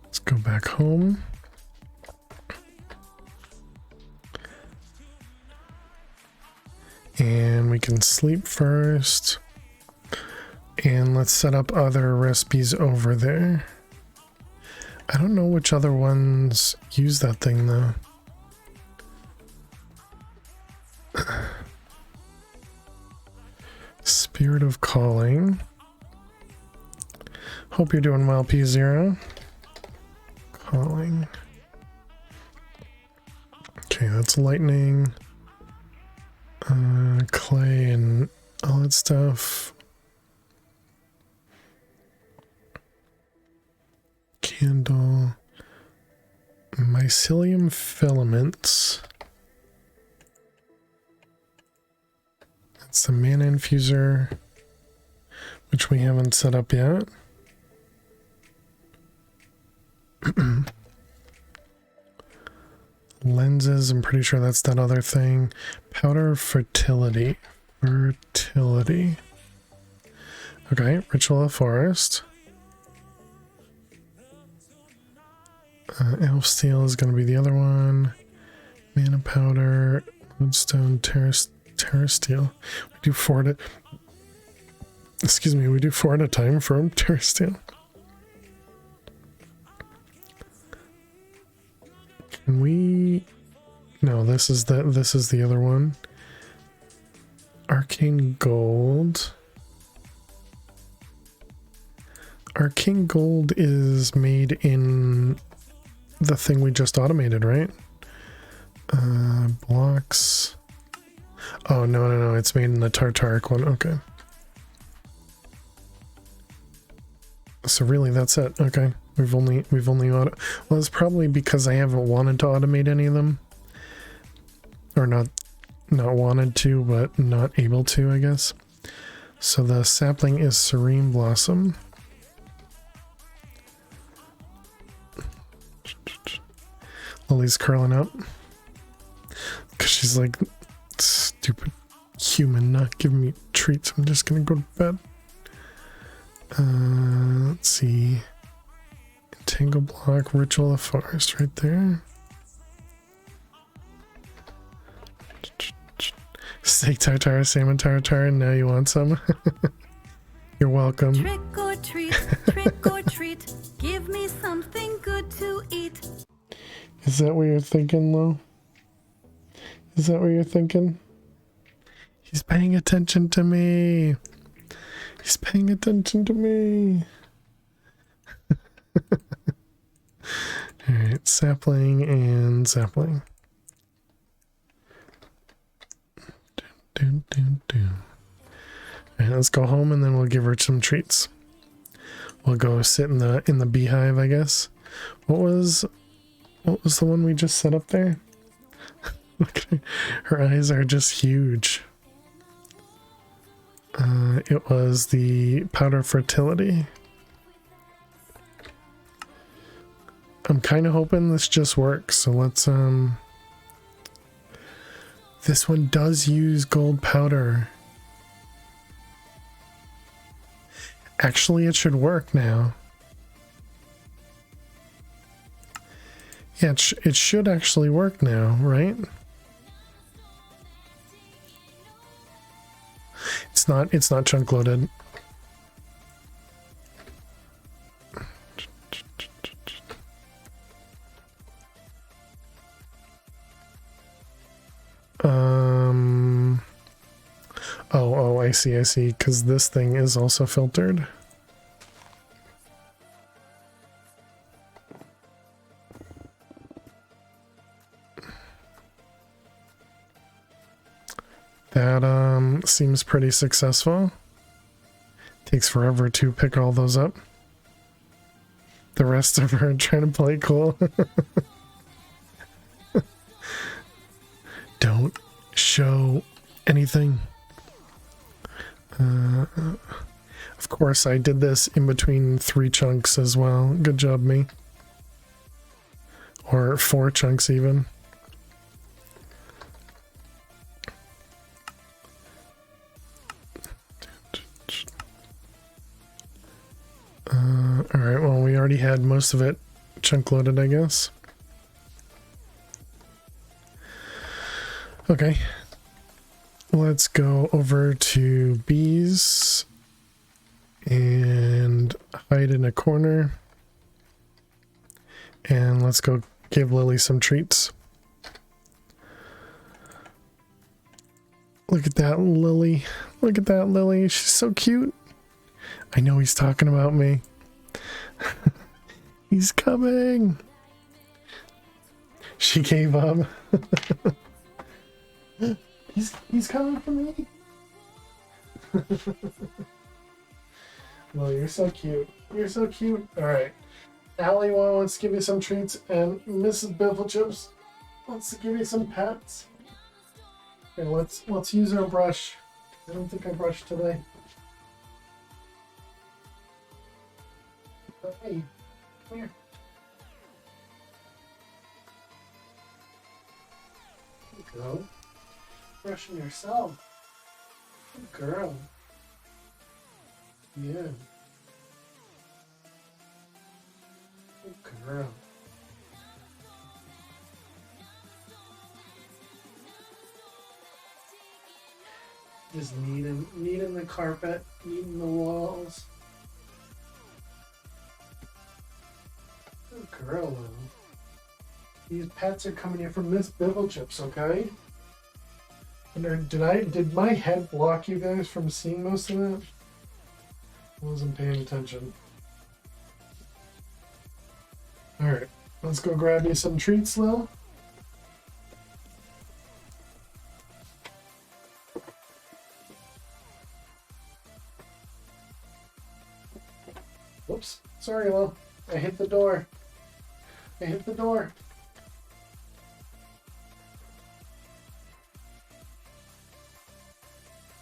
Let's go back home. And we can sleep first. And let's set up other recipes over there. I don't know which other ones use that thing though. Spirit of Calling. Hope you're doing well, P0. Calling. Okay, that's lightning. Clay and all that stuff. Candle. Mycelium filaments. That's the mana infuser, which we haven't set up yet. Lenses, I'm pretty sure that's that other thing. Powder fertility. Fertility. Okay, Ritual of Forest. Elf Steel is going to be the other one. Mana Powder. Woodstone, Terra Steel. We do 4 at a... Excuse me, we do 4 at a time for Terra Steel. Can we... No, this is the other one. Arcane Gold. Arcane Gold is made in the thing we just automated, right? Blocks. Oh, no, it's made in the Tartaric one. Okay. So really that's it. Okay. We've only well, it's probably because I haven't wanted to automate any of them. Or not wanted to, but not able to, I guess. So the sapling is Serene Blossom. Lily's curling up. Because she's like, stupid human not giving me treats. I'm just gonna go to bed. Let's see. Tangle Block, Ritual of Forest right there. Steak tartare, salmon tartare, and now you want some? You're welcome. Trick or treat, give me something good to eat. Is that what you're thinking, Lo? Is that what you're thinking? He's paying attention to me. He's paying attention to me. Alright, sapling and sapling. Alright, let's go home and then we'll give her some treats. We'll go sit in the beehive, I guess. What was the one we just set up there? Look at her. Her eyes are just huge. It was the powder fertility. I'm kind of hoping this just works, so let's this one does use gold powder. Actually, it should work now. Yeah, it should actually work now, right? It's not chunk loaded. Oh, I see, because this thing is also filtered. That seems pretty successful. Takes forever to pick all those up. The rest of her trying to play cool. Don't show anything. Of course, I did this in between 3 chunks as well. Good job, me. Or 4 chunks even. Alright, well, we already had most of it chunk loaded, I guess. Okay. Let's go over to bees and hide in a corner. And let's go give Lily some treats. Look at that Lily. Look at that Lily. She's so cute. I know he's talking about me. He's coming. She gave up. He's coming for me. Well, you're so cute. You're so cute. All right. Allie wants to give you some treats, and Mrs. Bifflechips wants to give you some pets. Okay, let's use our brush. I don't think I brushed today. Hey, come here. There you go. Brushing yourself. Good girl. Yeah. Good girl. Just kneading the carpet, kneading the walls. Good girl, Lily. These pets are coming in from Miss Bifflechips, okay? And did my head block you guys from seeing most of that? I wasn't paying attention. Alright, let's go grab you some treats, Lil. Whoops, sorry, Lil. I hit the door. I hit the door.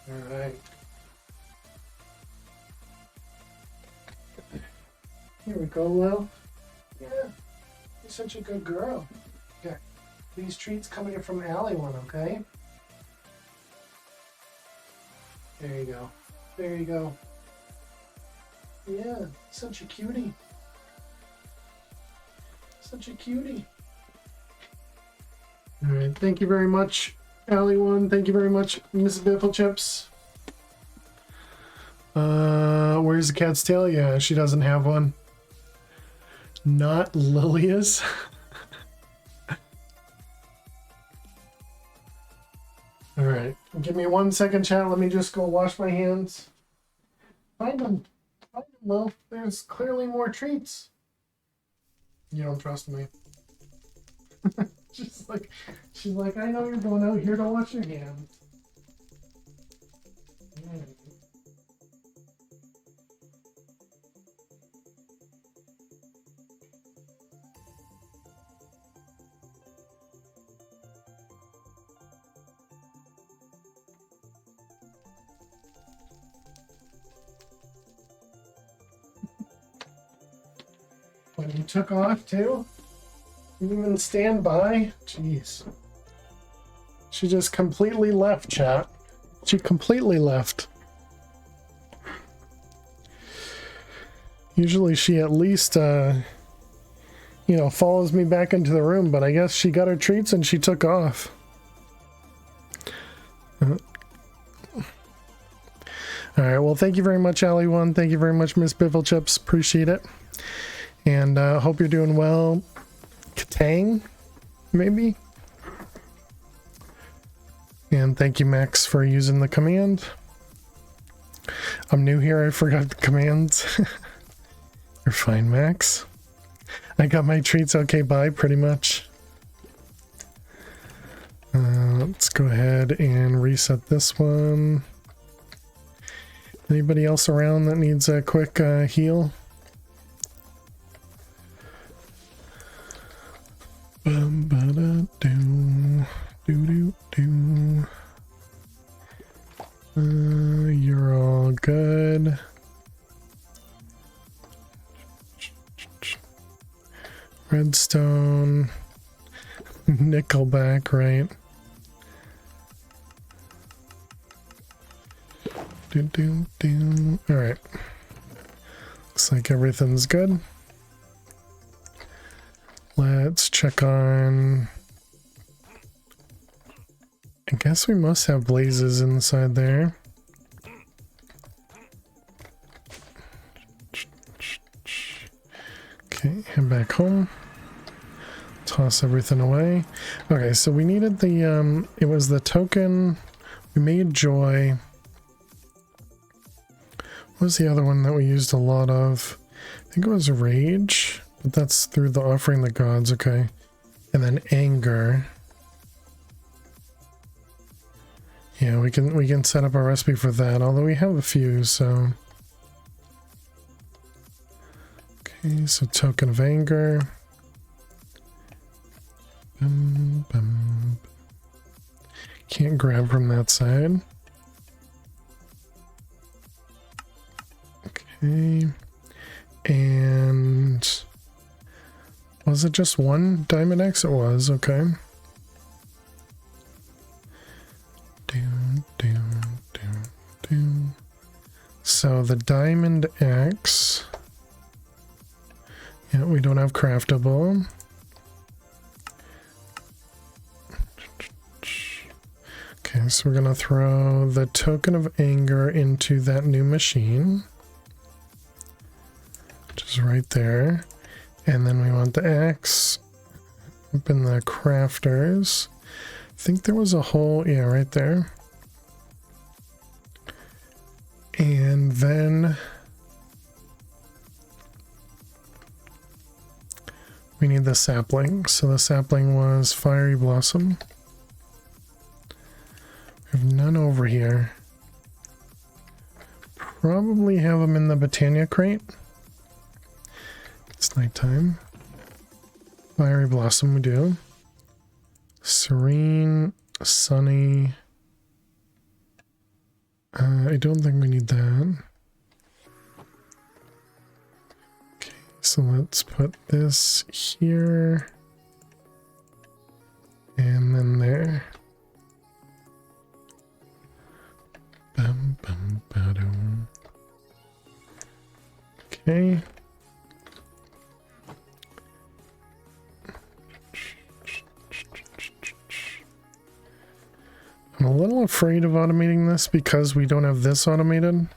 Alright. Here we go, Lil. Yeah, you're such a good girl. Got these treats coming in from Allie one, okay? There you go. There you go. Yeah, such a cutie. Such a cutie. Alright, thank you very much, Allie one. Thank you very much, Mrs. Bifflechips. Where's the cat's tail? Yeah, she doesn't have one. Not Lilia's. Alright, give me 1 second, chat. Let me just go wash my hands. Find them. Find them, Lil. There's clearly more treats. You don't trust me. she's like, I know you're going out here to wash your hands. Yeah. But you took off too? You didn't even stand by? Jeez. She just completely left, chat. She completely left. Usually she at least, follows me back into the room, but I guess she got her treats and she took off. Alright, well, thank you very much, Allie1. Thank you very much, Miss Bifflechips. Appreciate it. And hope you're doing well. Katang, maybe? And thank you, Max, for using the command. I'm new here, I forgot the commands. You're fine, Max. I got my treats okay, bye, pretty much. Let's go ahead and reset this one. Anybody else around that needs a quick heal? Bum, ba, da, do, do, do, do. You're all good. Redstone. Nickelback, right? Do, do, do. All right. Looks like everything's good. Let's check on... I guess we must have blazes inside there. Okay, head back home. Toss everything away. Okay, so we needed the, it was the token. We made joy. What was the other one that we used a lot of? I think it was rage, but that's through the offering the gods, okay. And then anger. Yeah, we can set up a recipe for that, although we have a few, so. Okay, so token of anger. Bum, bum. Can't grab from that side. Okay. And was it just one Diamond X? It was, okay. So the Diamond X. Yeah, we don't have craftable. Okay, so we're gonna throw the token of anger into that new machine, which is right there. And then we want the X up in the crafters. I think there was a hole, yeah, right there. And then we need the sapling. So the sapling was Fiery Blossom. We have none over here. Probably have them in the Botania crate. It's nighttime. Fiery Blossom we do. Serene, Sunny. I don't think we need that. Okay, so let's put this here. And then there. Bum, bum, ba-dum. Okay. I'm a little afraid of automating this because we don't have this automated.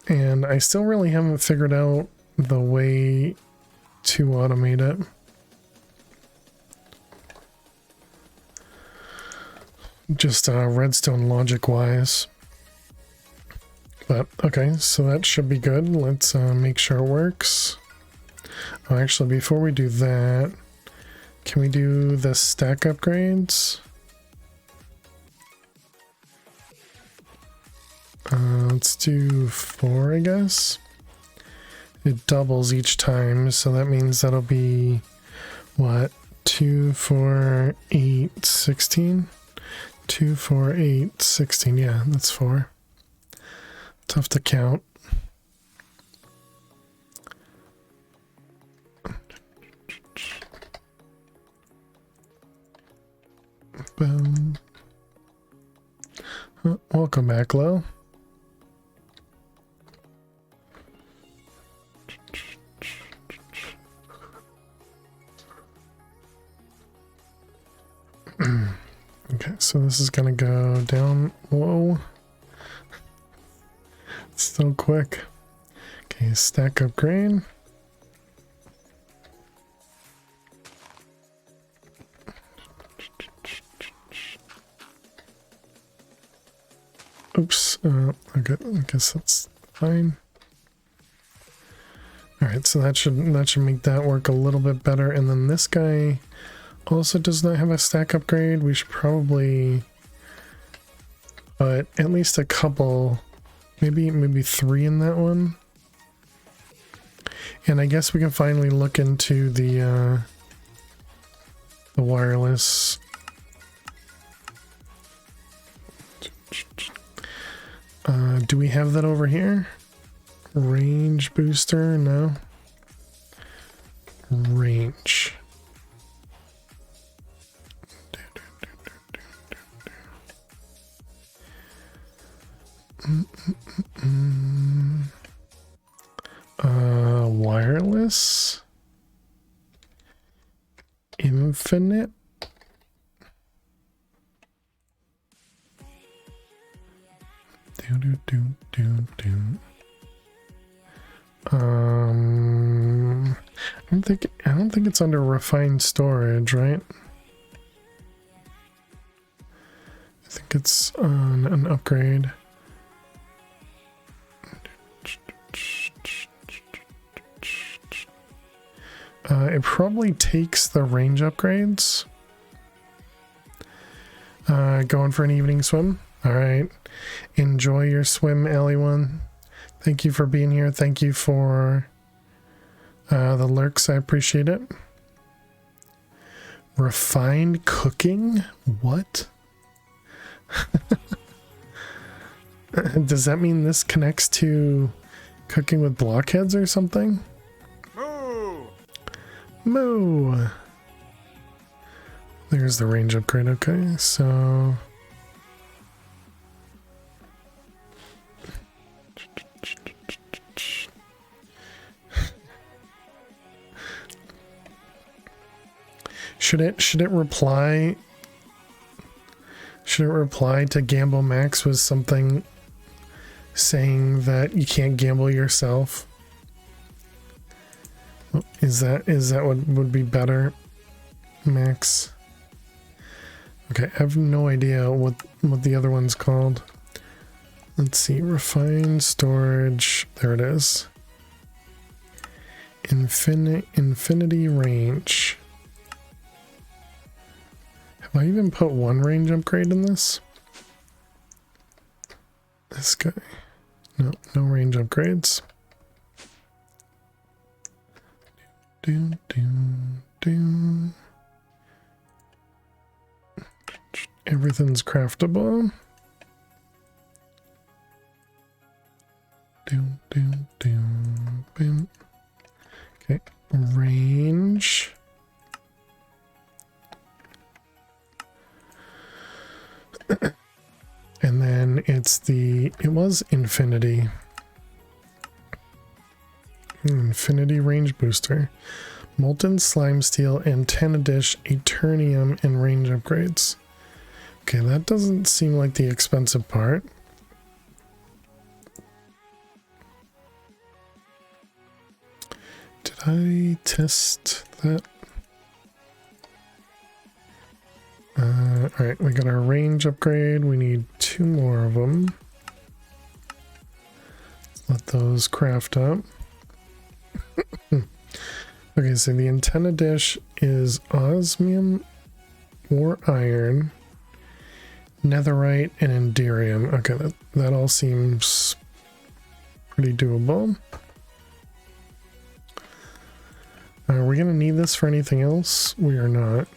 And I still really haven't figured out the way to automate it. Just redstone logic wise. But okay, so that should be good. Let's make sure it works. Oh, actually, before we do that, can we do the stack upgrades? Let's do 4, I guess. It doubles each time, so that means that'll be what? 2, 4, 8, 16? 2, 4, 8, 16. Yeah, that's 4. Tough to count. Boom. Oh, welcome back, Lo. Okay, so this is gonna go down. Whoa. It's so quick. Okay, stack upgrade. oops. Okay, I guess that's fine. All right, so that should make that work a little bit better. And then this guy also does not have a stack upgrade. We should probably put at least a couple, maybe 3 in that one. And I guess we can finally look into the wireless. Do we have that over here? Range booster? No. Range. Wireless. Infinite. I don't think it's under refined storage, right? I think it's on an upgrade. It probably takes the range upgrades. Going for an evening swim. All right. Enjoy your swim, Alley1. Thank you for being here. Thank you for the lurks. I appreciate it. Refined cooking? What? Does that mean this connects to cooking with blockheads or something? Moo! Moo! There's the range upgrade. Okay, so... Should it reply? Should it reply to Gamble Max with something saying that you can't gamble yourself? Is that what would be better, Max? Okay, I have no idea what the other one's called. Let's see, refined storage. There it is. Infinity range. Have I even put one range upgrade in this? This guy. No range upgrades. Everything's craftable. Okay, range. And then it was infinity range booster, molten slime steel, antenna dish, eternium, and range upgrades. Okay, that doesn't seem like the expensive part. Did I test that? Alright, we got our range upgrade. We need 2 more of them. Let those craft up. Okay, so the antenna dish is osmium or iron, netherite, and enderium. Okay, that all seems pretty doable. Are we going to need this for anything else? We are not.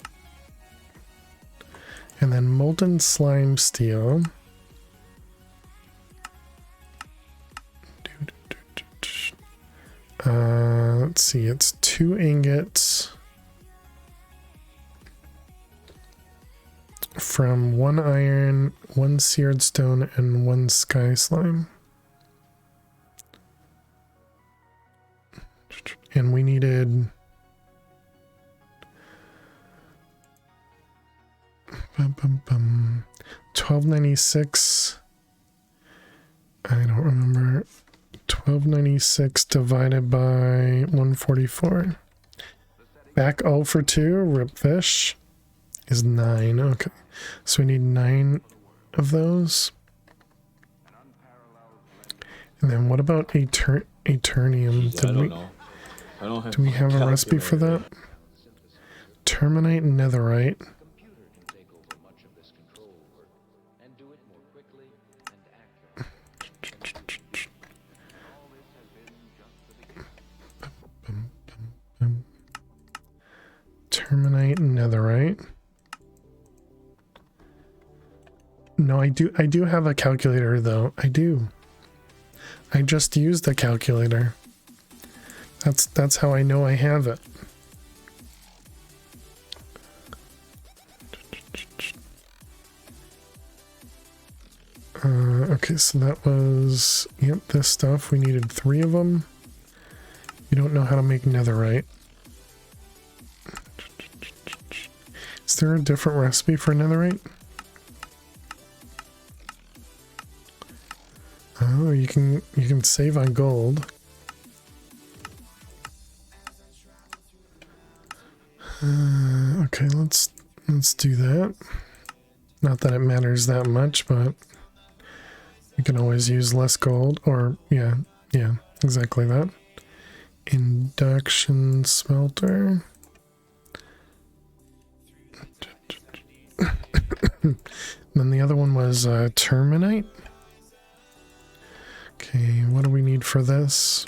And then molten slime steel. Let's see, it's 2 ingots from 1 iron, 1 seared stone, and 1 sky slime. And we needed 1296. I don't remember. 1296 divided by 144. Back 0 for 2. Rip fish is 9. Okay, so we need 9 of those. And then what about Aeternium? Jeez, I don't know. I don't have Do we my have a recipe for that? calculator. Terminite and netherite. Terminite and netherite. No, I do have a calculator though. I do. I just used the calculator. That's how I know I have it. Okay, so that was, yep, this stuff. We needed 3 of them. You don't know how to make netherite. Is there a different recipe for netherite? Oh, you can save on gold. Okay, let's do that. Not that it matters that much, but you can always use less gold, or yeah, exactly that. Induction smelter. Then the other one was terminite. Okay, what do we need for this?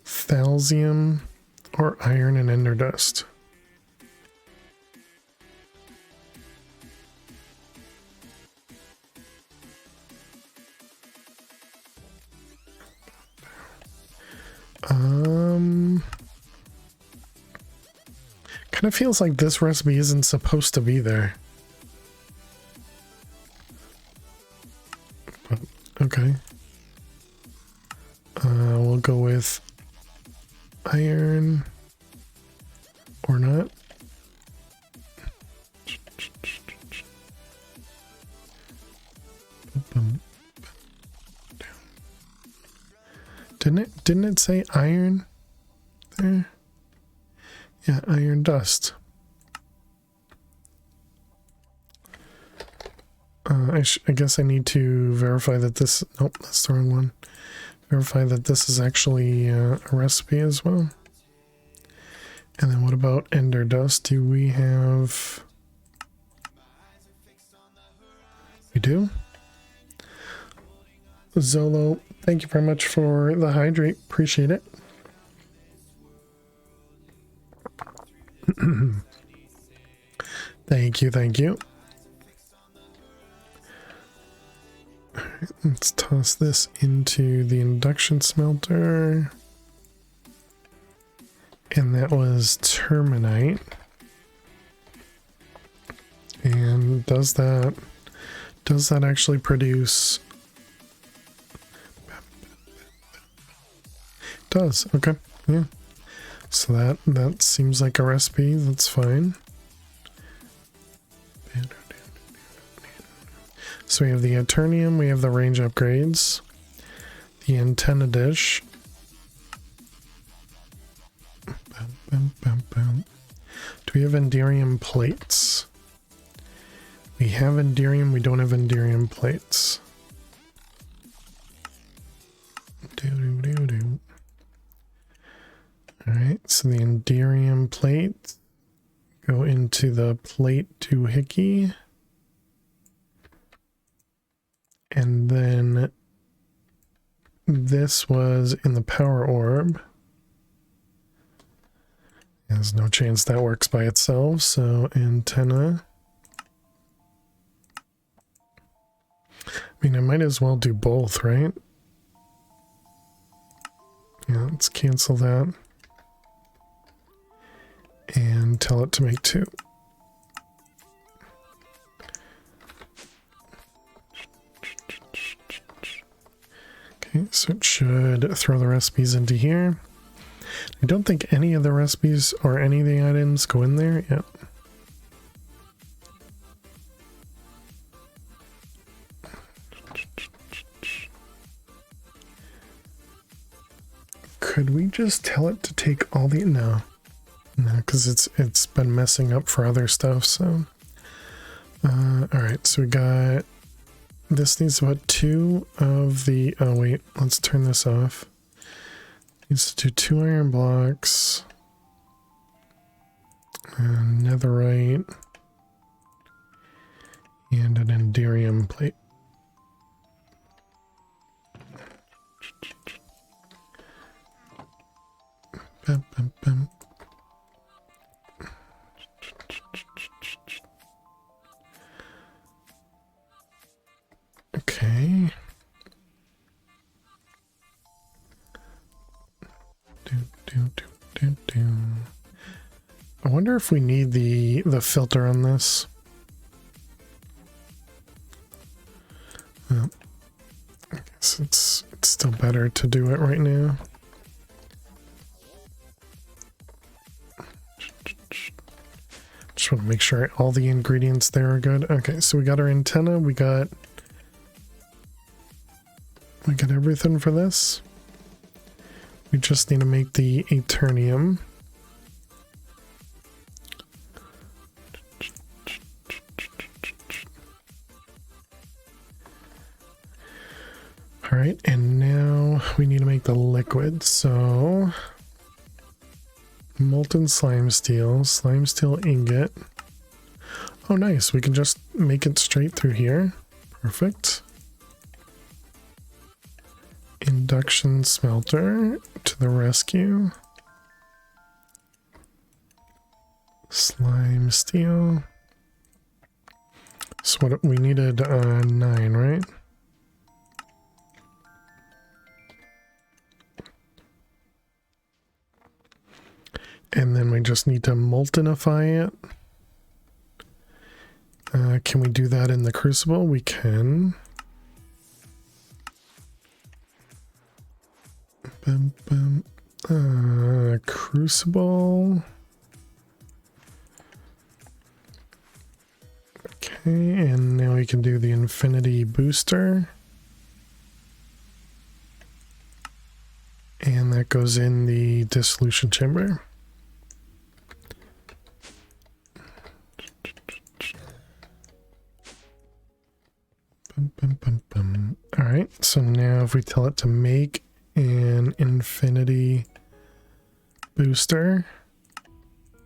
Thalcium or iron and ender dust. Kind of feels like this recipe isn't supposed to be there. But, okay. We'll go with iron or not. Didn't it say iron there? Yeah, iron dust. I guess I need to verify that this, nope, that's the wrong one. Verify that this is actually a recipe as well. And then what about ender dust? Do we have... We do? Zolo, thank you very much for the hydrate. Appreciate it. Thank you, thank you. All right, let's toss this into the induction smelter. And that was terminite. And does that actually produce... Does, okay, yeah. So that seems like a recipe, that's fine. So we have the Aeternium, we have the range upgrades, the antenna dish. Do we have Enderium plates? We have Enderium, we don't have Enderium plates. Alright, so the Enderium plate go into the plate doohickey. And then this was in the power orb. There's no chance that works by itself, so antenna. I mean, I might as well do both, right? Yeah, let's cancel that. And tell it to make 2. Okay, so it should throw the recipes into here. I don't think any of the recipes or any of the items go in there. Yep. Could we just tell it to take all the... No, because it's been messing up for other stuff, so... Alright, so we got this needs to put 2 of the, oh wait, let's turn this off. Needs to do 2 iron blocks, netherite, and an enderium plate. Bum, bum, bum. Okay. I wonder if we need the filter on this. Well, I guess it's still better to do it right now. Just want to make sure all the ingredients there are good. Okay, so we got our antenna, we got everything for this. We just need to make the Eternium. All right, and now we need to make the liquid. So molten slime steel ingot. Oh, nice. We can just make it straight through here. Perfect. Induction smelter to the rescue. Slime steel. So what we needed 9, right? And then we just need to moltenify it. Can we do that in the crucible? We can. Crucible. Okay, and now we can do the infinity booster. And that goes in the dissolution chamber. All right, so now if we tell it to make an infinity booster,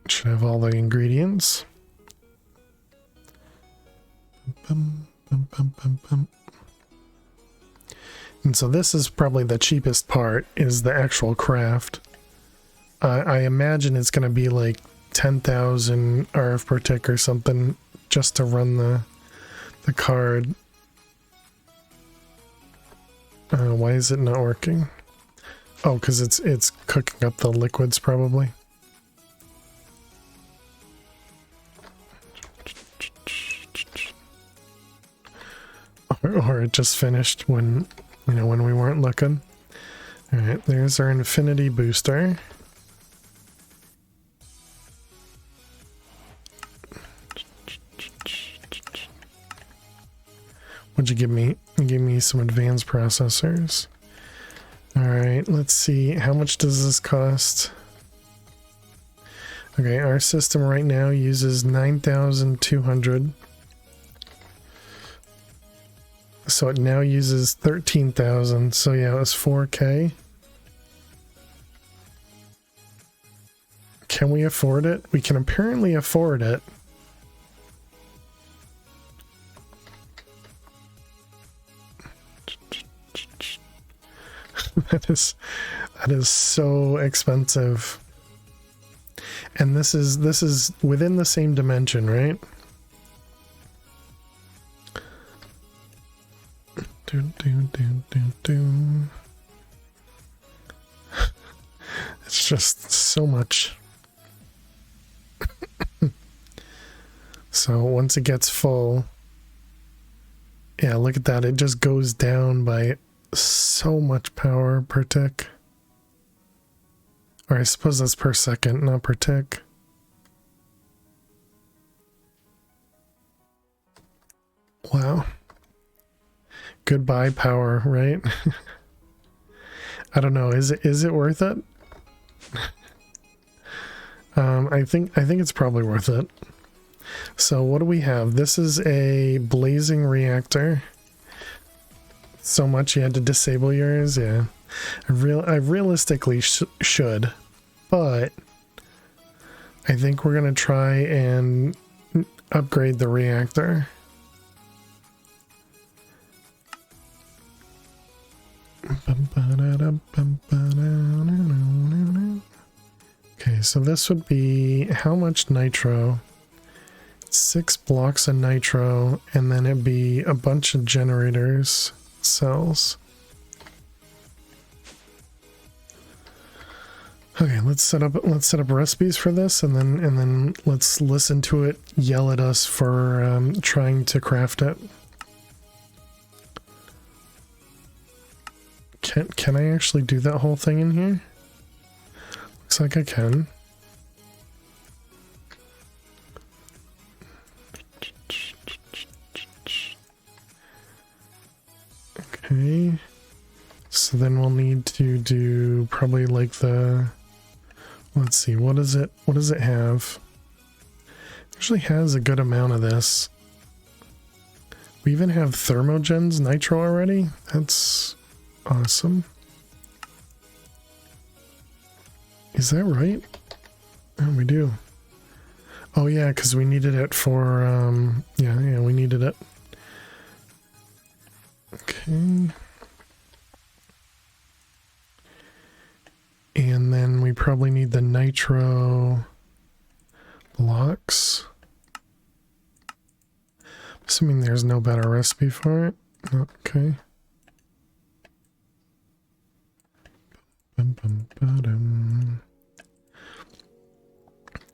it should have all the ingredients. And so this is probably the cheapest part, is the actual craft. I imagine it's going to be like 10,000 RF per tick or something just to run the card. Why is it not working? Oh, because it's cooking up the liquids probably. Or it just finished when, when we weren't looking. All right, there's our infinity booster. What'd you give me? You gave me some advanced processors. All right, let's see. How much does this cost? Okay, our system right now uses 9,200. So it now uses 13,000. So yeah, it's 4K. Can we afford it? We can apparently afford it. That is so expensive. And this is within the same dimension, right? It's just so much. So once it gets full, yeah, look at that. It just goes down by so much power per tick. Or I suppose that's per second, not per tick. Wow. Goodbye power, right? I don't know. Is it worth it? I think it's probably worth it. So what do we have? This is a blazing reactor. so much you had to disable yours. Yeah, I realistically should, but I think we're gonna try and upgrade the reactor. Okay, so this would be how much nitro? 6 blocks of nitro, and then it'd be a bunch of generators cells. Okay, let's set up recipes for this, and then let's listen to it yell at us for trying to craft it. Can I actually do that whole thing in here? Looks like I can. Okay. So then we'll need to do probably like the, let's see, what does it have? It actually has a good amount of this. We even have thermogens nitro already. That's awesome. Is that right? Oh, we do. Oh yeah, because we needed it for yeah, we needed it. Okay. And then we probably need the nitro blocks. Assuming there's no better recipe for it. Okay.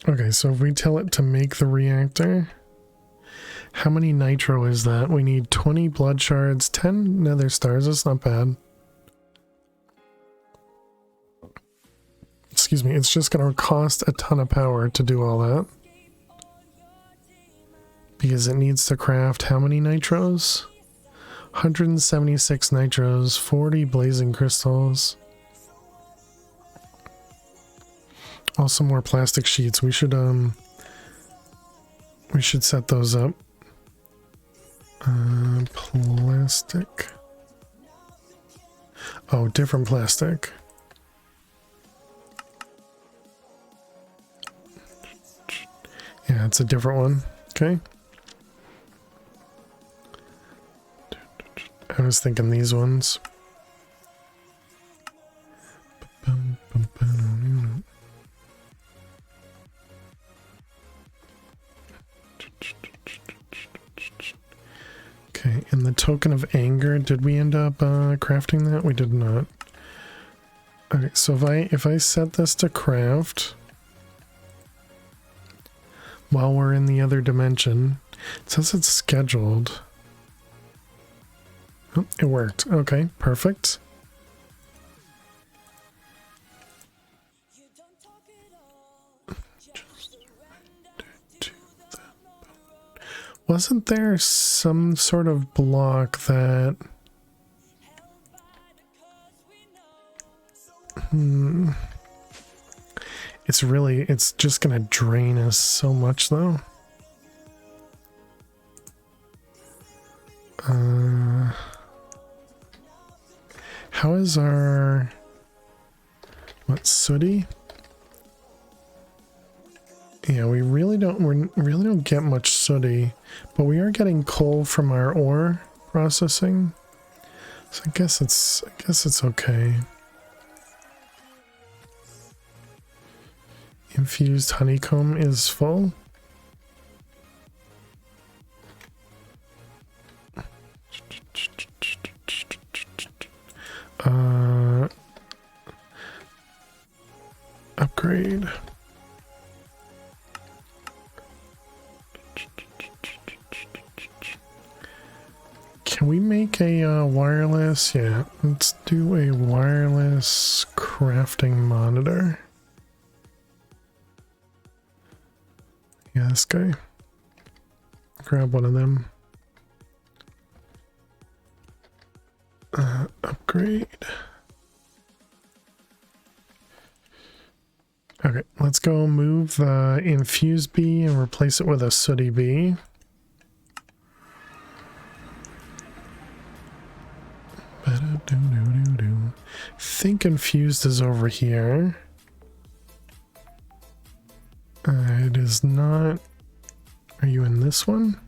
Okay, so if we tell it to make the reactor, how many nitro is that? We need 20 blood shards, 10 nether stars. That's not bad. Excuse me, it's just going to cost a ton of power to do all that. Because it needs to craft how many nitros? 176 nitros, 40 blazing crystals. Also more plastic sheets. We should set those up. Plastic. Oh, different plastic. Yeah, it's a different one. Okay. I was thinking these ones. Okay, and the token of anger, did we end up crafting that? We did not. Okay, so if I set this to craft while we're in the other dimension, it says it's scheduled. Oh, it worked. Okay, perfect. Wasn't there some sort of block that... It's just gonna drain us so much though. How is our... What, sooty? Yeah, we really don't get much sooty, but we are getting coal from our ore processing. So I guess it's okay. Infused honeycomb is full. Upgrade. Can we make a wireless? Yeah, let's do a wireless crafting monitor. Yeah, this guy. Grab one of them. Upgrade. Okay, let's go move the infused bee and replace it with a sooty bee. think infused is over here. It is not. Are you in this one?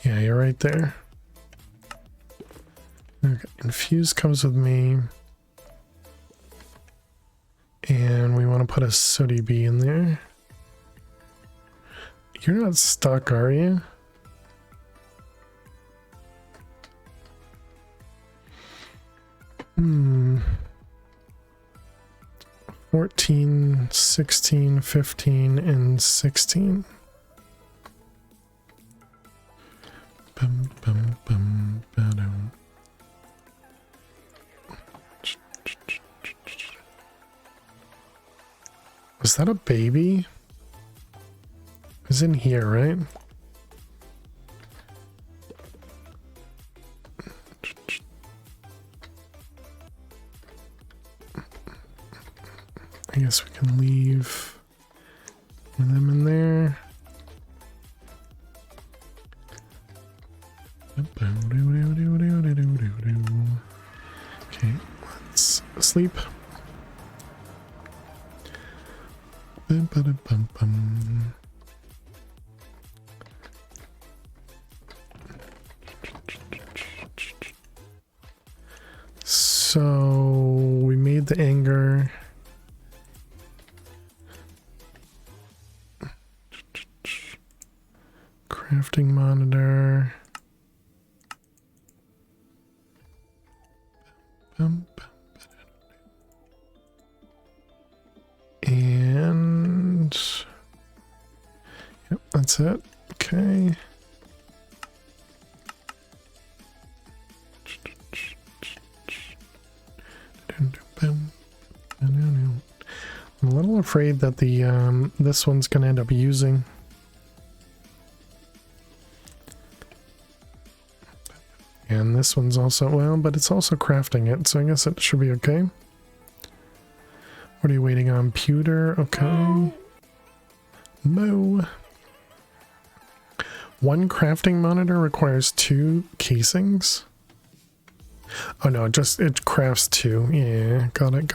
Yeah, you're right there. Okay, infused comes with me. And we want to put a sooty bee in there. You're not stuck, are you? Hmm. 14, 16, 15, and 16. Bum, bum, bum, ba-dum. Was that a baby? It's in here, right? I guess we can leave them in there. Okay, let's sleep. So we made the anger. Crafting monitor. And yep, that's it. Okay. I'm a little afraid that the this one's gonna end up using. And this one's also, well, but it's also crafting it, so I guess it should be okay. What are you waiting on? Pewter, okay. Mo. One crafting monitor requires 2 casings. Oh no, it crafts 2. Yeah, got it.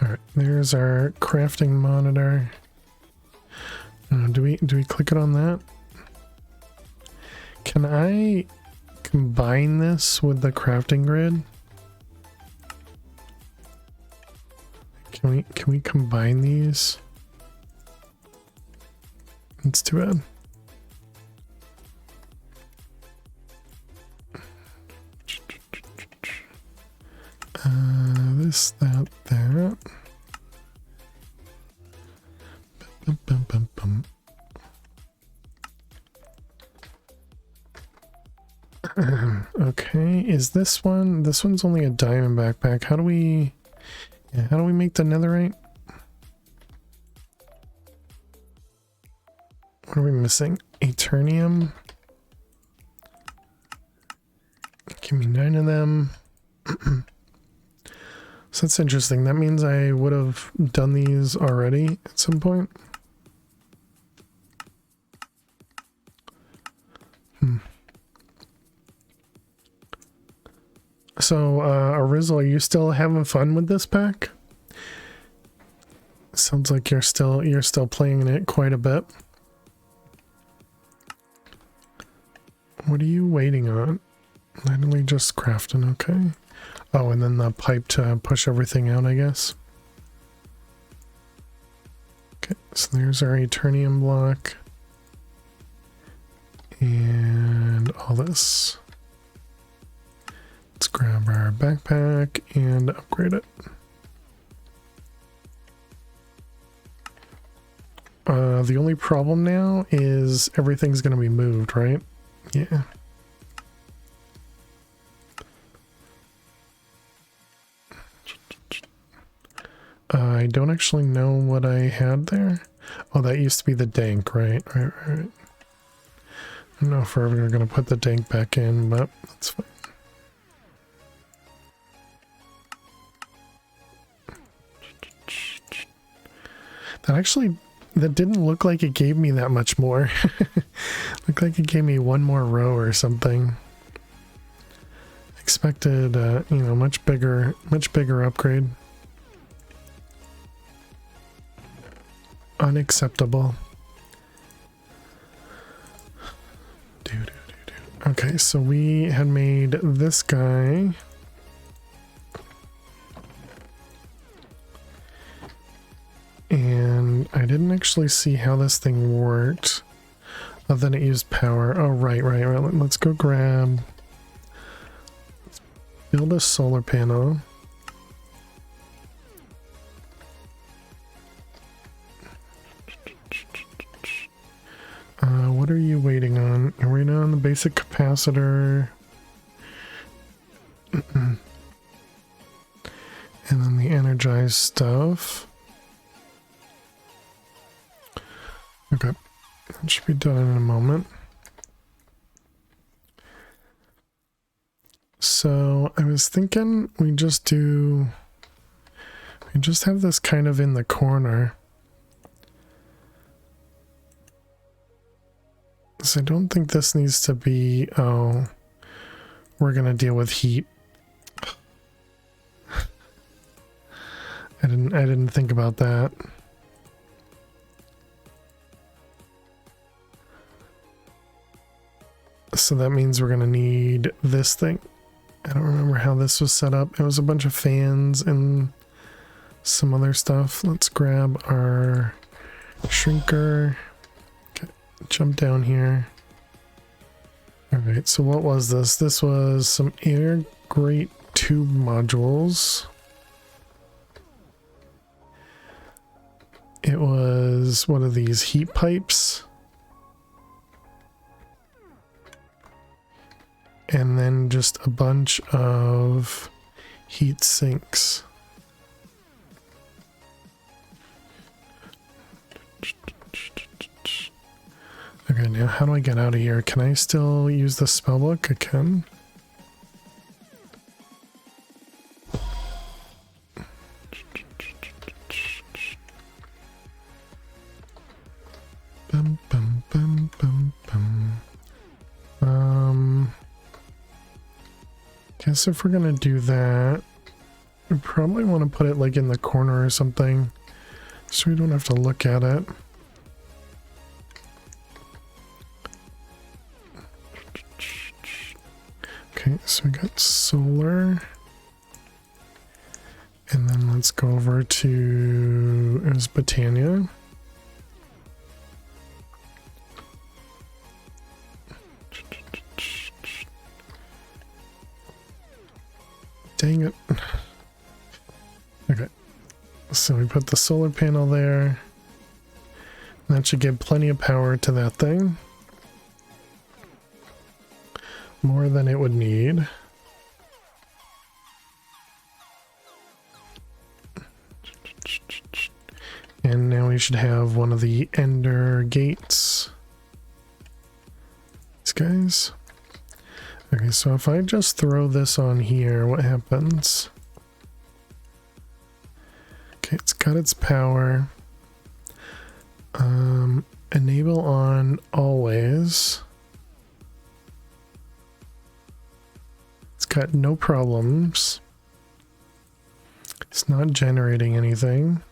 Alright, there's our crafting monitor. Do we click it on that? Can I combine this with the crafting grid? Can we combine these? It's too bad. This, that. Okay, is this one? This one's only a diamond backpack. How do we make the netherite? What are we missing? Eternium. Give me 9 of them. So that's interesting. That means I would have done these already at some point. So, Arizzle, are you still having fun with this pack? Sounds like you're still playing it quite a bit. What are you waiting on? Literally just crafting, okay. Oh, and then the pipe to push everything out, I guess. Okay, so there's our Eternium block. And all this. Let's grab our backpack and upgrade it. The only problem now is everything's going to be moved, right? Yeah. I don't actually know what I had there. Oh, that used to be the dank, right? Right. I don't know if we're ever going to put the dank back in, but that's fine. That actually, that didn't look like it gave me that much more. Looked like it gave me one more row or something. Expected, you know, much bigger upgrade. Unacceptable. Okay, so we had made this guy. And I didn't actually see how this thing worked. Other than it used power. Oh, right. Let's go grab... Build a solar panel. What are you waiting on? You're waiting on the basic capacitor. And then the energized stuff. Okay. That should be done in a moment. So I was thinking we just have this kind of in the corner. So I don't think this needs to be, oh, we're gonna deal with heat. I didn't think about that. So that means we're gonna need this thing. I don't remember how this was set up. It was a bunch of fans and some other stuff. Let's grab our shrinker. Okay, jump down here. Alright, so what was this? This was some air grate tube modules. It was one of these heat pipes. And then just a bunch of heat sinks. Okay, now how do I get out of here? Can I still use the spellbook? I can. Bum, bum, bum, bum, bum. Guess if we're gonna do that, we probably want to put it like in the corner or something, so we don't have to look at it. Okay, so we got solar. And then let's go over to, it was Britannia. Dang it. Okay, so we put the solar panel there. That should give plenty of power to that thing. More than it would need. And now we should have one of the ender gates. These guys. Okay, so if I just throw this on here, what happens? Okay, it's got its power. Enable on always. It's got no problems. It's not generating anything.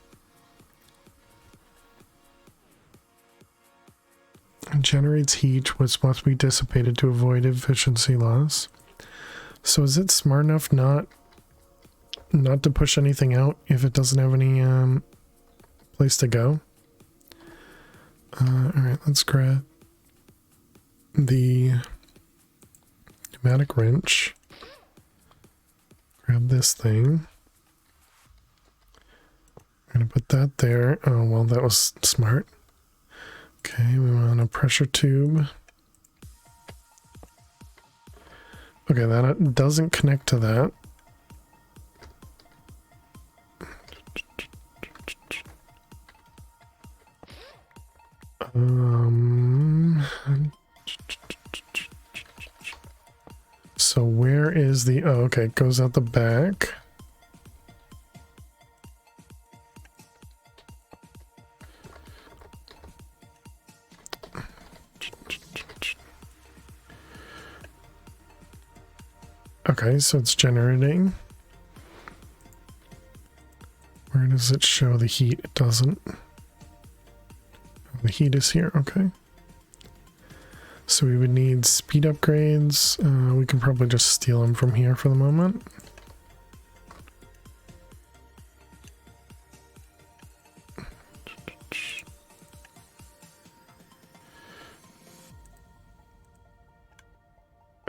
It generates heat, which must be dissipated to avoid efficiency loss. So is it smart enough not to push anything out if it doesn't have any place to go? Alright, let's grab the pneumatic wrench. Grab this thing. I'm gonna put that there. Oh, well, that was smart. Okay, we want a pressure tube. Okay, that doesn't connect to that. So where is the, oh, okay, it goes out the back. Okay, so it's generating. Where does it show the heat? It doesn't. The heat is here, okay. So we would need speed upgrades. We can probably just steal them from here for the moment.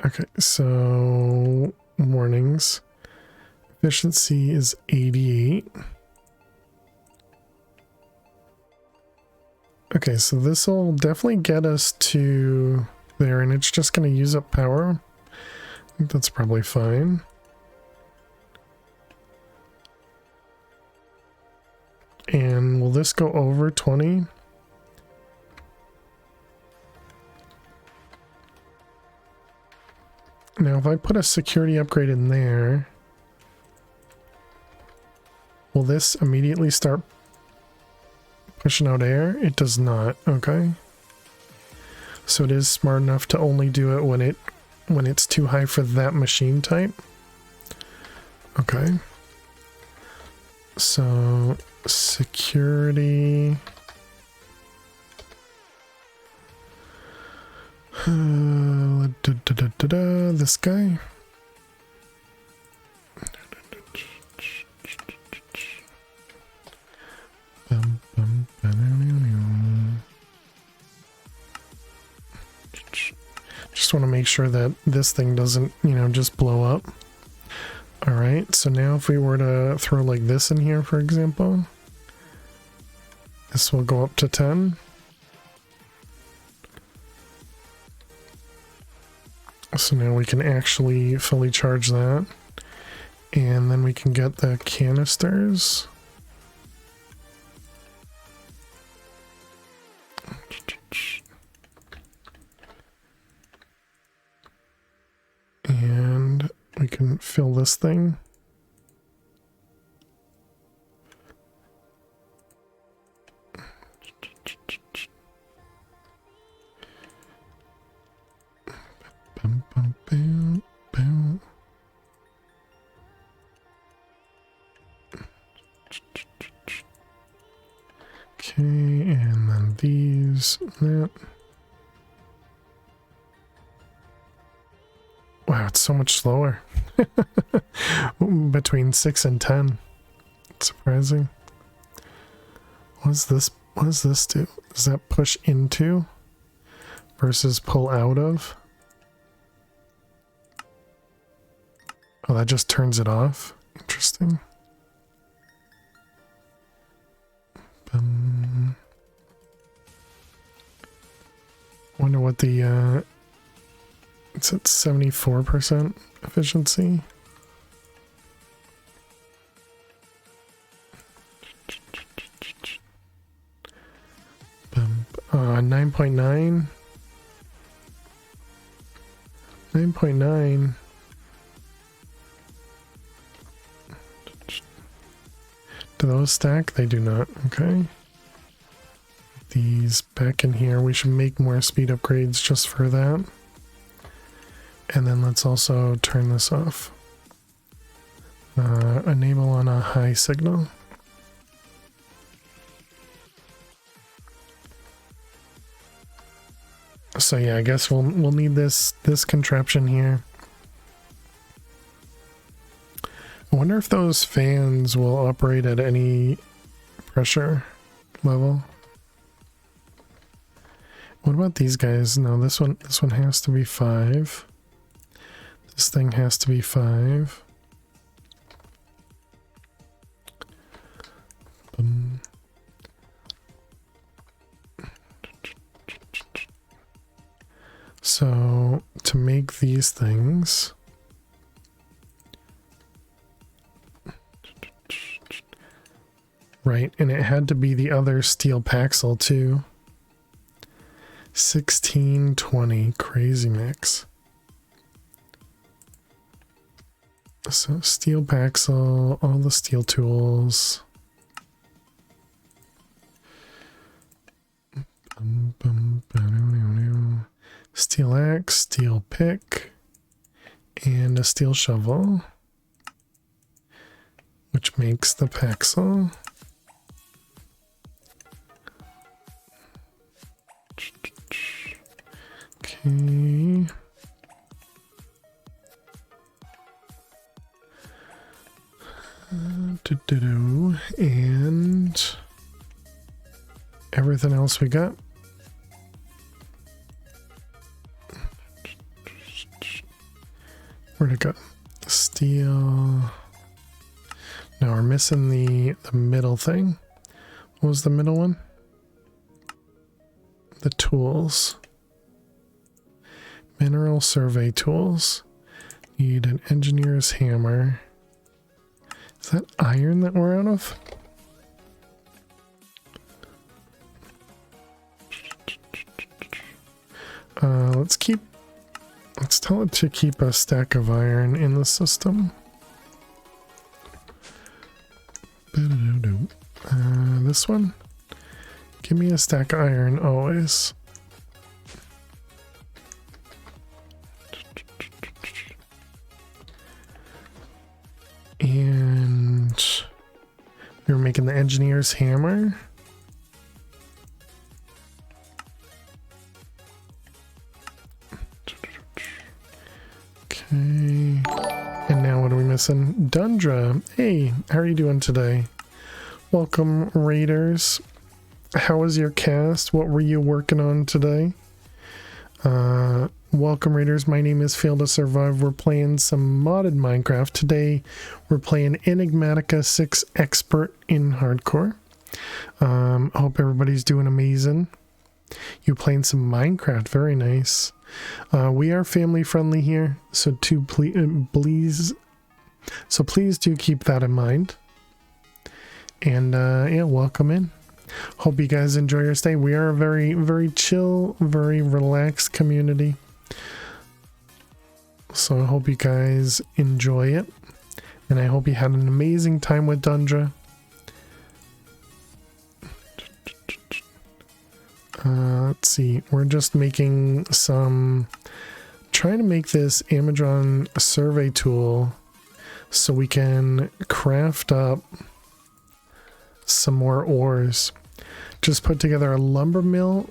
Okay, so warnings. Efficiency is 88. Okay, so this will definitely get us to there, and it's just going to use up power. I think that's probably fine. And will this go over 20? Now, if I put a security upgrade in there, will this immediately start pushing out air? It does not. Okay. So it is smart enough to only do it when it's too high for that machine type. Okay. So security. This guy. Just want to make sure that this thing doesn't, just blow up. All right, so now if we were to throw like this in here, for example, this will go up to 10. So now we can actually fully charge that. And then we can get the canisters. And we can fill this thing. Bum, bum, bum, bum. Okay, and then these, that. Wow, it's so much slower. Between 6 and 10. It's surprising. What does this do? Does that push into versus pull out of? Oh, that just turns it off. Interesting. Wonder what the it's at 74% efficiency. Bum, 9.9. 9.9. Do those stack? They do not. Okay. These back in here. We should make more speed upgrades just for that. And then let's also turn this off. Enable on a high signal. So yeah, I guess we'll need this contraption here. I wonder if those fans will operate at any pressure level. What about these guys? No, this one has to be 5. This thing has to be 5. So to make these things, right, and it had to be the other steel paxel too. 1620, crazy mix. So steel paxel, all the steel tools. Steel axe, steel pick, and a steel shovel, which makes the paxel. Okay. And everything else we got. Where'd it go? Steel. No, we're missing the middle thing. What was the middle one? The tools. Mineral survey tools. Need an engineer's hammer. Is that iron that we're out of? Let's tell it to keep a stack of iron in the system. This one? Give me a stack of iron always. And we were making the engineer's hammer. Okay. And now what are we missing? Dundra. Hey, how are you doing today? Welcome, Raiders. How was your cast? What were you working on today? Welcome, Raiders. My name is Fail to Survive. We're playing some modded Minecraft. Today, we're playing Enigmatica 6 Expert in Hardcore. Hope everybody's doing amazing. You playing some Minecraft. Very nice. We are family friendly here, so please do keep that in mind. And yeah, welcome in. Hope you guys enjoy your stay. We are a very, very chill, very relaxed community. So I hope you guys enjoy it. And I hope you had an amazing time with Dundra. Let's see. We're just making trying to make this Amazon survey tool so we can craft up some more ores. Just put together a lumber mill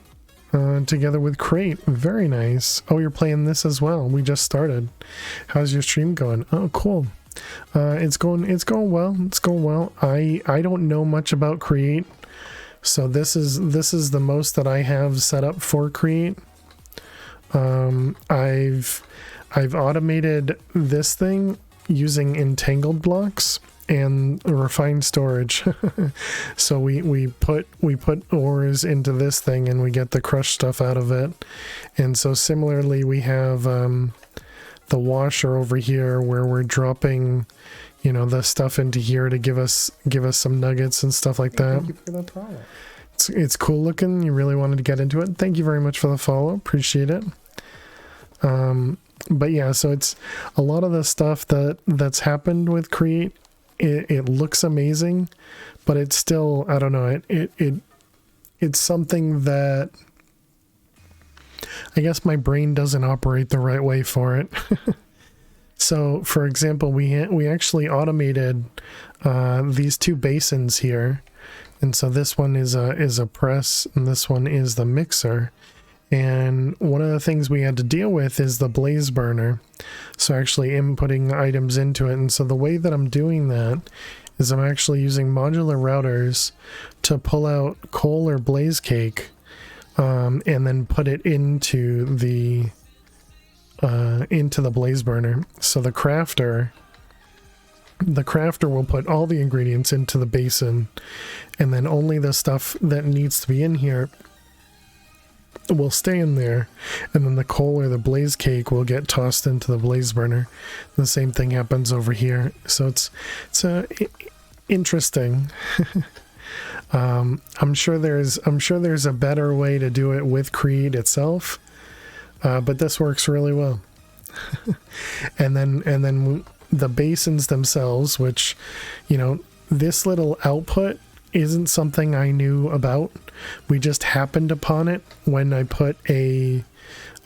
together with crate. Very nice. Oh, you're playing this as well. We just started. How's your stream going? Oh, cool. It's going well. It's going well. I don't know much about Create, so this is the most that I have set up for Create. I've automated this thing using entangled blocks and refined storage. So we put ores into this thing and we get the crushed stuff out of it. And so similarly we have the washer over here where we're dropping, you know, the stuff into here to give us some nuggets and stuff like that. Thank you for that follow. It's cool looking. You really wanted to get into it. Thank you very much for the follow. Appreciate it. But yeah, so it's a lot of the stuff that's happened with Create. It looks amazing, but it's still, I don't know, it's something that I guess my brain doesn't operate the right way for it. So for example, we actually automated these two basins here, and so this one is a press and this one is the mixer. And one of the things we had to deal with is the blaze burner. So actually inputting items into it. And so the way that I'm doing that is I'm actually using modular routers to pull out coal or blaze cake, and then put it into the blaze burner. So the crafter will put all the ingredients into the basin, and then only the stuff that needs to be in here will stay in there, and then the coal or the blaze cake will get tossed into the blaze burner. The same thing happens over here. So it's interesting. I'm sure there's a better way to do it with Create itself, but this works really well. and then the basins themselves, which, you know, this little output isn't something I knew about. We just happened upon it when I put a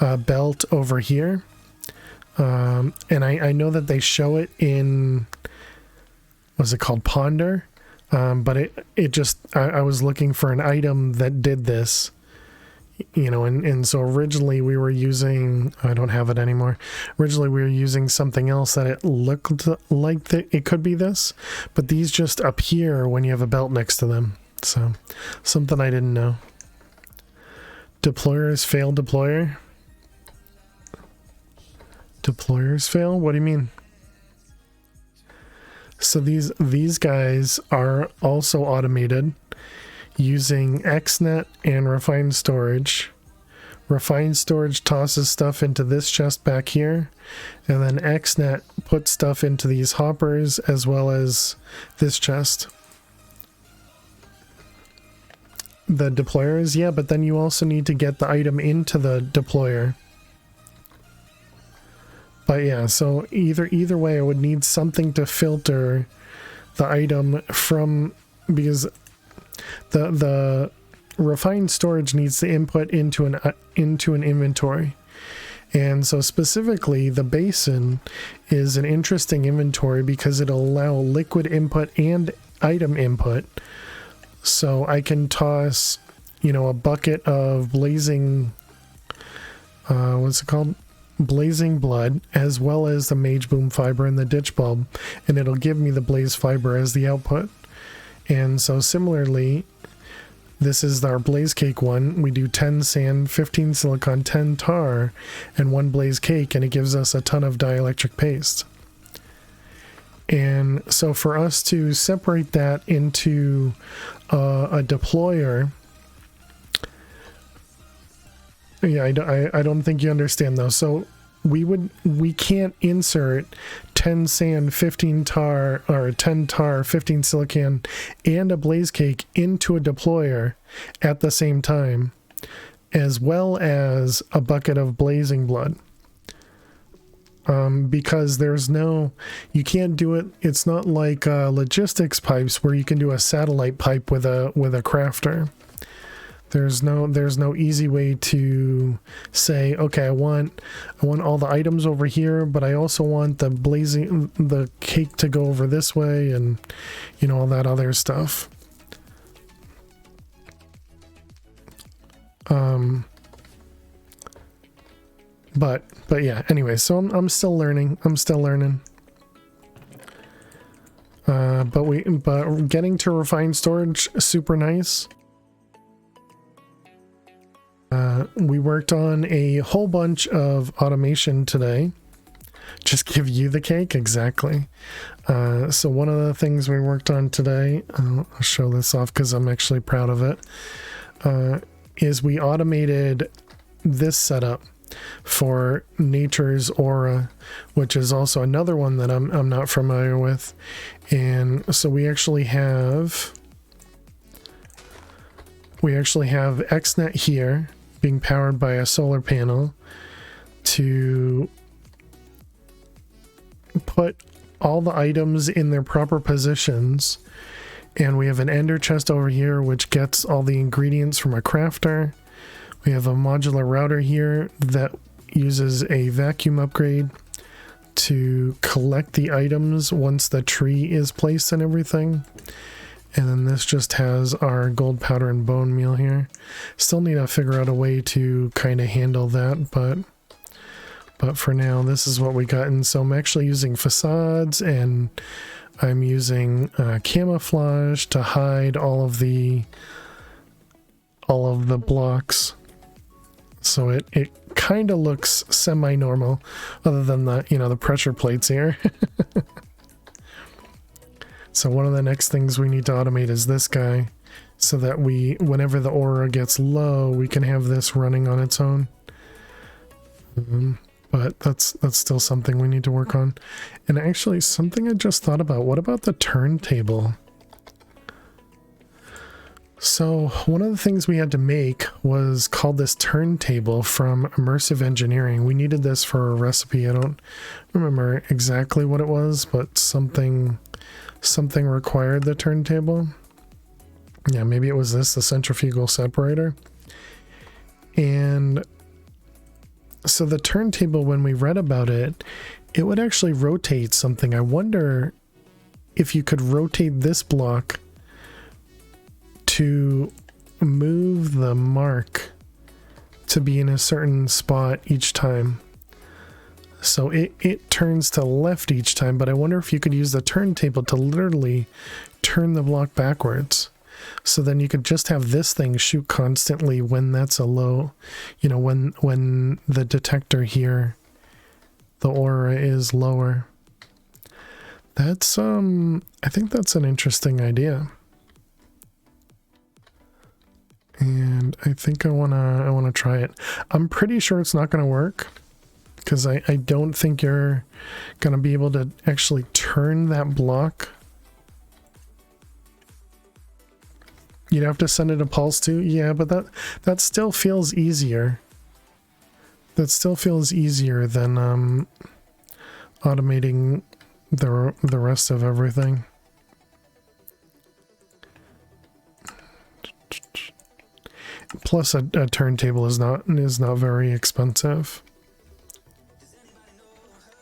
belt over here. And I know that they show it in, what's it called, Ponder, but it just, I was looking for an item that did this, you know, and so originally we were using, I don't have it anymore, originally we were using something else that it looked like that it could be this, but these just appear when you have a belt next to them. So something I didn't know. Deployers fail deployer. Deployers fail? What do you mean? So these guys are also automated using XNet and refined storage. Refined storage tosses stuff into this chest back here, and then XNet puts stuff into these hoppers as well as this chest. The deployers, yeah, but then you also need to get the item into the deployer. But yeah, so either way, I would need something to filter the item from, because the refined storage needs to input into an inventory. And so specifically, the basin is an interesting inventory because it'll allow liquid input and item input. So I can toss, you know, a bucket of blazing, what's it called? Blazing blood, as well as the mage boom fiber and the ditch bulb, and it'll give me the blaze fiber as the output. And so similarly, this is our blaze cake one. We do 10 sand, 15 silicon, 10 tar, and 1 blaze cake, and it gives us a ton of dielectric paste. And so for us to separate that into a deployer, yeah, I don't think you understand though. So we can't insert 10 sand, 15 tar, or 10 tar, 15 silicon, and a blaze cake into a deployer at the same time, as well as a bucket of blazing blood. Because you can't do it. It's not like logistics pipes where you can do a satellite pipe with a crafter. There's no easy way to say, okay, I want all the items over here, but I also want the cake to go over this way, and you know, all that other stuff. But yeah, anyway, so I'm still learning. But getting to refined storage, super nice. We worked on a whole bunch of automation today. Just give you the cake, exactly. So one of the things we worked on today, I'll show this off because I'm actually proud of it, is we automated this setup for Nature's Aura, which is also another one that I'm not familiar with. And so we actually have XNet here being powered by a solar panel to put all the items in their proper positions. And we have an ender chest over here which gets all the ingredients from a crafter. We have a modular router here that uses a vacuum upgrade to collect the items once the tree is placed and everything. And then this just has our gold powder and bone meal here. Still need to figure out a way to kind of handle that, but for now, this is what we got. And so I'm actually using facades, and I'm using camouflage to hide all of the blocks. So it kind of looks semi-normal, other than the pressure plates here. So one of the next things we need to automate is this guy, so that whenever the aura gets low, we can have this running on its own. But that's still something we need to work on. And actually, something I just thought about, what about the turntable? So one of the things we had to make was called this turntable from Immersive Engineering. We needed this for a recipe. I don't remember exactly what it was, but something required the turntable. Yeah, maybe it was this, the centrifugal separator. And So the turntable, when we read about it, it would actually rotate something. I wonder if you could rotate this block to move the mark to be in a certain spot each time. So it turns to left each time, but I wonder if you could use the turntable to literally turn the block backwards. So then you could just have this thing shoot constantly when that's a low, you know, when the detector here, the aura is lower. That's I think that's an interesting idea. And I think I wanna try it. I'm pretty sure it's not gonna work, because I don't think you're gonna be able to actually turn that block. You'd have to send it a pulse too. Yeah, but that still feels easier. That still feels easier than automating the rest of everything. Plus a turntable is not very expensive.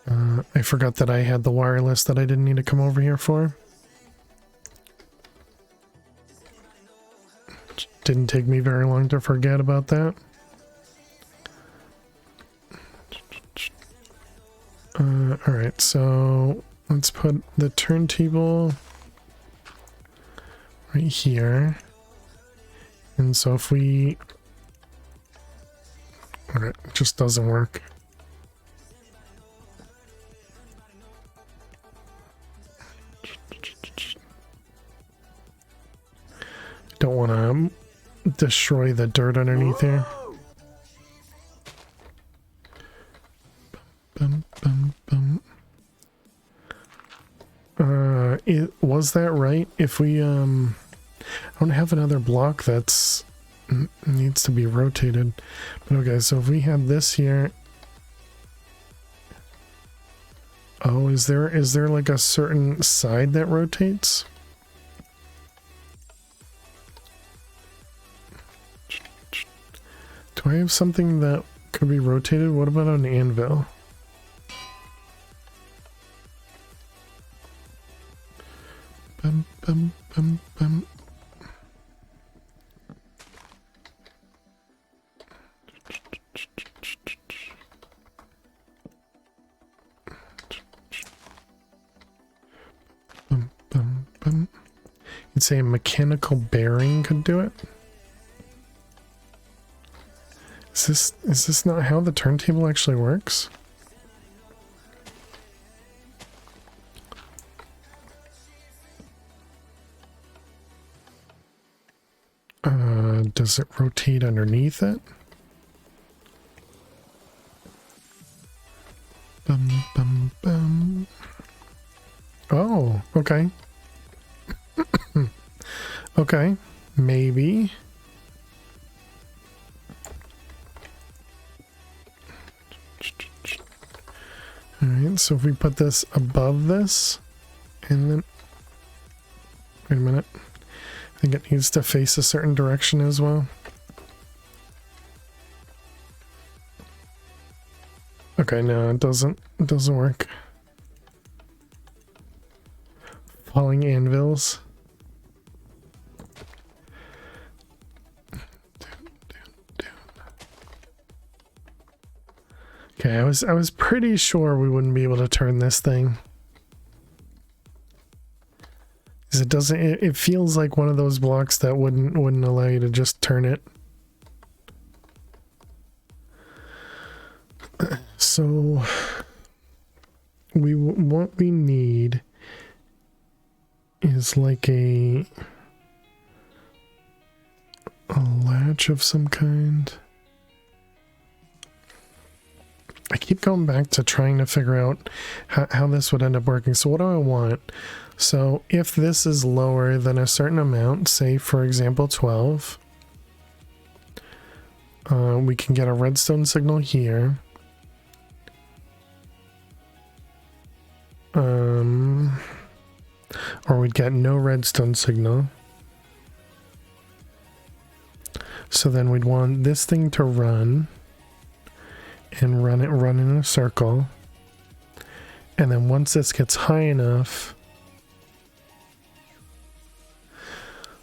I forgot that I had the wireless that I didn't need to come over here for. Didn't take me very long to forget about that. Alright, so let's put the turntable right here. And so if we... Okay, it just doesn't work. Don't want to destroy the dirt underneath here. Bum, bum, bum. Was that right? If we I don't have another block that's needs to be rotated. But okay, so if we have this here. Oh, is there like a certain side that rotates? Do I have something that could be rotated? What about an anvil? Bum, bum, bum, bum. Bum, bum, bum. You'd say a mechanical bearing could do it? Is this not how the turntable actually works? Does it rotate underneath it? Bum, bum, bum. Oh, okay. Okay, maybe. Alright, so if we put this above this, and then... Wait a minute. I think it needs to face a certain direction as well. Okay, no, it doesn't work. Falling anvils. Okay, I was pretty sure we wouldn't be able to turn this thing. Because it doesn't, it feels like one of those blocks that wouldn't allow you to just turn it. So what we need is like a latch of some kind. I keep going back to trying to figure out how this would end up working. So what do I want? So if this is lower than a certain amount, say for example 12, we can get a redstone signal here. Or we'd get no redstone signal. So then we'd want this thing to run. and run in a circle. And then once this gets high enough,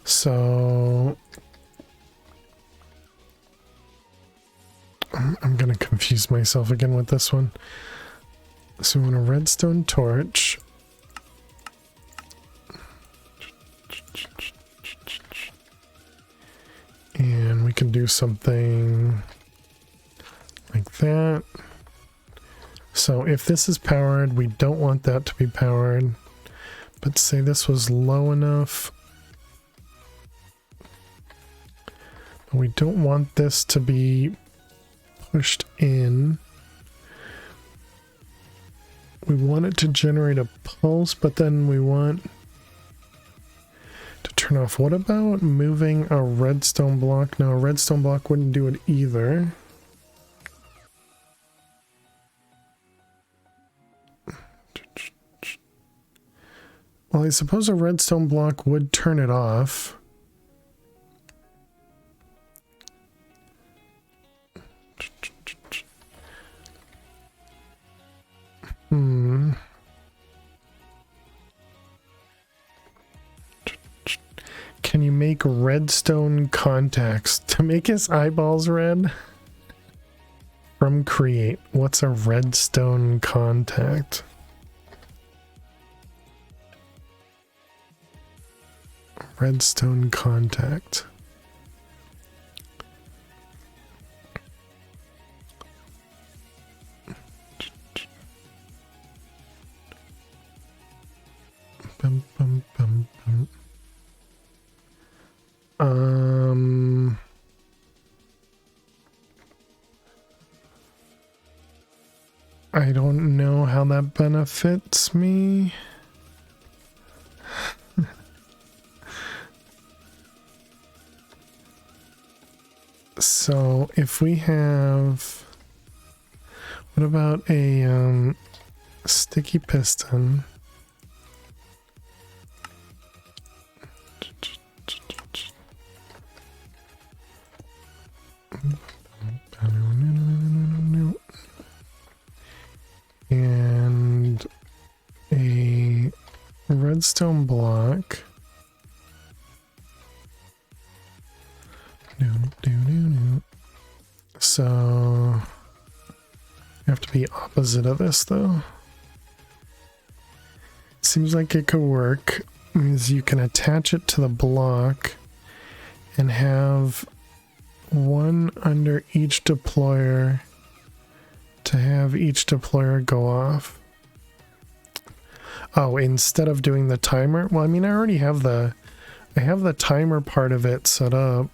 so I'm gonna confuse myself again with this one. So we want a redstone torch. And we can do something like that. So if this is powered, we don't want that to be powered. But say this was low enough. We don't want this to be pushed in. We want it to generate a pulse, but then we want to turn off. What about moving a redstone block? No, a redstone block wouldn't do it either. Well, I suppose a redstone block would turn it off. Can you make redstone contacts to make his eyeballs red? From create, what's a redstone contact? Redstone contact. Bum, bum, bum, bum. I don't know how that benefits me. So if we have, what about a sticky piston? And a redstone block. So you have to be opposite of this though. Seems like it could work. Means you can attach it to the block and have one under each deployer to have each deployer go off. Oh, instead of doing the timer? Well, I mean, I already have the timer part of it set up.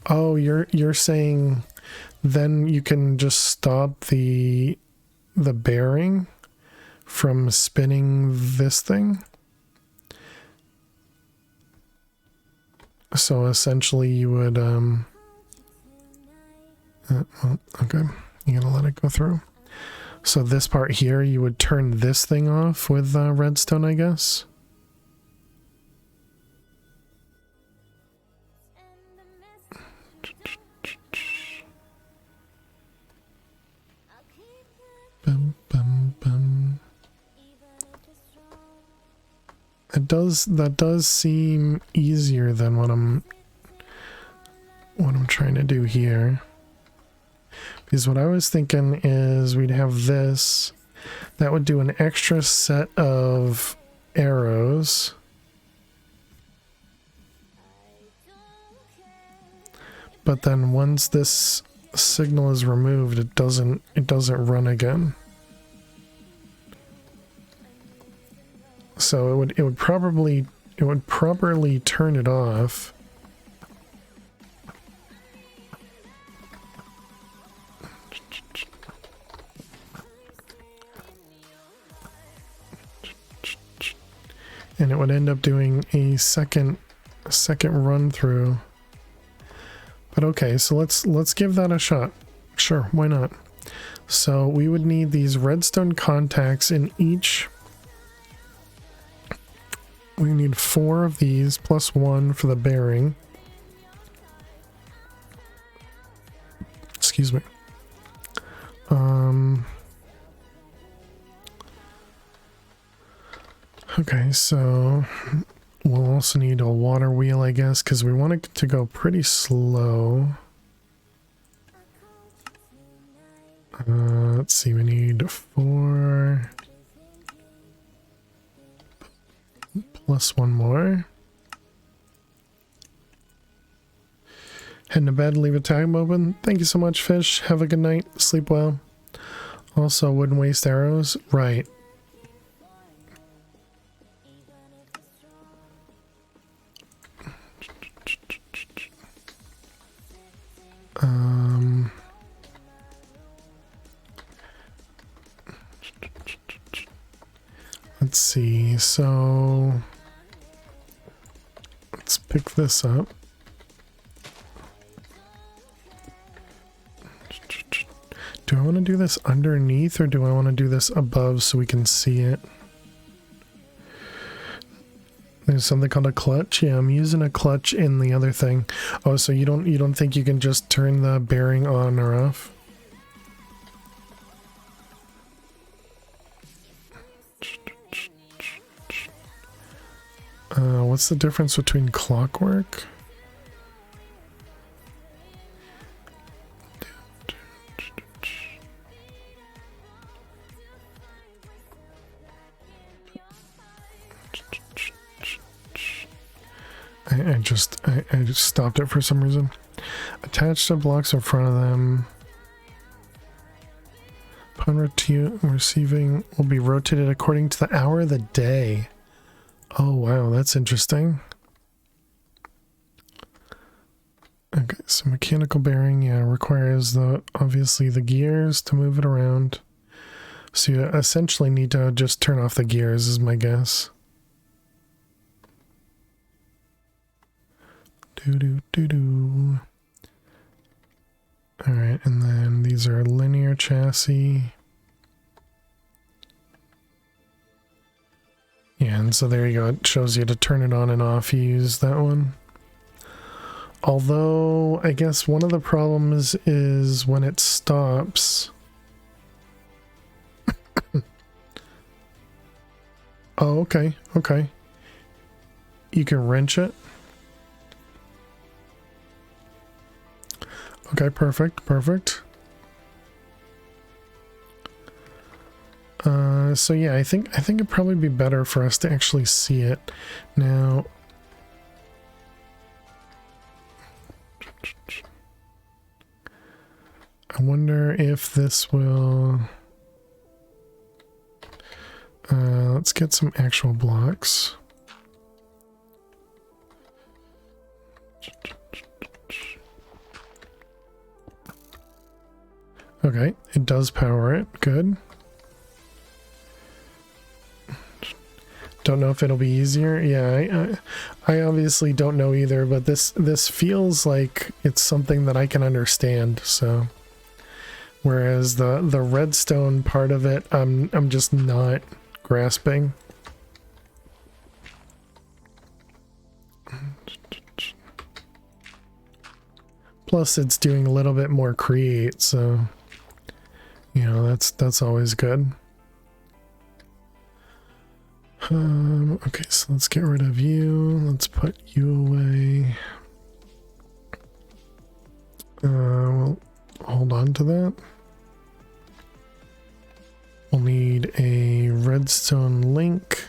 Oh, you're saying then you can just stop the bearing from spinning this thing? So essentially you would well, okay, you gotta let it go through. So this part here, you would turn this thing off with redstone, I guess. Bum, bum, bum. That does seem easier than what I'm trying to do here. Because what I was thinking is we'd have this. That would do an extra set of arrows. But then once this signal is removed, it doesn't run again. So it would properly turn it off. And it would end up doing a second run through. But okay, so let's give that a shot. Sure, why not? So we would need these redstone contacts in each. We need 4 of these plus 1 for the bearing. Excuse me. Okay, so we'll also need a water wheel, I guess, because we want it to go pretty slow. Let's see, we need 4 plus 1 more. Heading to bed, leave a tab open. Thank you so much, fish. Have a good night. Sleep well. Also, wouldn't waste arrows. Right. Let's see. So let's pick this up. Do I want to do this underneath or do I want to do this above so we can see it? There's something called a clutch. Yeah, I'm using a clutch in the other thing. Oh, so you don't think you can just turn the bearing on or off? What's the difference between clockwork? I just stopped it for some reason. Attached to blocks in front of them. Upon receiving will be rotated according to the hour of the day. Oh wow, that's interesting. Okay, so mechanical bearing, yeah, requires obviously the gears to move it around. So you essentially need to just turn off the gears is my guess. Do. Alright, and then these are linear chassis. Yeah, and so there you go. It shows you to turn it on and off. You use that one. Although, I guess one of the problems is when it stops. Oh, okay, okay. You can wrench it. Okay, perfect, perfect. So yeah, I think it'd probably be better for us to actually see it. Now, I wonder if this will... let's get some actual blocks. Okay, it does power it. Good. Don't know if it'll be easier. Yeah, I obviously don't know either, but this feels like it's something that I can understand. So, whereas the redstone part of it, I'm just not grasping. Plus, it's doing a little bit more create, so you know that's always good. Okay, so let's get rid of you. Let's put you away. We'll hold on to that. We'll need a redstone link.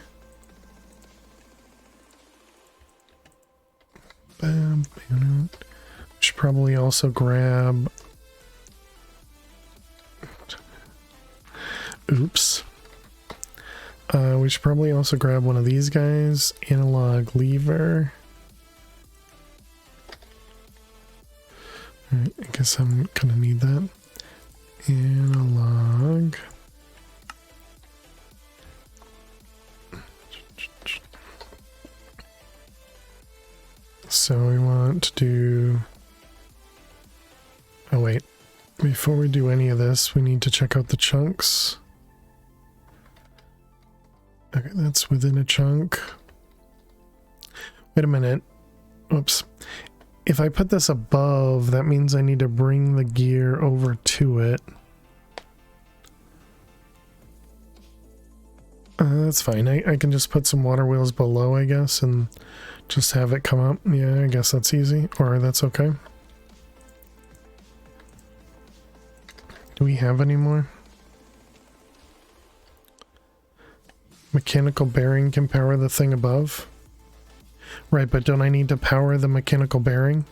Bam, bam. Should probably also grab... Oops. We should probably also grab one of these guys. Analog lever. Alright, I guess I'm gonna need that. Analog. So we want to do... Oh wait, before we do any of this, we need to check out the chunks. Okay, that's within a chunk. Wait a minute. Oops. If I put this above, that means I need to bring the gear over to it. That's fine. I can just put some water wheels below, I guess, and just have it come up. Yeah, I guess that's easy, or that's okay. Do we have any more? Mechanical bearing can power the thing above. Right, but don't I need to power the mechanical bearing?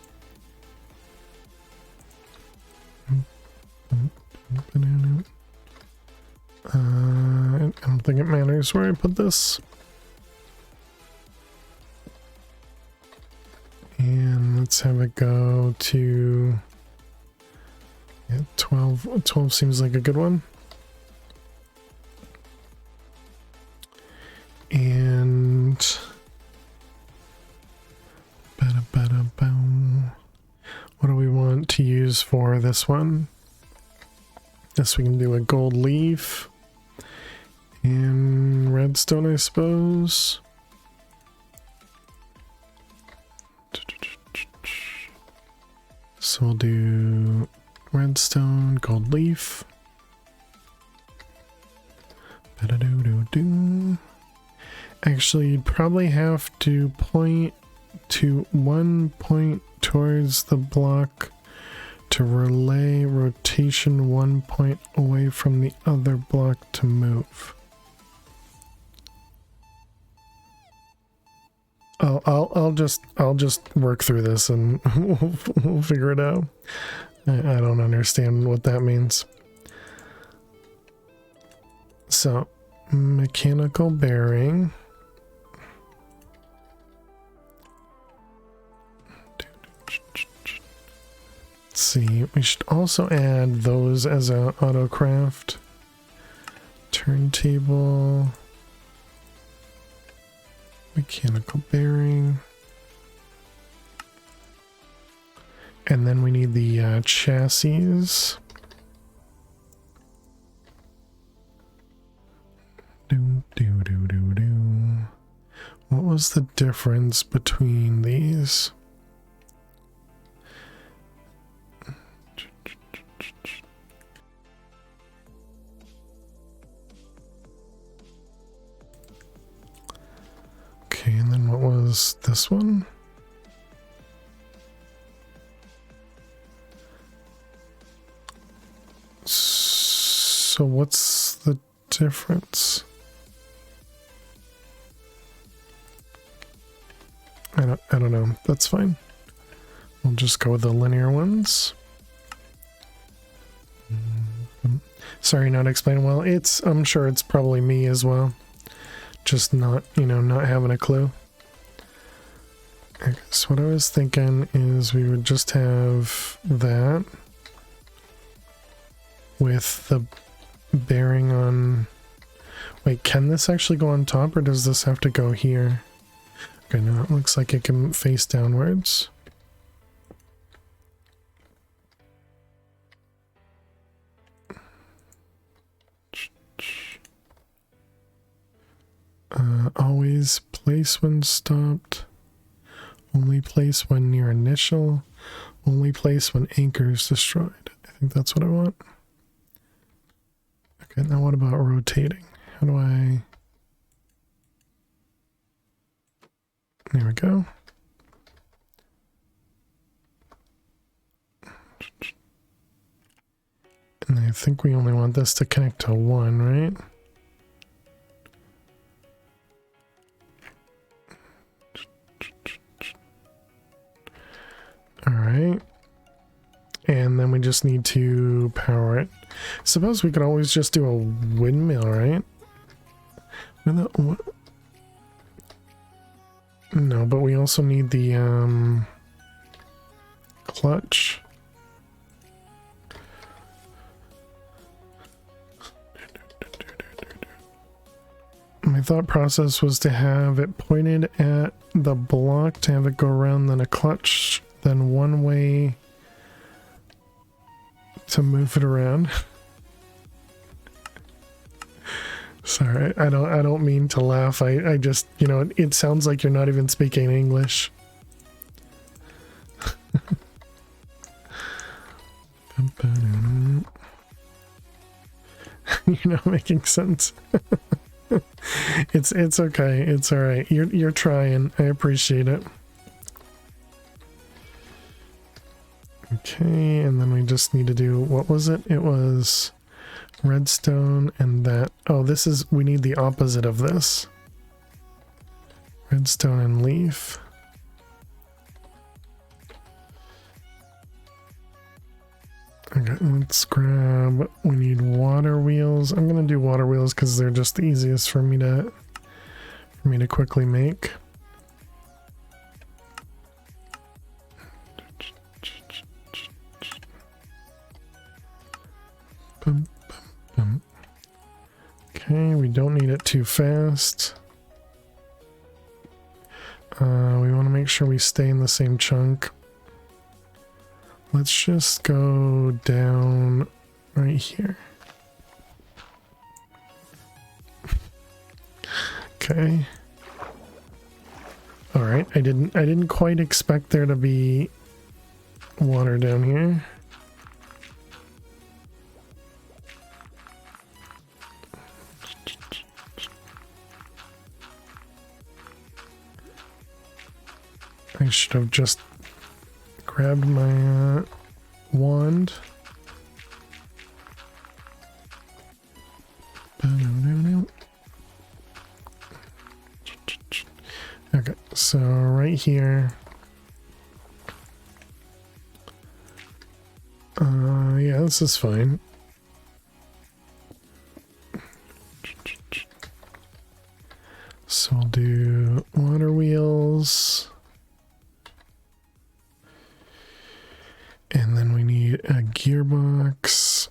I don't think it matters where I put this. And let's have it go to... Yeah, 12. 12 seems like a good one. And... What do we want to use for this one? Guess we can do a gold leaf. And redstone, I suppose. So we'll do redstone, gold leaf. Actually, you'd probably have to point to one point towards the block to relay rotation 1 point away from the other block to move. I'll just work through this and we'll figure it out. I don't understand what that means. So, mechanical bearing. Let's see, we should also add those as a autocraft. Turntable. Mechanical bearing. And then we need the chassis. What was the difference between these? Okay, and then what was this one? So what's the difference? I don't know. That's fine. We'll just go with the linear ones. Sorry, not explaining well. I'm sure it's probably me as well. Just not, not having a clue. I guess what I was thinking is we would just have that with the bearing on... Wait, can this actually go on top or does this have to go here? Okay, no, it looks like it can face downwards. Always place when stopped. Only place when near initial. Only place when anchor is destroyed. I think that's what I want. Okay, now what about rotating? How do I... There we go. And I think we only want this to connect to one, right? Alright. And then we just need to power it. Suppose we could always just do a windmill, right? No, but we also need the clutch. My thought process was to have it pointed at the block, to have it go around, then a clutch, then one way to move it around. Sorry, I don't mean to laugh. I just, it sounds like you're not even speaking English. You're not making sense. It's okay. It's all right. You're trying. I appreciate it. Okay, and then we just need to do, what was it? It was redstone and that. Oh, this is, we need the opposite of this. Redstone and leaf. Okay, let's grab, we need water wheels. I'm gonna do water wheels because they're just the easiest for me to quickly make. Bum, bum, bum. Okay, we don't need it too fast. We want to make sure we stay in the same chunk. Let's just go down right here. Okay. All right, I didn't quite expect there to be water down here. I should have just grabbed my wand. Okay, so right here. Yeah, this is fine. So I'll do water wheels. And then we need a gearbox.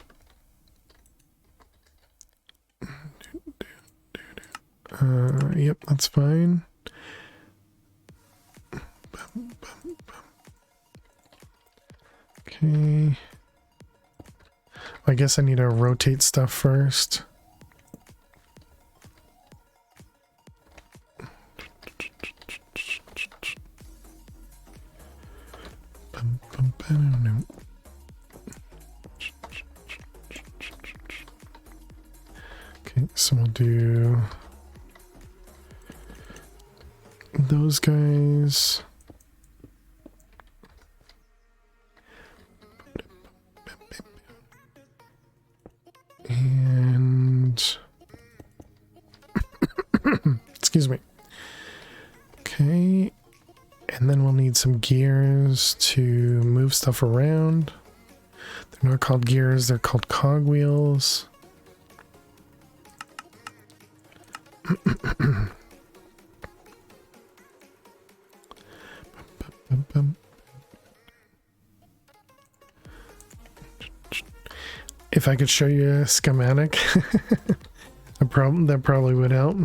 Yep, that's fine. Okay. I guess I need to rotate stuff first. Okay, so we'll do those guys. And excuse me. Okay. And then we'll need some gears to move stuff around. They're not called gears, they're called cogwheels. If I could show you a schematic, that probably would help.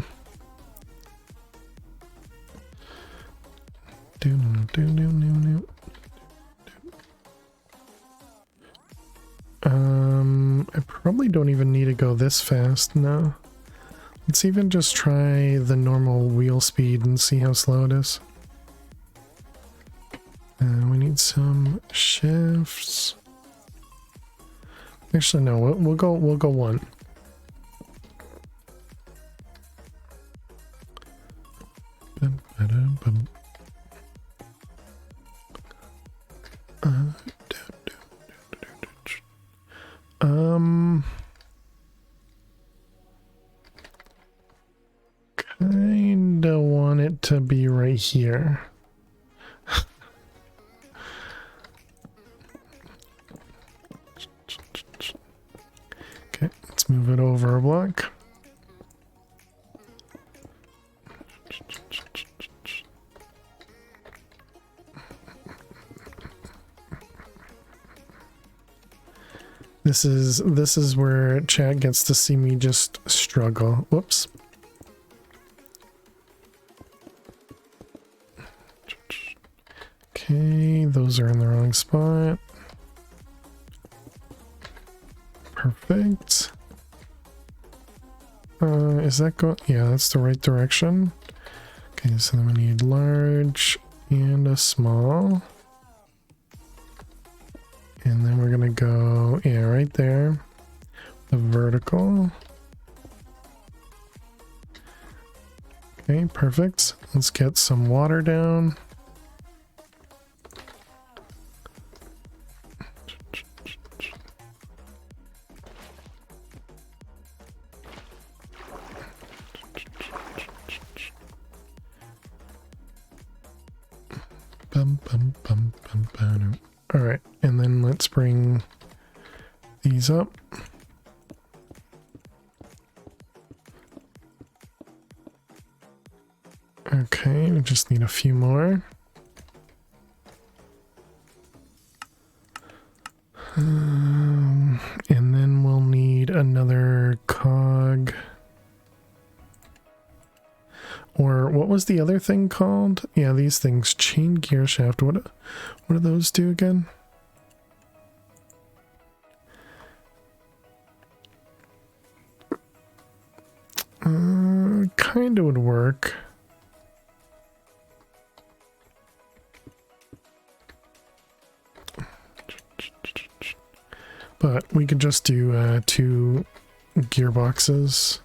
I probably don't even need to go this fast, no. Let's even just try the normal wheel speed and see how slow it is. We need some shifts. Actually, no, we'll go one. Kinda want it to be right here. Okay, let's move it over a block. This is where chat gets to see me just struggle. Whoops. Okay, those are in the wrong spot. Perfect. Is that going? Yeah, that's the right direction. Okay, so then we need large and a small. And then we're gonna go, yeah, right there. The vertical. Okay, perfect. Let's get some water down. All right, and then let's bring these up. Okay, we just need a few more. And then we'll need another cog. Or what was the other thing called? Yeah, these things. Chain gear shaft. What do those do again? Kind of would work. But we could just do 2 gearboxes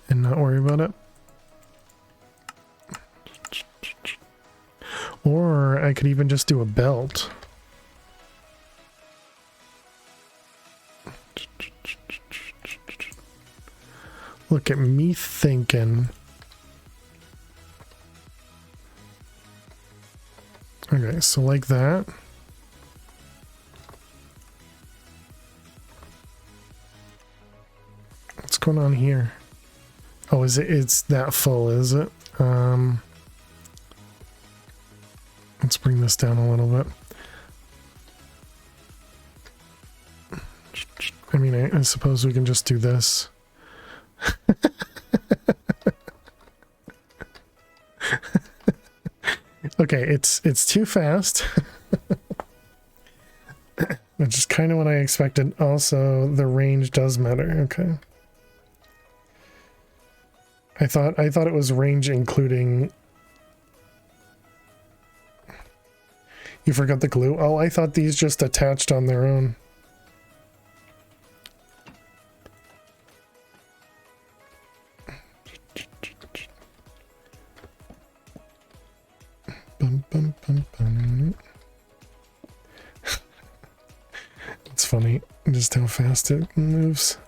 and not worry about it. Or I could even just do a belt. Look at me thinking. Okay, so like that. What's going on here? Oh, it's that full, is it? Let's bring this down a little bit. I mean, I suppose we can just do this. Okay, it's too fast. Which is kind of what I expected. Also, the range does matter. Okay. I thought it was range including. You forgot the glue? Oh, I thought these just attached on their own. It's funny just how fast it moves.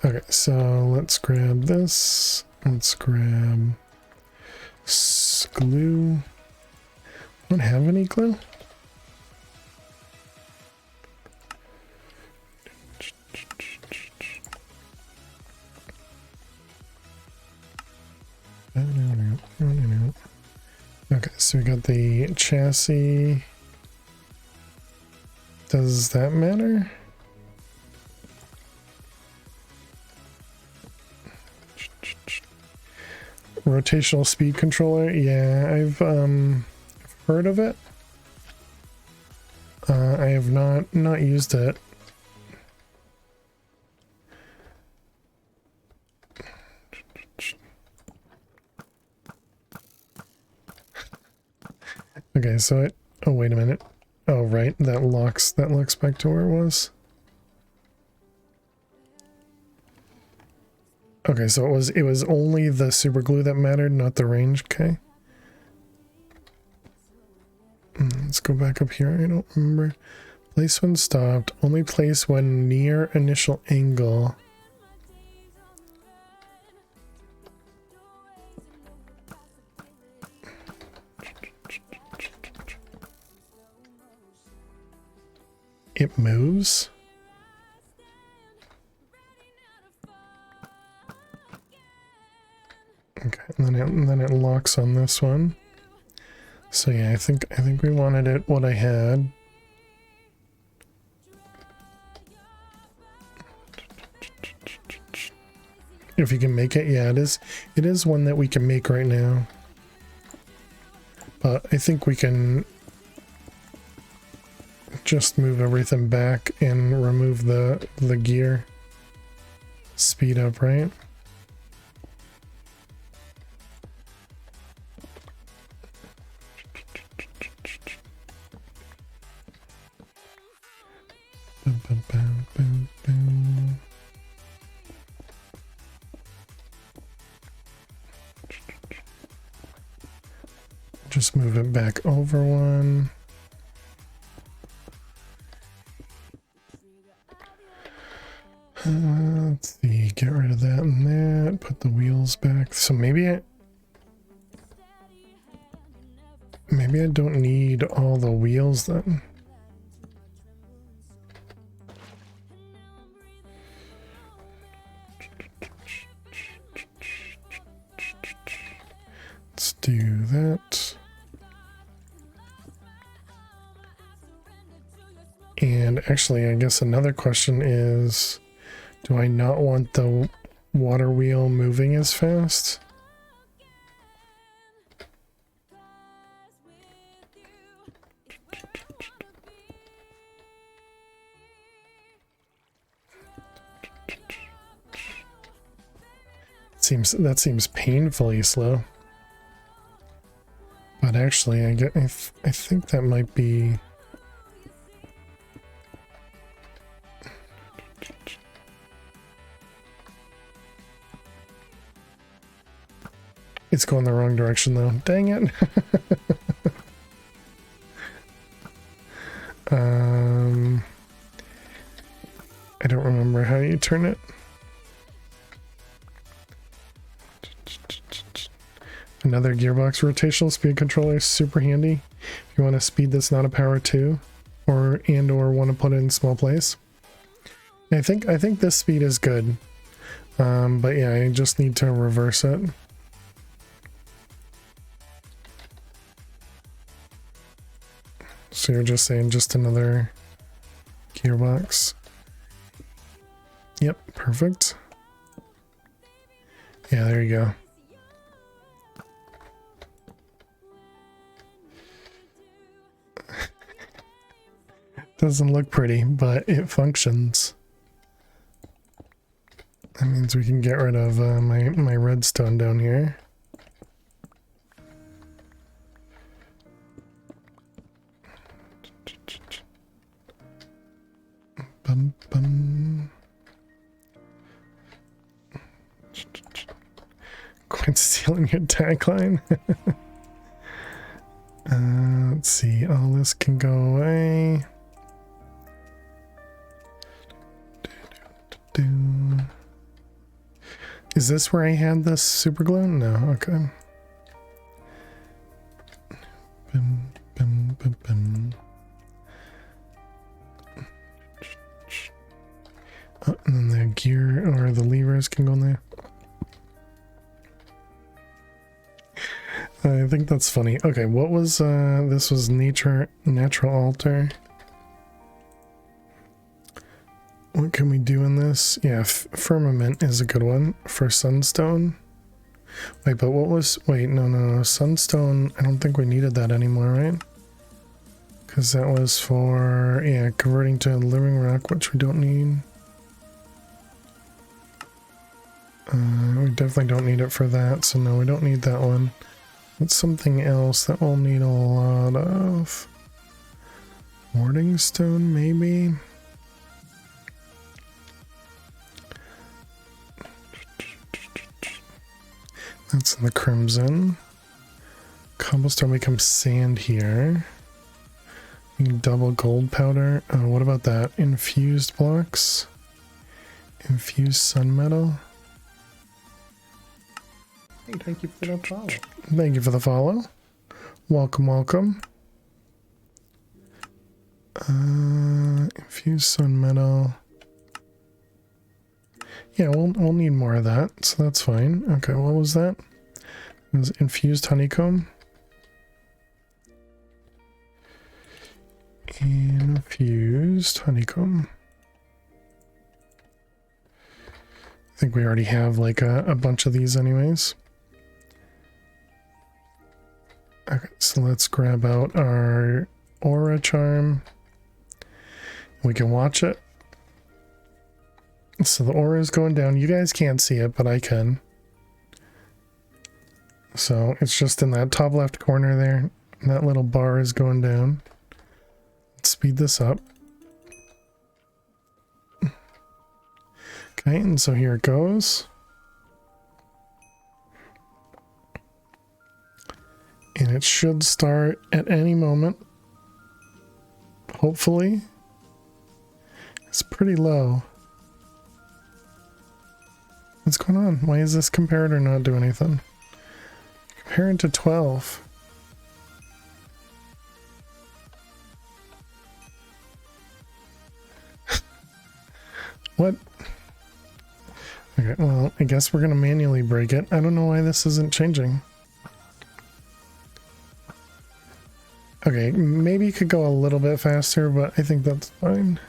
Okay, so let's grab this. Let's grab glue. I don't have any glue. Okay, so we got the chassis. Does that matter? Rotational speed controller. Yeah, I've heard of it. I have not used it. Okay, so it. Oh, wait a minute. Oh, right. That looks back to where it was. Okay, so it was only the super glue that mattered, not the range. Okay. Let's go back up here. I don't remember. Place when stopped. Only place when near initial angle. It moves. Okay, and then it locks on this one. So yeah, I think we wanted it what I had. If you can make it, yeah, it is one that we can make right now. But I think we can just move everything back and remove the gear. Speed up, right? Boom, boom, boom, boom, boom. just move it back over one. Let's see, get rid of that and that, put the wheels back. So maybe I don't need all the wheels then. Let's do that. And actually, I guess another question is, do I not want the water wheel moving as fast? That seems painfully slow. But actually, I think that might be. It's going the wrong direction though. Dang it. I don't remember how you turn it. Another gearbox rotational speed controller is super handy. If you want a speed that's not a power 2 or want to put it in small place. I think this speed is good. But yeah, I just need to reverse it. So you're just saying just another gearbox. Yep, perfect. Yeah, there you go. Doesn't look pretty, but it functions. That means we can get rid of my redstone down here. Bum, bum. Quit stealing your tagline. Let's see, all this can go away. Is this where I had this super glue? No, okay. Bum, bum, bum, bum. Oh, and then the gear or the levers can go in there. I think that's funny. Okay, what was this was natural altar. What can we do in this? Yeah, firmament is a good one for sunstone. Wait, but what was... Wait, no. Sunstone, I don't think we needed that anymore, right? Because that was for, yeah, converting to living rock, which we don't need. We definitely don't need it for that, so no, we don't need that one. It's something else that we'll need a lot of. Warding stone, maybe? That's in the crimson. Cobblestone becomes sand here. You can double gold powder. Oh, what about that? Infused blocks. Infused sun metal. Hey, thank you for the follow. Thank you for the follow. Welcome, welcome. Infused sun metal. Yeah, we'll need more of that, so that's fine. Okay, what was that? It was infused honeycomb. Infused honeycomb. I think we already have like a bunch of these anyways. Okay, so let's grab out our aura charm. We can watch it. So the aura is going down. You guys can't see it, but I can. So it's just in that top left corner there. That little bar is going down. Let's speed this up. Okay, and so here it goes. And it should start at any moment. Hopefully. It's pretty low. What's going on? Why is this comparator not doing anything? Comparing to 12. What? Okay, well, I guess we're gonna manually break it. I don't know why this isn't changing. Okay, maybe you could go a little bit faster, but I think that's fine.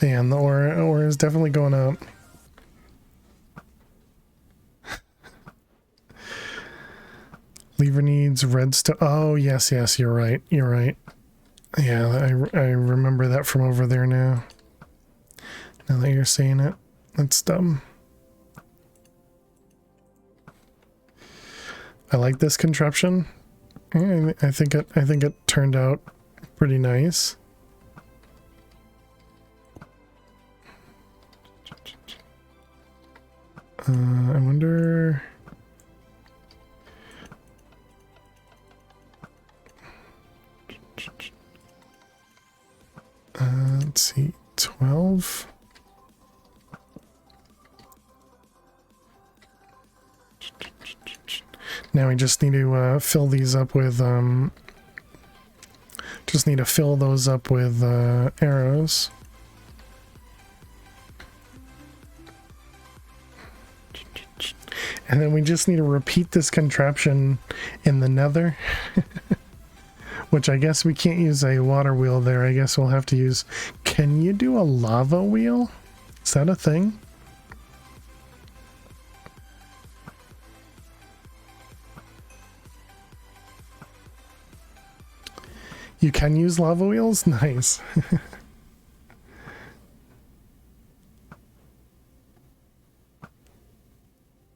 Man, the aura is definitely going up. Lever needs redstone. Oh, yes, you're right. You're right. Yeah, I remember that from over there now. Now that you're saying it. That's dumb. I like this contraption. Yeah, I think it turned out pretty nice. I wonder. Let's see, 12. Now we just need to fill these up with just need to fill those up with arrows. And then we just need to repeat this contraption in the nether. Which I guess we can't use a water wheel there. I guess we'll have to use... Can you do a lava wheel? Is that a thing? You can use lava wheels? Nice.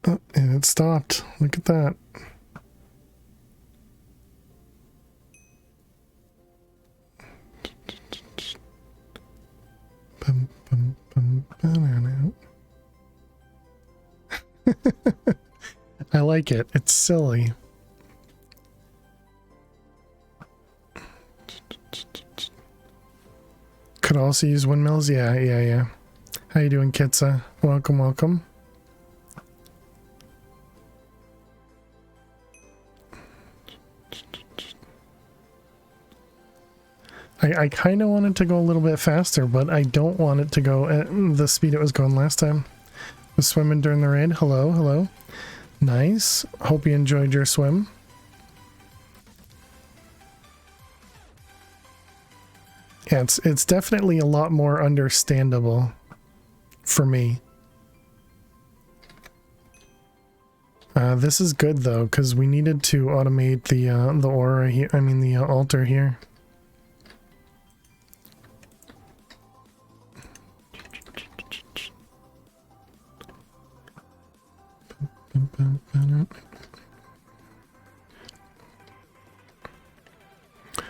Oh, and it stopped. Look at that. I like it. It's silly. Could also use windmills. Yeah. How you doing, Kitsa? Welcome. I kind of want it to go a little bit faster, but I don't want it to go at the speed it was going last time. Was swimming during the raid. Hello. Nice. Hope you enjoyed your swim. Yeah, it's definitely a lot more understandable for me. This is good though, because we needed to automate the aura here. I mean the altar here.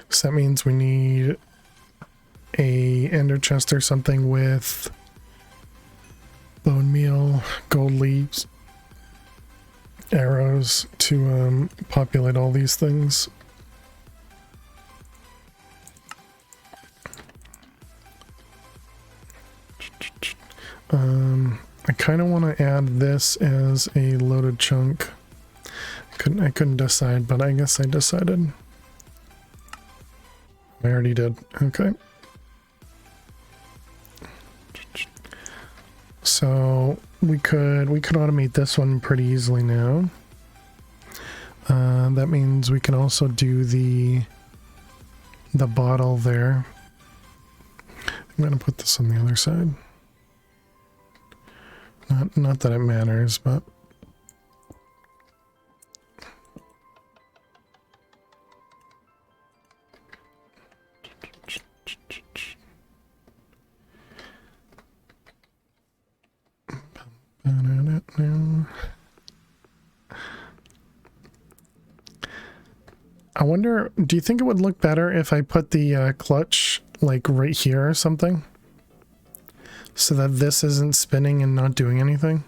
So that means we need a ender chest or something with bone meal, gold leaves, arrows to populate all these things. I kind of want to add this as a loaded chunk. I couldn't decide, but I guess I decided. I already did. Okay. So we could automate this one pretty easily now. That means we can also do the bottle there. I'm gonna put this on the other side. Not that it matters, but I wonder, do you think it would look better if I put the clutch like right here or something? So that this isn't spinning and not doing anything?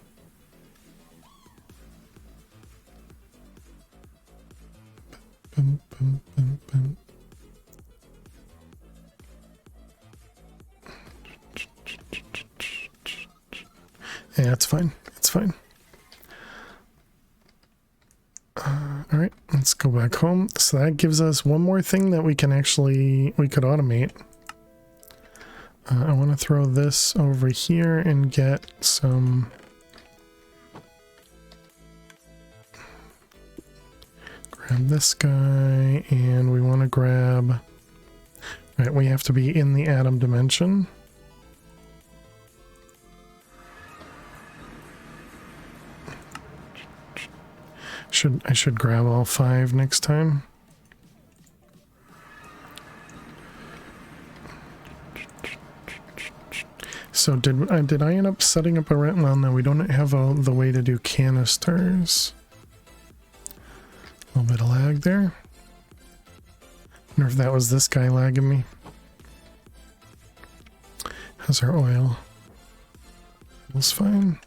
Boom, boom, boom, boom. Yeah, it's fine. It's fine. All right, let's go back home. So that gives us one more thing that we could automate. I want to throw this over here and get some. Grab this guy, and we want to grab. Right, we have to be in the atom dimension. I should grab all 5 next time. So did I end up setting up a rent? Well, no, we don't have the way to do canisters. A little bit of lag there. Wonder if that was this guy lagging me. How's our oil? That's fine.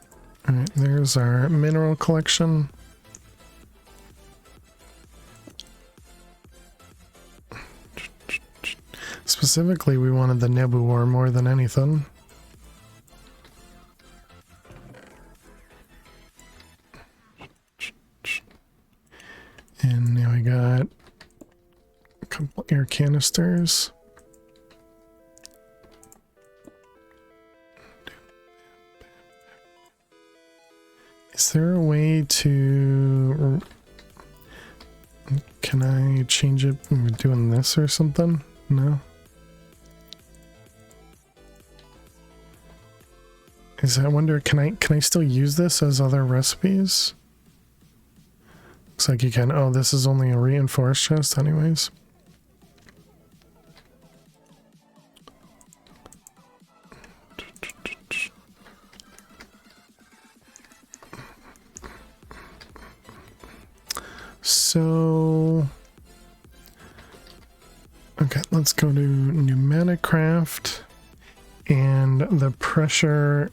All right, there's our mineral collection. Specifically, we wanted the Nebu ore more than anything. And now we got a couple air canisters. Is there a way to... Can I change it when we're doing this or something? No? I wonder, can I still use this as other recipes? Looks like you can. Oh, this is only a reinforced chest anyways. So, okay, let's go to Enigmatica and the pressure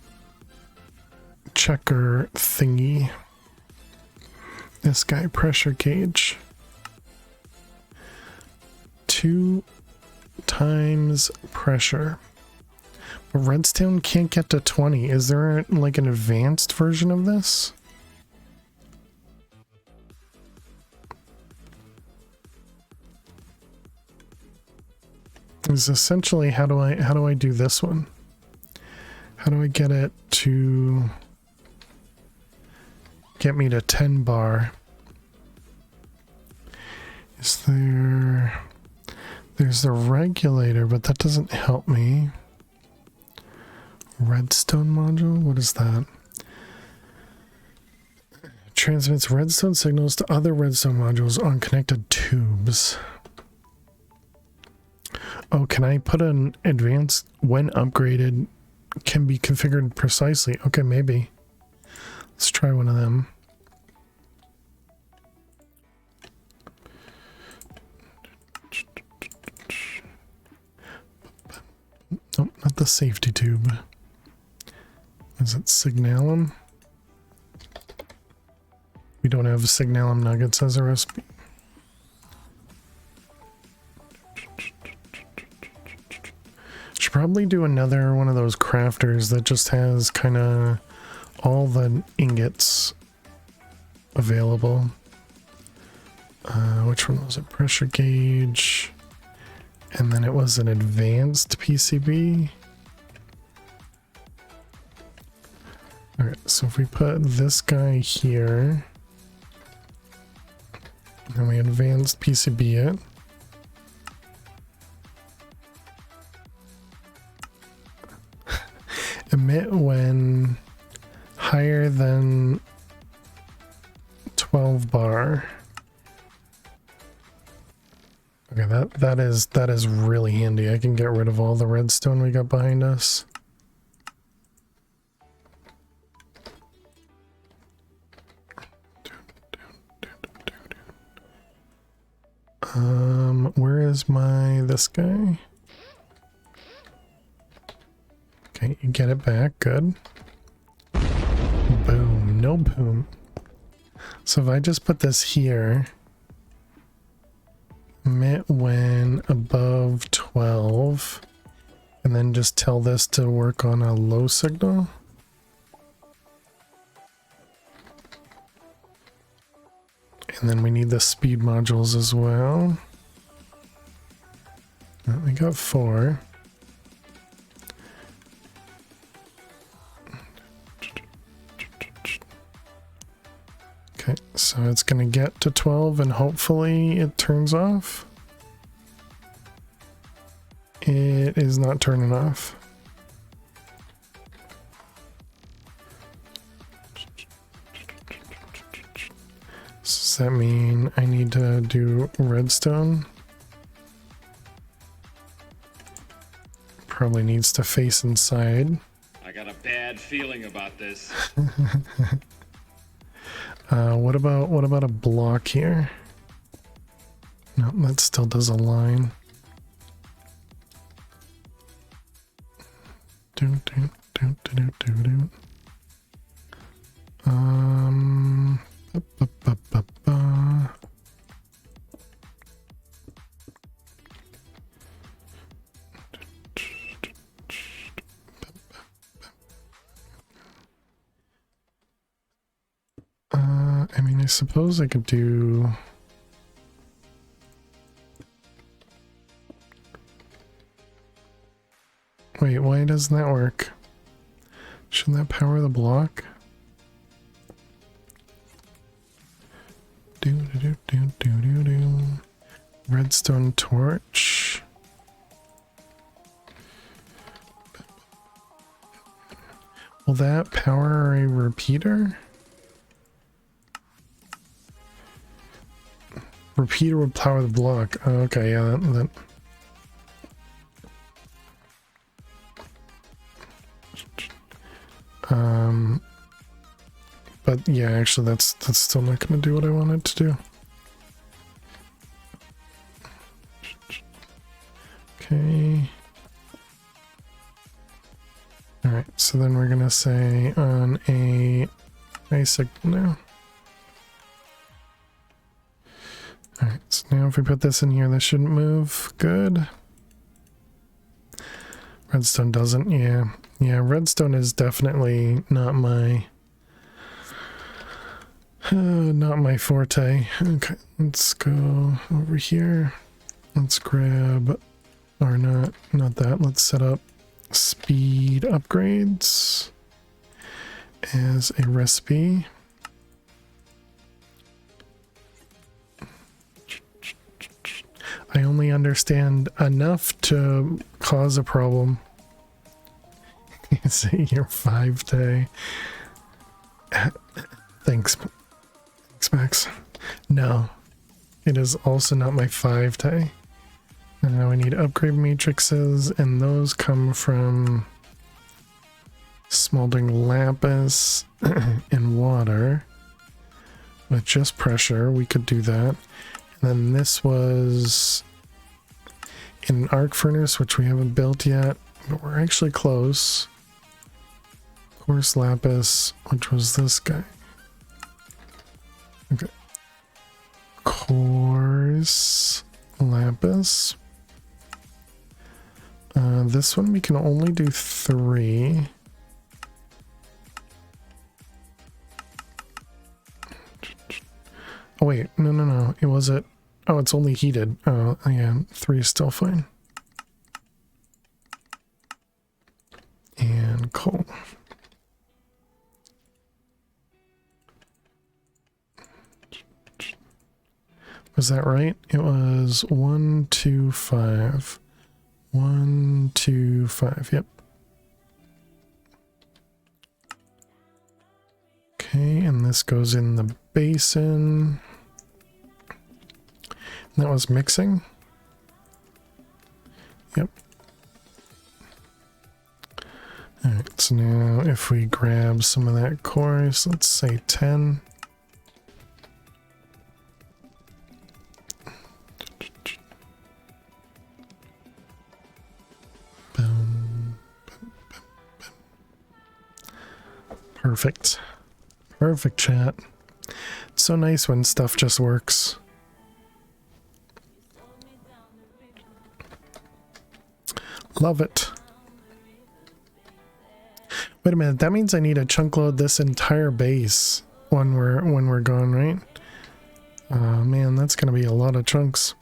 checker thingy. This guy, pressure gauge. 2 times pressure. But redstone can't get to 20. Is there like an advanced version of this? Is essentially how do I do this one? How do I get it to get me to 10 bar? Is there's the regulator, but that doesn't help me. Redstone module, what is that? Transmits redstone signals to other redstone modules on connected tubes. Oh, can I put an advanced when upgraded can be configured precisely? Okay, maybe. Let's try one of them. Nope, not the safety tube. Is it signalum? We don't have signalum nuggets as a recipe. Should probably do another one of those crafters that just has kind of all the ingots available. Which one was it? Pressure gauge. And then it was an advanced PCB. Alright, so if we put this guy here, and we advanced PCB it. Emit when higher than 12 bar. Okay, that is really handy. I can get rid of all the redstone we got behind us. Where is this guy? Okay, you get it back, good. Boom, no boom. So if I just put this here, emit when above 12, and then just tell this to work on a low signal. And then we need the speed modules as well. We got 4. Okay, so it's going to get to 12 and hopefully it turns off. It is not turning off. Does that mean I need to do redstone? Probably needs to face inside. I got a bad feeling about this. What about a block here? No, that still does a line. Ba, ba, ba, ba. I mean, I suppose I could do... Wait, why doesn't that work? Shouldn't that power the block? Do. Redstone torch. Will that power a repeater? Repeater would power the block. Oh, okay, yeah, that. But yeah, actually, that's still not going to do what I wanted to do. Okay. All right, so then we're going to say on a signal now. Alright, so now if we put this in here, this shouldn't move. Good. Redstone doesn't, yeah. Yeah, redstone is definitely not my forte. Okay, let's go over here. Let's grab, or not that. Let's set up speed upgrades as a recipe. I only understand enough to cause a problem. See, you're 5 day. Thanks, Max. No, it is also not my 5 day. And now I need upgrade matrices, and those come from smoldering lapis and water. With just pressure, we could do that. And then this was an arc furnace, which we haven't built yet, but we're actually close. Coarse lapis, which was this guy. Okay. Coarse lapis. This one we can only do 3. Oh wait, no. It was it. Oh, it's only heated. Oh, yeah, 3 is still fine. And coal. Was that right? It was 1, 2, 5. 1, 2, 5. Yep. Okay, and this goes in the basin. That was mixing. Yep. Alright, so now if we grab some of that coarse, let's say 10. Boom. Perfect. Perfect, chat. It's so nice when stuff just works. Love it. Wait a minute, that means I need to chunk load this entire base when we're gone, right? Man, that's gonna be a lot of chunks.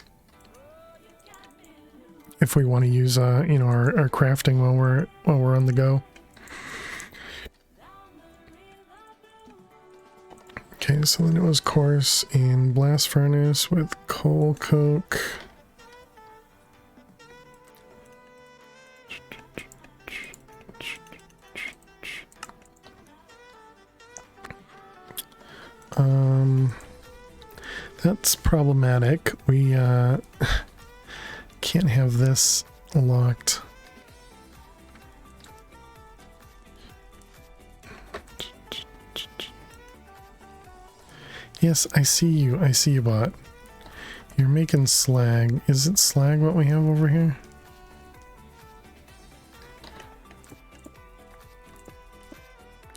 If we want to use you know, our crafting while we're on the go. Okay, so then it was coarse in blast furnace with coal coke. That's problematic. We can't have this locked. Yes, I see you. I see you, bot. You're making slag. Is it slag what we have over here?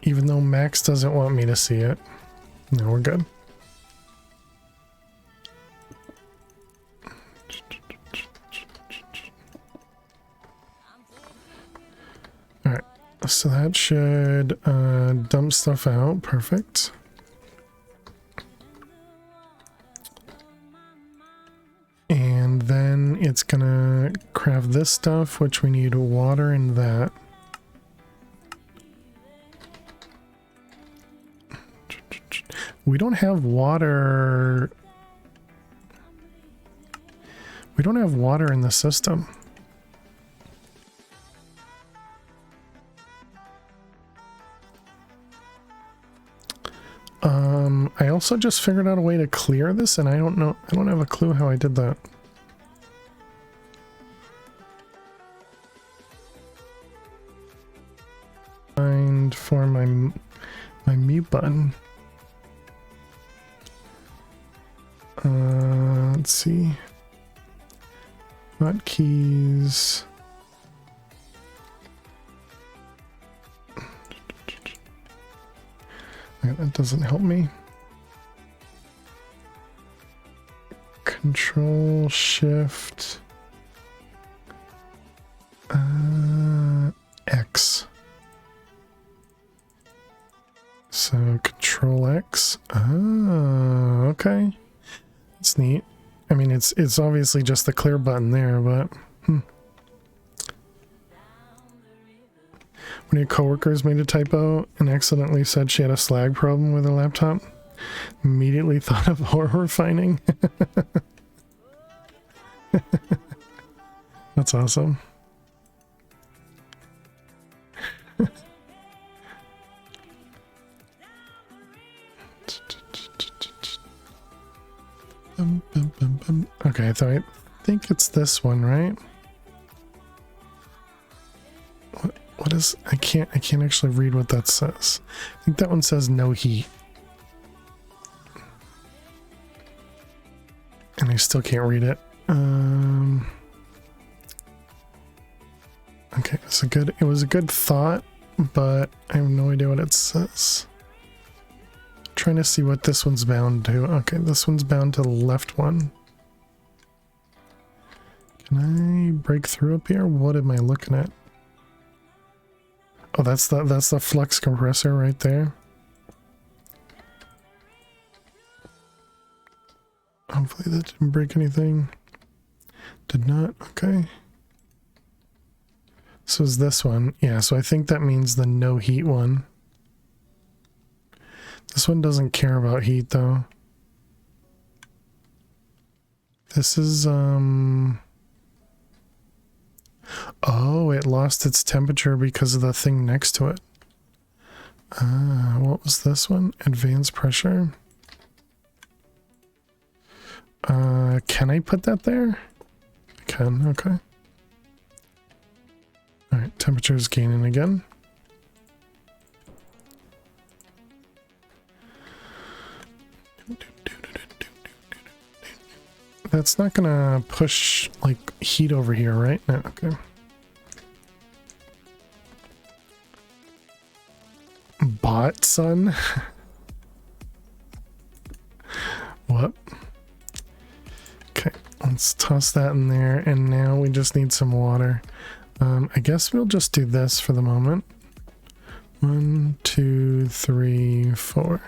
Even though Max doesn't want me to see it. No, we're good. Alright, so that should dump stuff out. Perfect. And then it's gonna craft this stuff, which we need water in that. We don't have water. We don't have water in the system. I also just figured out a way to clear this, and I don't know. I don't have a clue how I did that. Find for my mute button. Let's see. Hotkeys. Okay, that doesn't help me. Control Shift X. So Control X. Ah, okay. That's neat. I mean, it's obviously just the clear button there, but one of your coworkers made a typo and accidentally said she had a slag problem with her laptop. Immediately thought of ore refining. That's awesome. Okay, I think it's this one, right? What is? I can't actually read what that says. I think that one says no heat. And I still can't read it. Okay, it was a good thought, but I have no idea what it says. Trying to see what this one's bound to. Okay, this one's bound to the left one. Can I break through up here? What am I looking at? Oh, that's the flux compressor right there. Hopefully that didn't break anything. Did not. Okay. So is this one. Yeah, so I think that means the no heat one. This one doesn't care about heat though. This is oh, it lost its temperature because of the thing next to it. What was this one? Advanced pressure. Can I put that there? I can, okay. Alright, temperature is gaining again. That's not gonna push, like, heat over here, right? No, okay. Bot, son? What? Okay, let's toss that in there, and now we just need some water. I guess we'll just do this for the moment. 1, 2, 3, 4.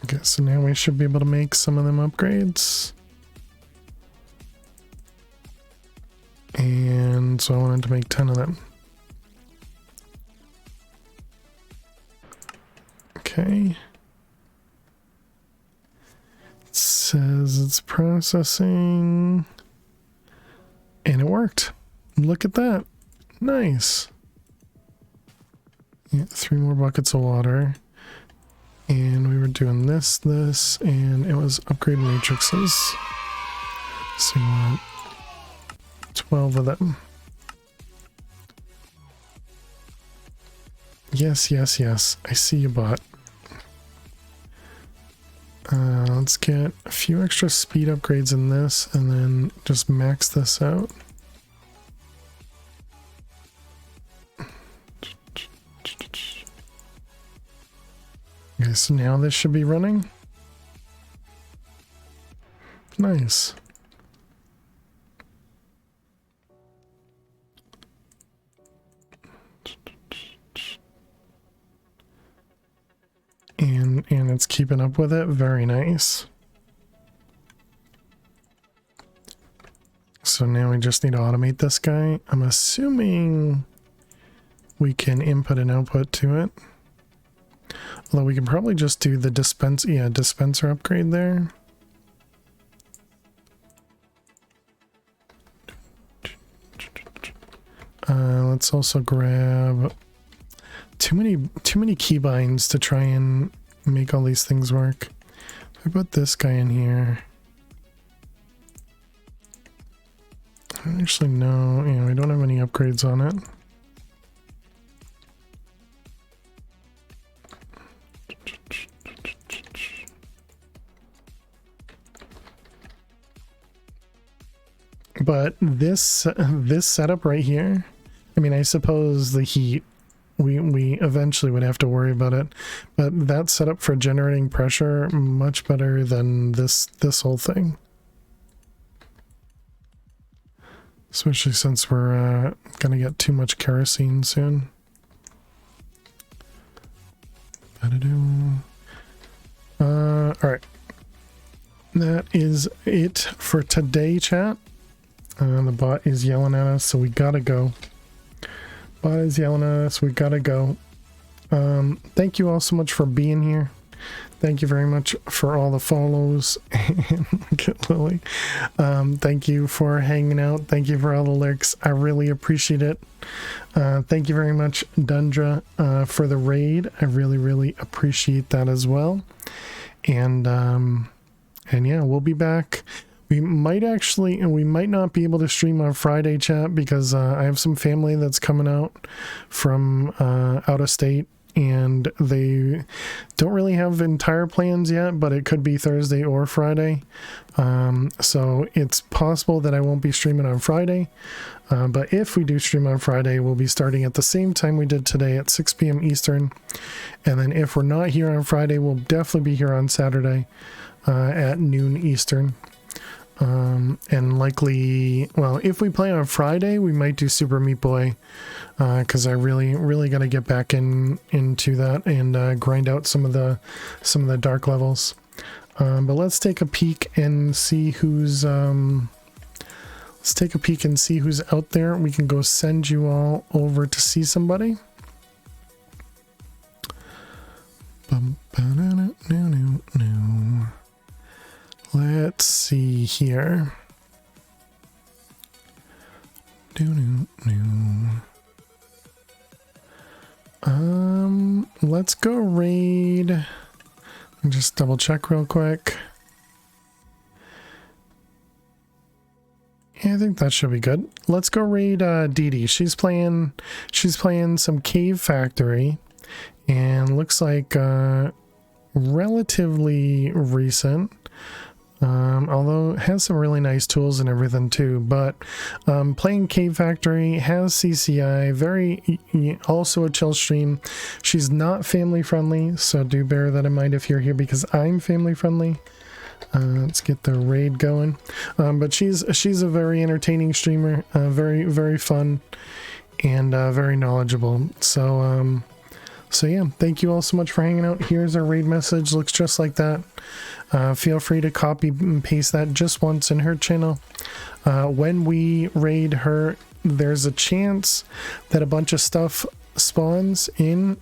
Okay, so now we should be able to make some of them upgrades. And so I wanted to make 10 of them. Okay. It says it's processing. And it worked. Look at that. Nice. Yeah, 3 more buckets of water. And we were doing this, and it was upgrade matrices. So you want 12 of them. Yes, yes, yes. I see you, bot. Let's get a few extra speed upgrades in this, and then just max this out. Okay, so now this should be running. Nice. And it's keeping up with it. Very nice. So now we just need to automate this guy. I'm assuming we can input and output to it. Although we can probably just do the dispenser upgrade there. Let's also grab too many keybinds to try and make all these things work. If I put this guy in here. I don't actually know, we don't have any upgrades on it. But this setup right here, I mean, I suppose the heat, we eventually would have to worry about it, but that setup for generating pressure, much better than this whole thing. Especially since we're gonna get too much kerosene soon. Alright. That is it for today, chat. The bot is yelling at us, so we gotta go. Bot is yelling at us, we gotta go. Thank you all so much for being here. Thank you very much for all the follows. Look at Lily. Thank you for hanging out. Thank you for all the lurks. I really appreciate it. Thank you very much, Dundra, for the raid. I really, really appreciate that as well. And yeah, we'll be back. We might not be able to stream on Friday, chat, because I have some family that's coming out from out of state, and they don't really have entire plans yet, but it could be Thursday or Friday. So it's possible that I won't be streaming on Friday. But if we do stream on Friday, we'll be starting at the same time we did today at 6 p.m. Eastern. And then if we're not here on Friday, we'll definitely be here on Saturday at noon Eastern. And likely, well, if we play on Friday, we might do Super Meat Boy, because I really got to get back into that and grind out some of the dark levels. But let's take a peek and see who's out there. We can go send you all over to see somebody. Let's see here. Let's go raid. Let me just double check real quick. Yeah, I think that should be good. Let's go raid Dee Dee. She's playing some Cave Factory, and looks like relatively recent. Although it has some really nice tools and everything too, but playing Cave Factory, has CCI, also a chill stream. She's not family friendly, so do bear that in mind if you're here, because I'm family friendly. Let's get the raid going. But she's a very entertaining streamer, very, very fun, and very knowledgeable. So yeah, thank you all so much for hanging out. Here's our raid message. Looks just like that. Feel free to copy and paste that just once in her channel. When we raid her, there's a chance that a bunch of stuff spawns in.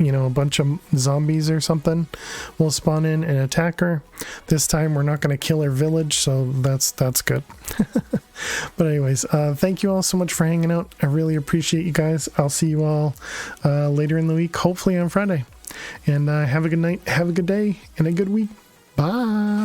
You know, a bunch of zombies or something will spawn in and attack her. This time we're not going to kill her village, so that's good. But anyways, thank you all so much for hanging out. I really appreciate you guys. I'll see you all later in the week, hopefully on Friday. And have a good night, have a good day, and a good week. Bye.